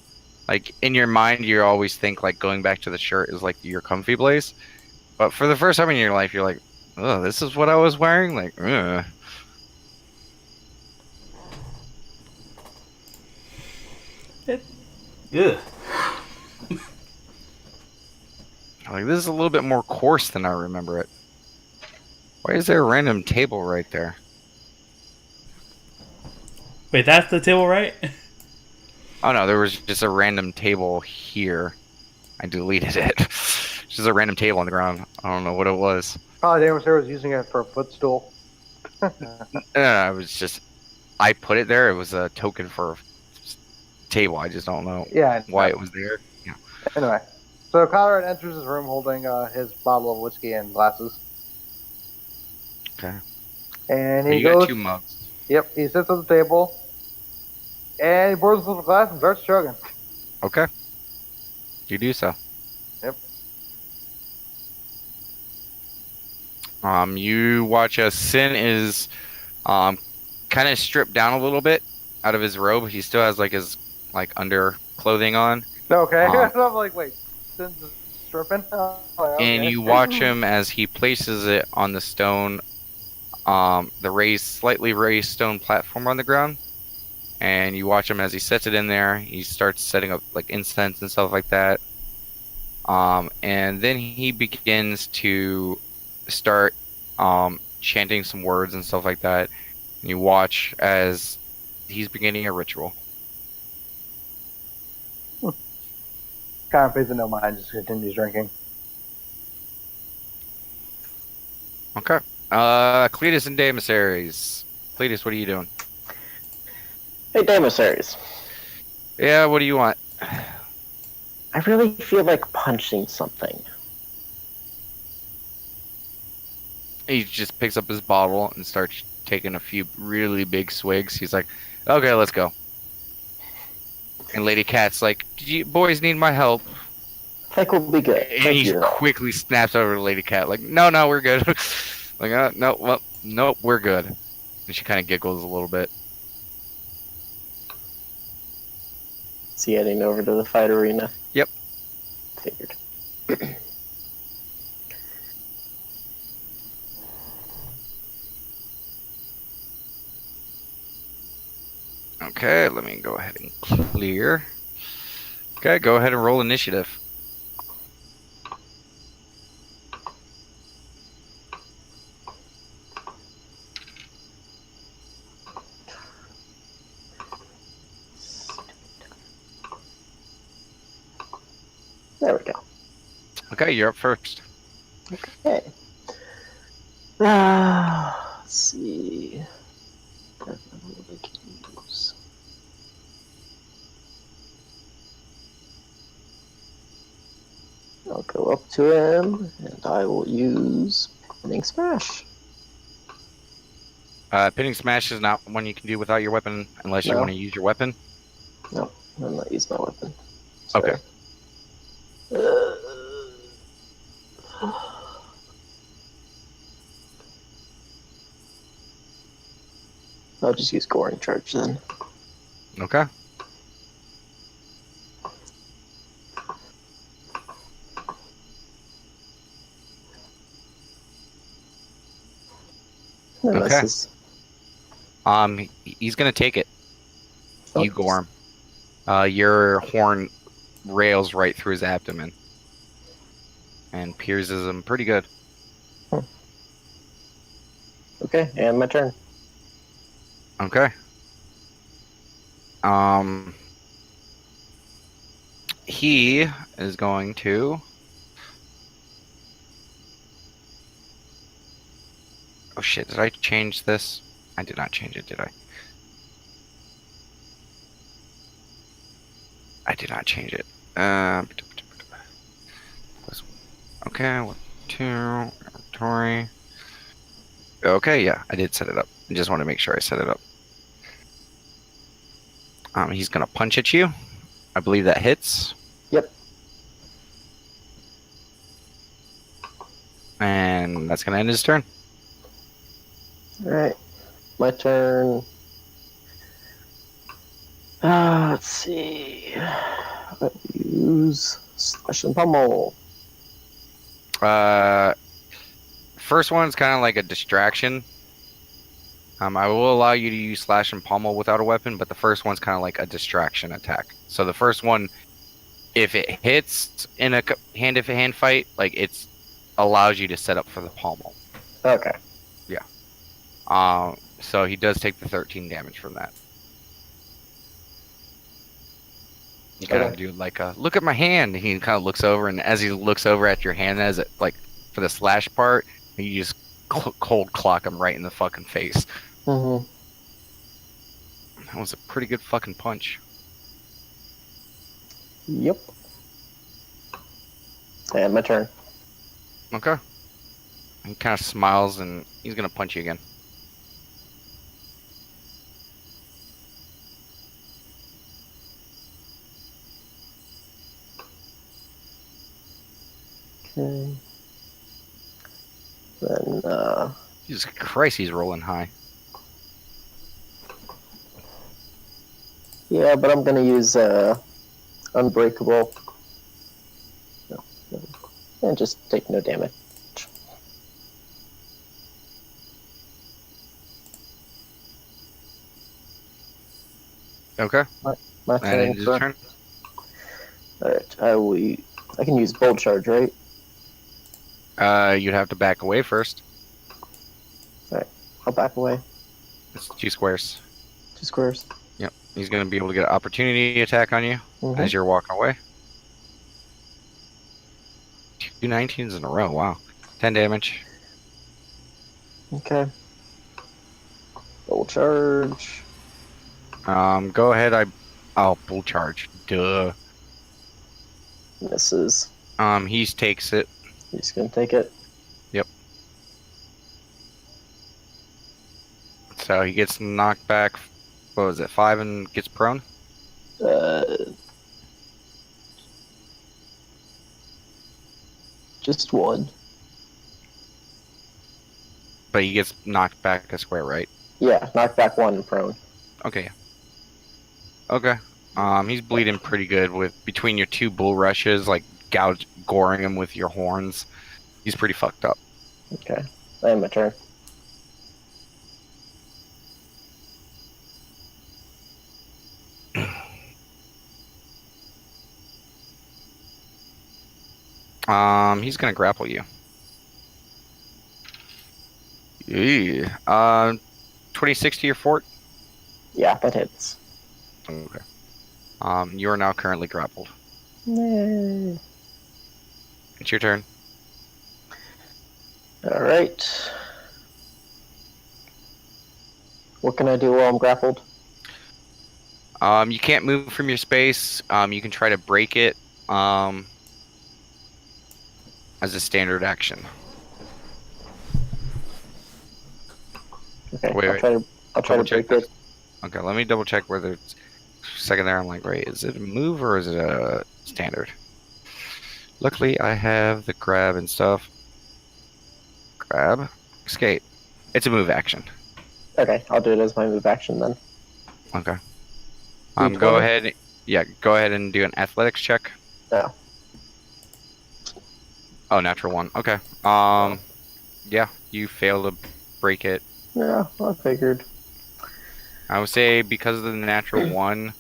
Like in your mind, you always think like going back to the shirt is like your comfy place, but for the first time in your life, you're like, oh, this is what I was wearing. Like, ugh. Ugh. Like this is a little bit more coarse than I remember it. Why is there a random table right there? Wait, that's the table, right? Oh no, there was just a random table here. I deleted it. Just a random table on the ground. I don't know what it was. Probably Daniel was using it for a footstool. I was just, I put it there. It was a token for a table. I just don't know Yeah. why it was there. Yeah. Anyway, so Conrad enters his room holding his bottle of whiskey and glasses. Okay. And So he you goes. got 2 mugs. Yep. He sits at the table, and he pours himself a glass and starts chugging. Okay. You do so. Yep. You watch as Sin is, kind of stripped down a little bit out of his robe. He still has like his under clothing on. Okay. So I'm like, wait, Sin's stripping? Oh, okay. And you watch him as he places it on the stone, the slightly raised stone platform on the ground. And you watch him as he sets it in there. He starts setting up like incense and stuff like that. And then he begins to start chanting some words and stuff like that. And you watch as he's beginning a ritual. Conrad pays it no mind, just continues drinking. Okay. Cletus and Demissaries. Cletus, what are you doing? Hey, Demissaries. Yeah, what do you want? I really feel like punching something. He just picks up his bottle and starts taking a few really big swigs. He's like, okay, let's go. And Lady Cat's like, "Did you boys need my help?" I think we'll be good. And Thank he you. quickly snaps over to Lady Cat, like, no, we're good. Like, no, well, nope, we're good. And she kind of giggles a little bit. Is he heading over to the fight arena? Yep. Figured. Okay, let me go ahead and clear. Okay, go ahead and roll initiative. Okay, you're up first. Okay. Let's see. What I can use. I'll go up to him, and I will use Pinning Smash. Pinning smash is not one you can do without your weapon unless you No. want to use your weapon. No, I'm not using my weapon. Okay. Sorry. I'll just use Goring Charge then. Okay. That Okay. misses. He's gonna take it. Oh, You Gorm. Your horn rails right through his abdomen and pierces him pretty good. Okay, and my turn. Okay. He is going to. Oh shit! Did I change this? I did not change it, did I? I did not change it. Okay, 1, 2, inventory. Okay, yeah, I did set it up. I just want to make sure I set it up. He's gonna punch at you. I believe that hits. Yep. And that's gonna end his turn. Alright. My turn. Let's see. I'll use Slash and Pummel. First one's kind of like a distraction. I will allow you to use slash and pommel without a weapon, but the first one's kind of like a distraction attack. So the first one, if it hits in a hand-to-hand fight, like it allows you to set up for the pommel. Okay. So he does take the 13 damage from that. You kind of do like a look at my hand. He kind of looks over, and as he looks over at your hand, as it like for the slash part, you just cold clock him right in the fucking face. Mm-hmm. That was a pretty good fucking punch. Yep. And my turn. Okay. He kind of smiles, and he's gonna punch you again. Okay. Then, Jesus Christ, he's rolling high. yeah, but I'm gonna use, Unbreakable. No. And just take no damage. Okay. My That turn. ends his turn. Alright, I can use Bolt Charge, right? You'd have to back away first. I'll back away. It's 2 squares. 2 squares. Yep. He's gonna be able to get an opportunity attack on you Mm-hmm. as you're walking away. 2 19s in a row. Wow. 10 damage. Okay. Bolt Charge. Go ahead. I'll full charge. Duh. Misses. He takes it. He's gonna take it. So he gets knocked back. What was it? 5 and gets prone. Just 1. But he gets knocked back a square, right? Yeah, knock back 1 and prone. Okay. Okay. He's bleeding pretty good with between your 2 bull rushes, like goring him with your horns. He's pretty fucked up. Okay. And my turn. He's gonna grapple you. Yeah. 26 to your fort. Yeah, that hits. Okay. You are now currently grappled. Yay. It's your turn. All right. What can I do while I'm grappled? You can't move from your space. You can try to break it as a standard action. Okay, Wait, I'll wait. try to Double check break it. Okay, let me double check whether it's second there. I'm like, wait, is it a move or is it a standard? Luckily, I have the grab and stuff. Grab, escape. It's a move action. Okay, I'll do it as my move action then. Okay. Go D20? ahead. Yeah, go ahead and do an athletics check. No. Oh, natural one. Okay. Yeah, you fail to break it. Yeah, I figured. I would say because of the natural one,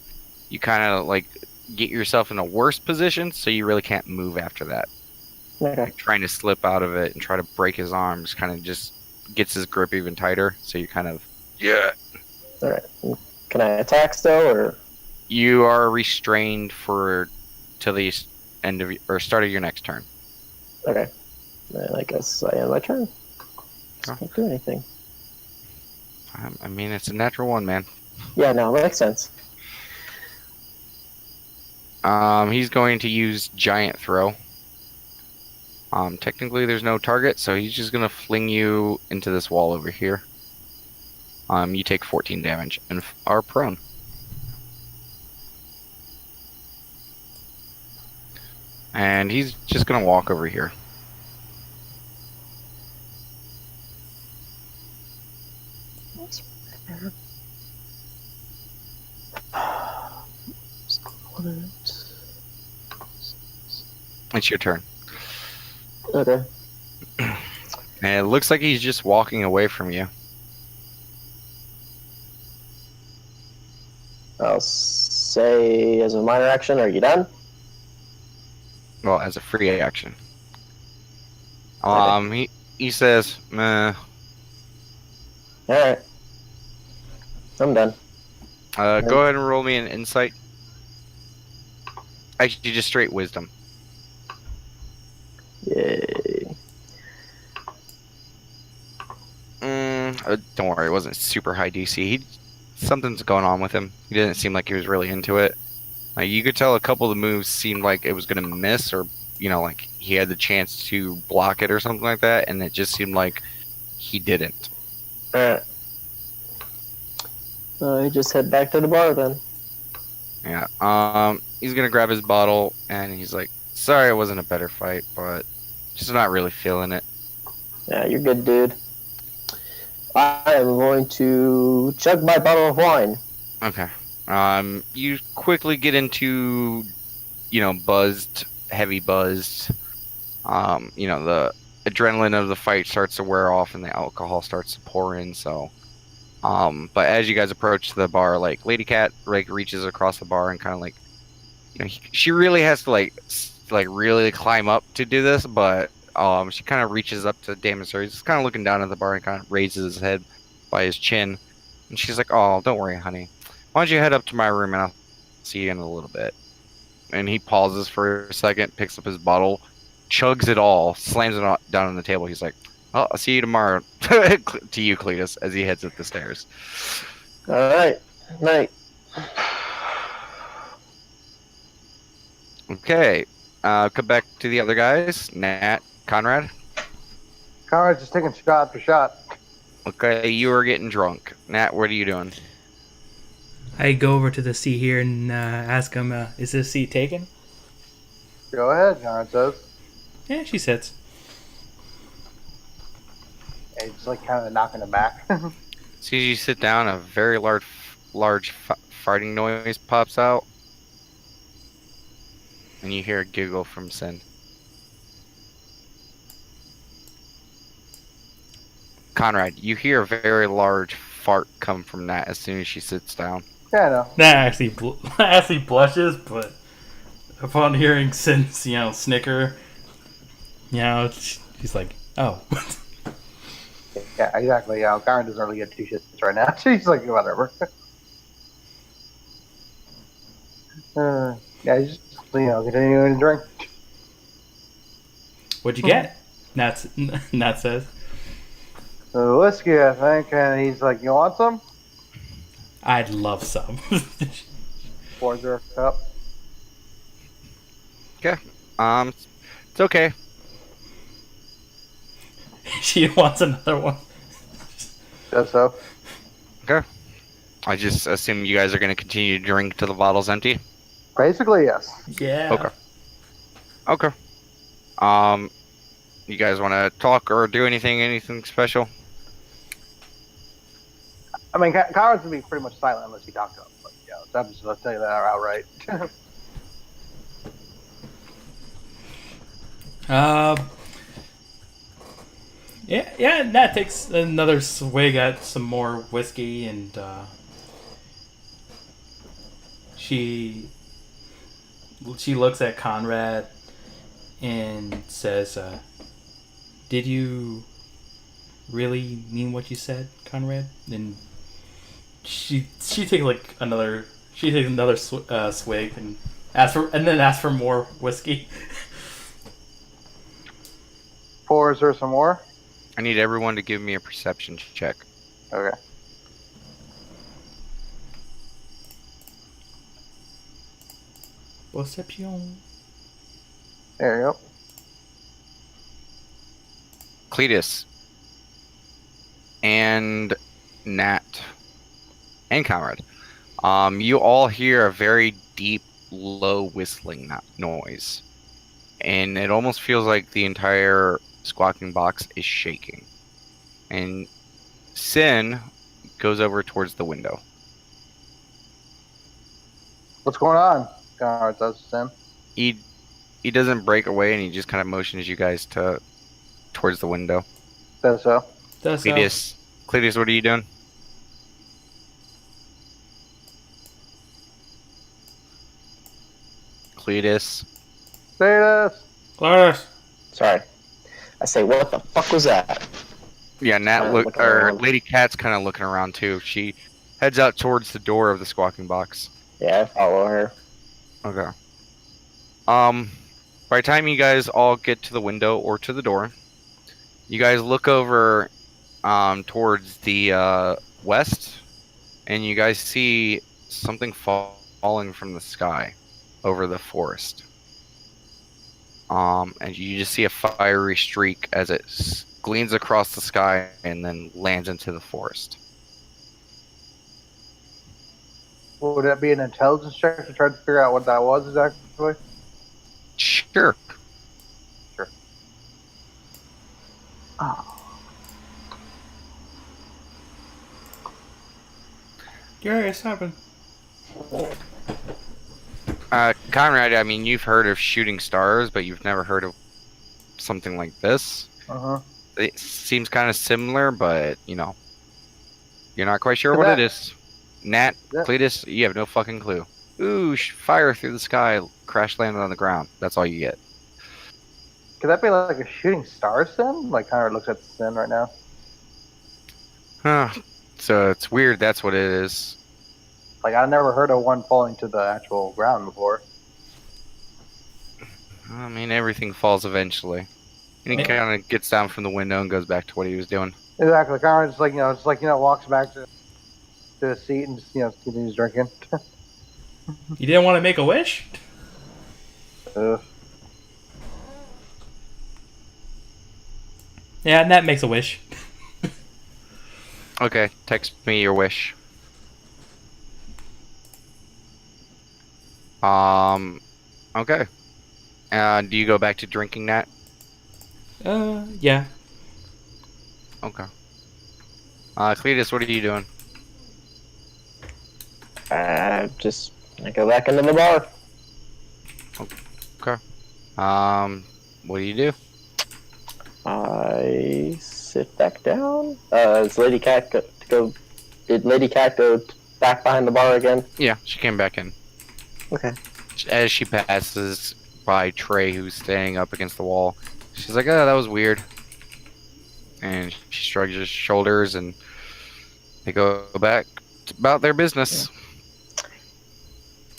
you kind of like get yourself in a worse position, so you really can't move after that. Okay. Like trying to slip out of it and try to break his arms kind of just gets his grip even tighter. So you kind of All right. Can I attack still, or? You are restrained for till the end of or start of your next turn. Okay. Then I guess I end my turn. Oh. Can't do anything. I mean, it's a natural one, man. Yeah, no, that makes sense. He's going to use giant throw. Technically there's no target, so he's just gonna fling you into this wall over here. You take 14 damage and are prone. And he's just gonna walk over here. It's your turn. Okay. And it looks like he's just walking away from you. I'll say as a minor action, are you done? Well, as a free action. Okay. He says, meh. Alright. I'm done. Go ahead and roll me an insight. Actually, just straight wisdom. Yay. Don't worry, it wasn't super high DC. Something's going on with him. He didn't seem like he was really into it. You could tell a couple of the moves seemed like it was going to miss, or like he had the chance to block it or something like that, and it just seemed like he didn't. Alright. I just head back to the bar then. Yeah. He's gonna grab his bottle and he's like, "Sorry, it wasn't a better fight, but just not really feeling it." Yeah, you're good, dude. I am going to chug my bottle of wine. Okay. You quickly get into, heavy buzzed. The adrenaline of the fight starts to wear off and the alcohol starts to pour in. So, but as you guys approach the bar, like Lady Cat reaches across the bar and kind of like, she really has to like really climb up to do this, but she kind of reaches up to Damon Sir. He's just kind of looking down at the bar and kind of raises his head by his chin, and she's like, "Oh, don't worry, honey. Why don't you head up to my room and I'll see you in a little bit." And he pauses for a second, picks up his bottle, chugs it all, slams it down on the table. He's like, "Well, I'll see you tomorrow." To you, Cletus, as he heads up the stairs. Alright. Night. Okay. Come back to the other guys. Nat, Conrad. Conrad's just taking shot after shot. Okay, you are getting drunk. Nat, what are you doing? I go over to the seat here and ask him, is this seat taken? Go ahead, Conrad says. Yeah, she sits. And he's like kind of knocking it back. As soon as you sit down, a very large farting noise pops out. And you hear a giggle from Sin. Conrad, you hear a very large fart come from Nat as soon as she sits down. Yeah, I know. That actually blushes, but upon hearing Sin, snicker, she's like, "Oh." Yeah, exactly. Yeah, Conrad doesn't really get two shits right now. She's like, whatever. Yeah, he's just continuing to drink. What'd you get? Nat says. Whiskey, I think, and he's like, "You want some?" I'd love some. Pours her a cup. It's okay. She wants another one. Just so. Okay. I just assume you guys are going to continue to drink till the bottle's empty. Basically, yes. Yeah. Okay. You guys want to talk or do anything special? I mean, Conrad's gonna be pretty much silent unless you talk to him. But yeah, I'll tell you that outright. Yeah. Nat takes another swig at some more whiskey, and she looks at Conrad and says, "Did you really mean what you said, Conrad?" And she takes another swig and asks for more whiskey. Pours her some more. I need everyone to give me a perception check. Okay. Perception. There you go. Cletus and Nat and Conrad. You all hear a very deep, low whistling noise. And it almost feels like the entire squawking box is shaking. And Sin goes over towards the window. What's going on? Conrad does Sin. He doesn't break away, and he just kind of motions you guys towards the window. Does so. Cletus, what are you doing? Cletus. Status. Clarice. Sorry. I say, what the fuck was that? Yeah, looking around. Lady Cat's kind of looking around too. She heads out towards the door of the squawking box. Yeah, I follow her. Okay. By the time you guys all get to the window or to the door, you guys look over towards the west, and you guys see something falling from the sky over the forest. And you just see a fiery streak as it gleams across the sky and then lands into the forest. Would that be an intelligence check to try to figure out what that was exactly? Sure. Oh. Yes, happened. Conrad, I mean, you've heard of shooting stars, but you've never heard of something like this. Uh-huh. It seems kind of similar, but, you're not quite sure what it is. Nat, Cletus, you have no fucking clue. Ooh, fire through the sky, crash landed on the ground. That's all you get. Could that be like a shooting star Sin? Like Conrad looks at Sin right now. Huh. So it's weird that's what it is. Like, I've never heard of one falling to the actual ground before. I mean, everything falls eventually. And he kind of gets down from the window and goes back to what he was doing. Exactly. Conrad just walks back to his seat and just, continues drinking. You didn't want to make a wish? Yeah, Nat makes a wish. Okay, text me your wish. Okay. Do you go back to drinking, Nat? Yeah. Okay. Cletus, what are you doing? I go back into the bar. Okay. What do you do? I sit back down. Did Lady Cat go back behind the bar again? Yeah, she came back in. Okay. As she passes by Trey, who's standing up against the wall, she's like, "Oh, that was weird." And she shrugs her shoulders, and they go back about their business.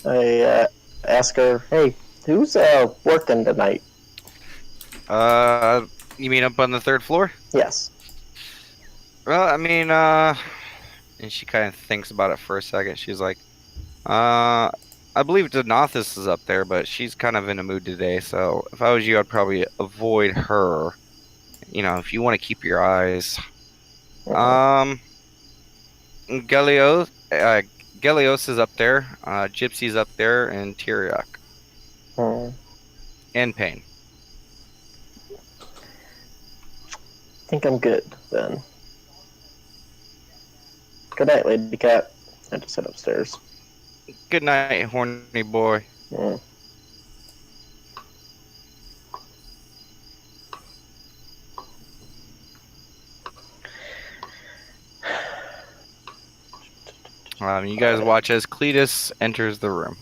I ask her, "Hey, who's working tonight?" You mean up on the third floor? Yes. Well, I mean, and she kind of thinks about it for a second. She's like, I believe Donathis is up there, but she's kind of in a mood today. So if I was you, I'd probably avoid her. You know, if you want to keep your eyes. Gelios, Gelios is up there. Gypsy's up there, and Tyriok. And Pain. I think I'm good then. Good night, Lady Cat. I just head upstairs. Good night, horny boy. You guys watch as Cletus enters the room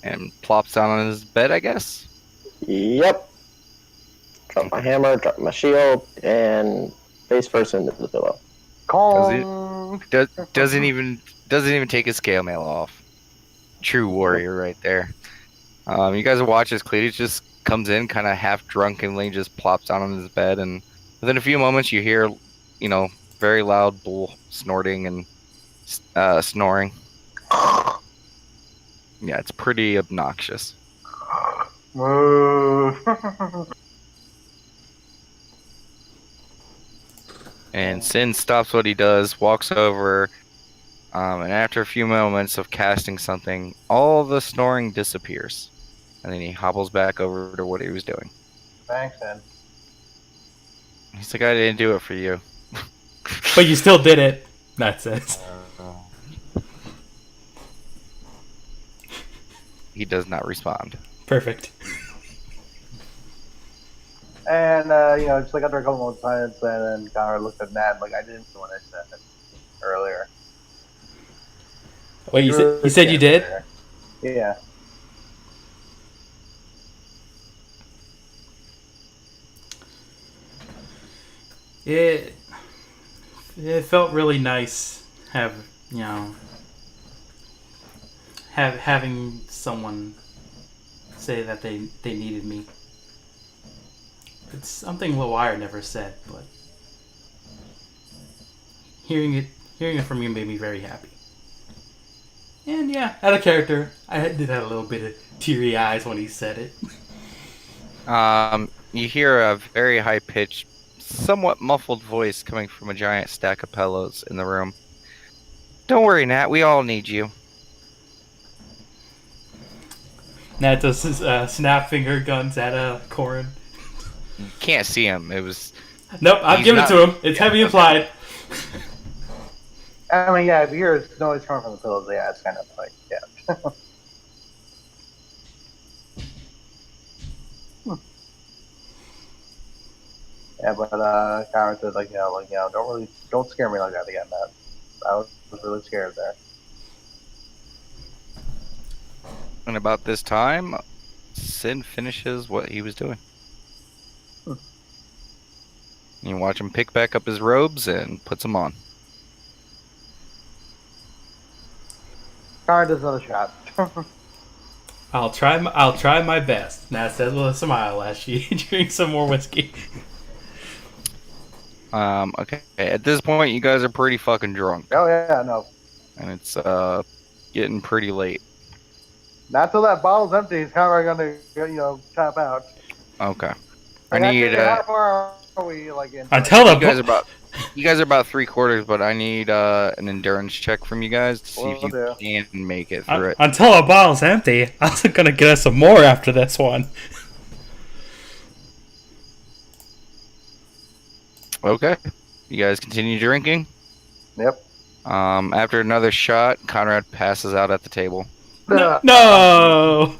and plops down on his bed, I guess. Yep. Drop my hammer, drop my shield, and face first into the pillow. Doesn't even take his scale mail off. True warrior right there. You guys watch as Cletus just comes in, kind of half drunkenly, just plops down on his bed, and within a few moments you hear, very loud bull snorting and snoring. Yeah, it's pretty obnoxious. And Sin stops what he does, walks over, and after a few moments of casting something, all the snoring disappears. And then he hobbles back over to what he was doing. Thanks, Sin. He's like, I didn't do it for you. But you still did it. That says. He does not respond. Perfect. And, just like after a couple more times, and then Connor looked at Nat like, I didn't do what I said earlier. Wait, you said you did? Yeah. It felt really nice having someone say that they needed me. It's something Loire never said, but hearing it from you made me very happy. And yeah, out of character, I did have a little bit of teary eyes when he said it. You hear a very high-pitched, somewhat muffled voice coming from a giant stack of pillows in the room. Don't worry, Nat. We all need you. Nat does his snap finger guns at Corin. You can't see him. It was... Nope, I've given it to him. It's heavy implied. I mean, yeah, if you hear noise coming from the pillows, yeah, it's kind of like, yeah. Yeah, but Connor said, don't scare me like that again, man. I was really scared there. And about this time, Sin finishes what he was doing. You watch him pick back up his robes and puts them on. Connor does another shot. I'll try my best. Nat says with a smile as she drinks some more whiskey. Okay. At this point, you guys are pretty fucking drunk. Oh, yeah, no. And it's, getting pretty late. Not till that bottle's empty, he's kind of going to, tap out. Okay. Like, I need, how far are we, like, in? Until you guys are about 3/4, but I need, an endurance check from you guys to see if you can make it through it. Until our bottle's empty, I was gonna get us some more after this one. Okay. You guys continue drinking? Yep. After another shot, Conrad passes out at the table. No!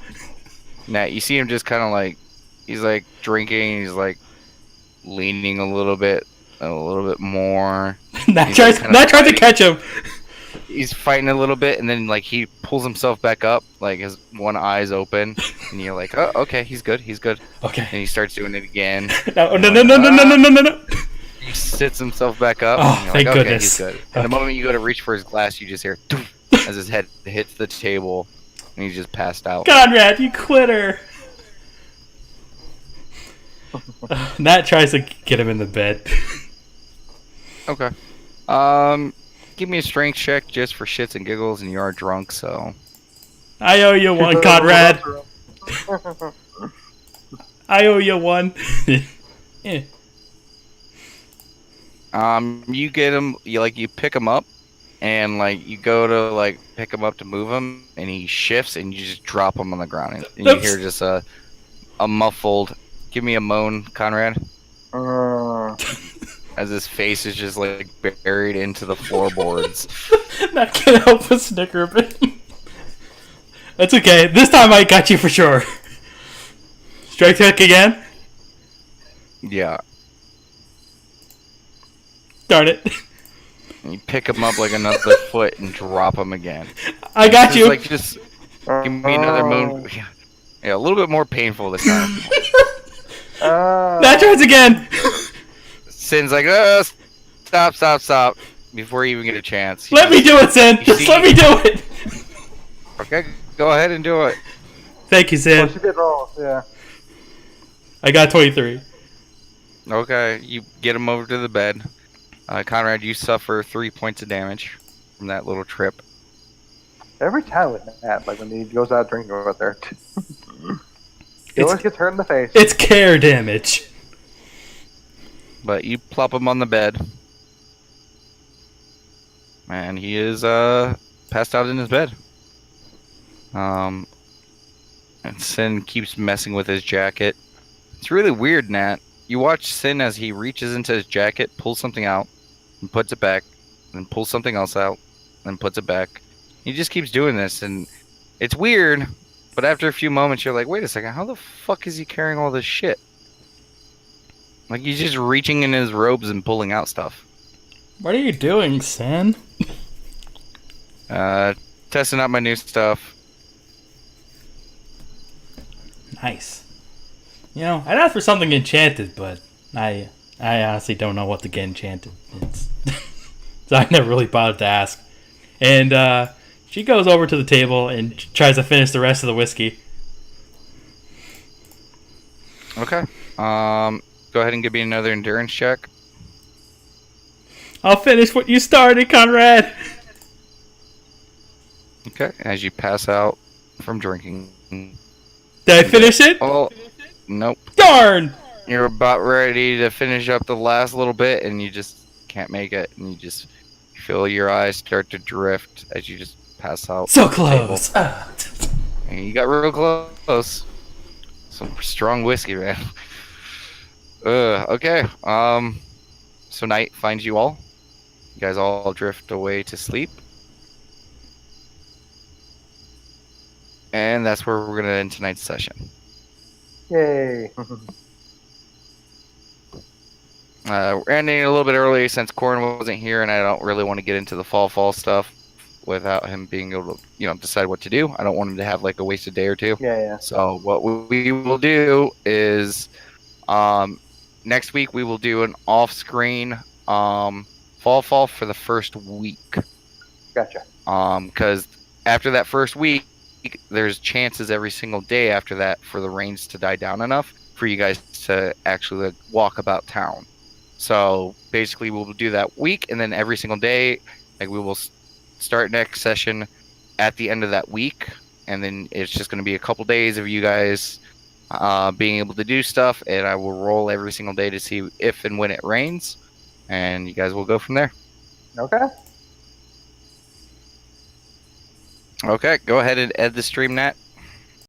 Nat, you see him just kind of like, he's like drinking, he's like leaning a little bit more. Nat tries to catch him. He's fighting a little bit, and then like he pulls himself back up, like his one eye's open, and you're like, oh, okay, he's good. Okay. And he starts doing it again. No. He sits himself back up. Oh, and you're thank like, goodness. Okay, he's good. And the moment you go to reach for his glass, you just hear as his head hits the table, and he's just passed out. Conrad, you quitter. Nat tries to get him in the bed. Okay. Give me a strength check just for shits and giggles, and you are drunk, so. I owe you one, Conrad. I owe you one. Yeah. You get him. You pick him up, and you go to pick him up to move him, and he shifts, and you just drop him on the ground, and you hear just a muffled. Give me a moan, Conrad. As his face is just buried into the floorboards. I can't help but snicker a bit. That's okay. This time I got you for sure. Strike check again. Yeah. Darn it. You pick him up another foot and drop him again. I got you. Just give me another moon. Yeah, a little bit more painful this time. That tries again. Sin's stop. Before you even get a chance. Let me do it, Sin. Just let me do it. Okay, go ahead and do it. Thank you, Sin. She did roll, yeah. I got 23. Okay, you get him over to the bed. Conrad, you suffer 3 points of damage from that little trip. Every time with that, when he goes out drinking over there, he always gets hurt in the face. It's care damage. But you plop him on the bed. And he is passed out in his bed. And Sin keeps messing with his jacket. It's really weird, Nat. You watch Sin as he reaches into his jacket, pulls something out, and puts it back, and pulls something else out, and puts it back. He just keeps doing this, and it's weird, but after a few moments, you're like, wait a second, how the fuck is he carrying all this shit? He's just reaching in his robes and pulling out stuff. What are you doing, Sin? Testing out my new stuff. Nice. I'd ask for something enchanted, but I honestly don't know what to get enchanted. So I never really bothered to ask. And she goes over to the table and tries to finish the rest of the whiskey. Okay. Go ahead and give me another endurance check. I'll finish what you started, Conrad. Okay. As you pass out from drinking. Did I finish it? Oh, nope. Darn! You're about ready to finish up the last little bit, and you just can't make it, and you just feel your eyes start to drift as you just pass out. So close. And you got real close. Some strong whiskey, man. Okay. So night finds you all. You guys all drift away to sleep. And that's where we're going to end tonight's session. Yay. We're ending a little bit early since Corin wasn't here, and I don't really want to get into the fall stuff without him being able to, decide what to do. I don't want him to have a wasted day or two. Yeah. So what we will do is, next week we will do an off-screen fall for the first week. Gotcha. Because after that first week, there's chances every single day after that for the rains to die down enough for you guys to actually walk about town. So basically we'll do that week, and then every single day, we will start next session at the end of that week, and then it's just going to be a couple days of you guys being able to do stuff, and I will roll every single day to see if and when it rains, and you guys will go from there. Okay. Okay, go ahead and end the stream, Nat.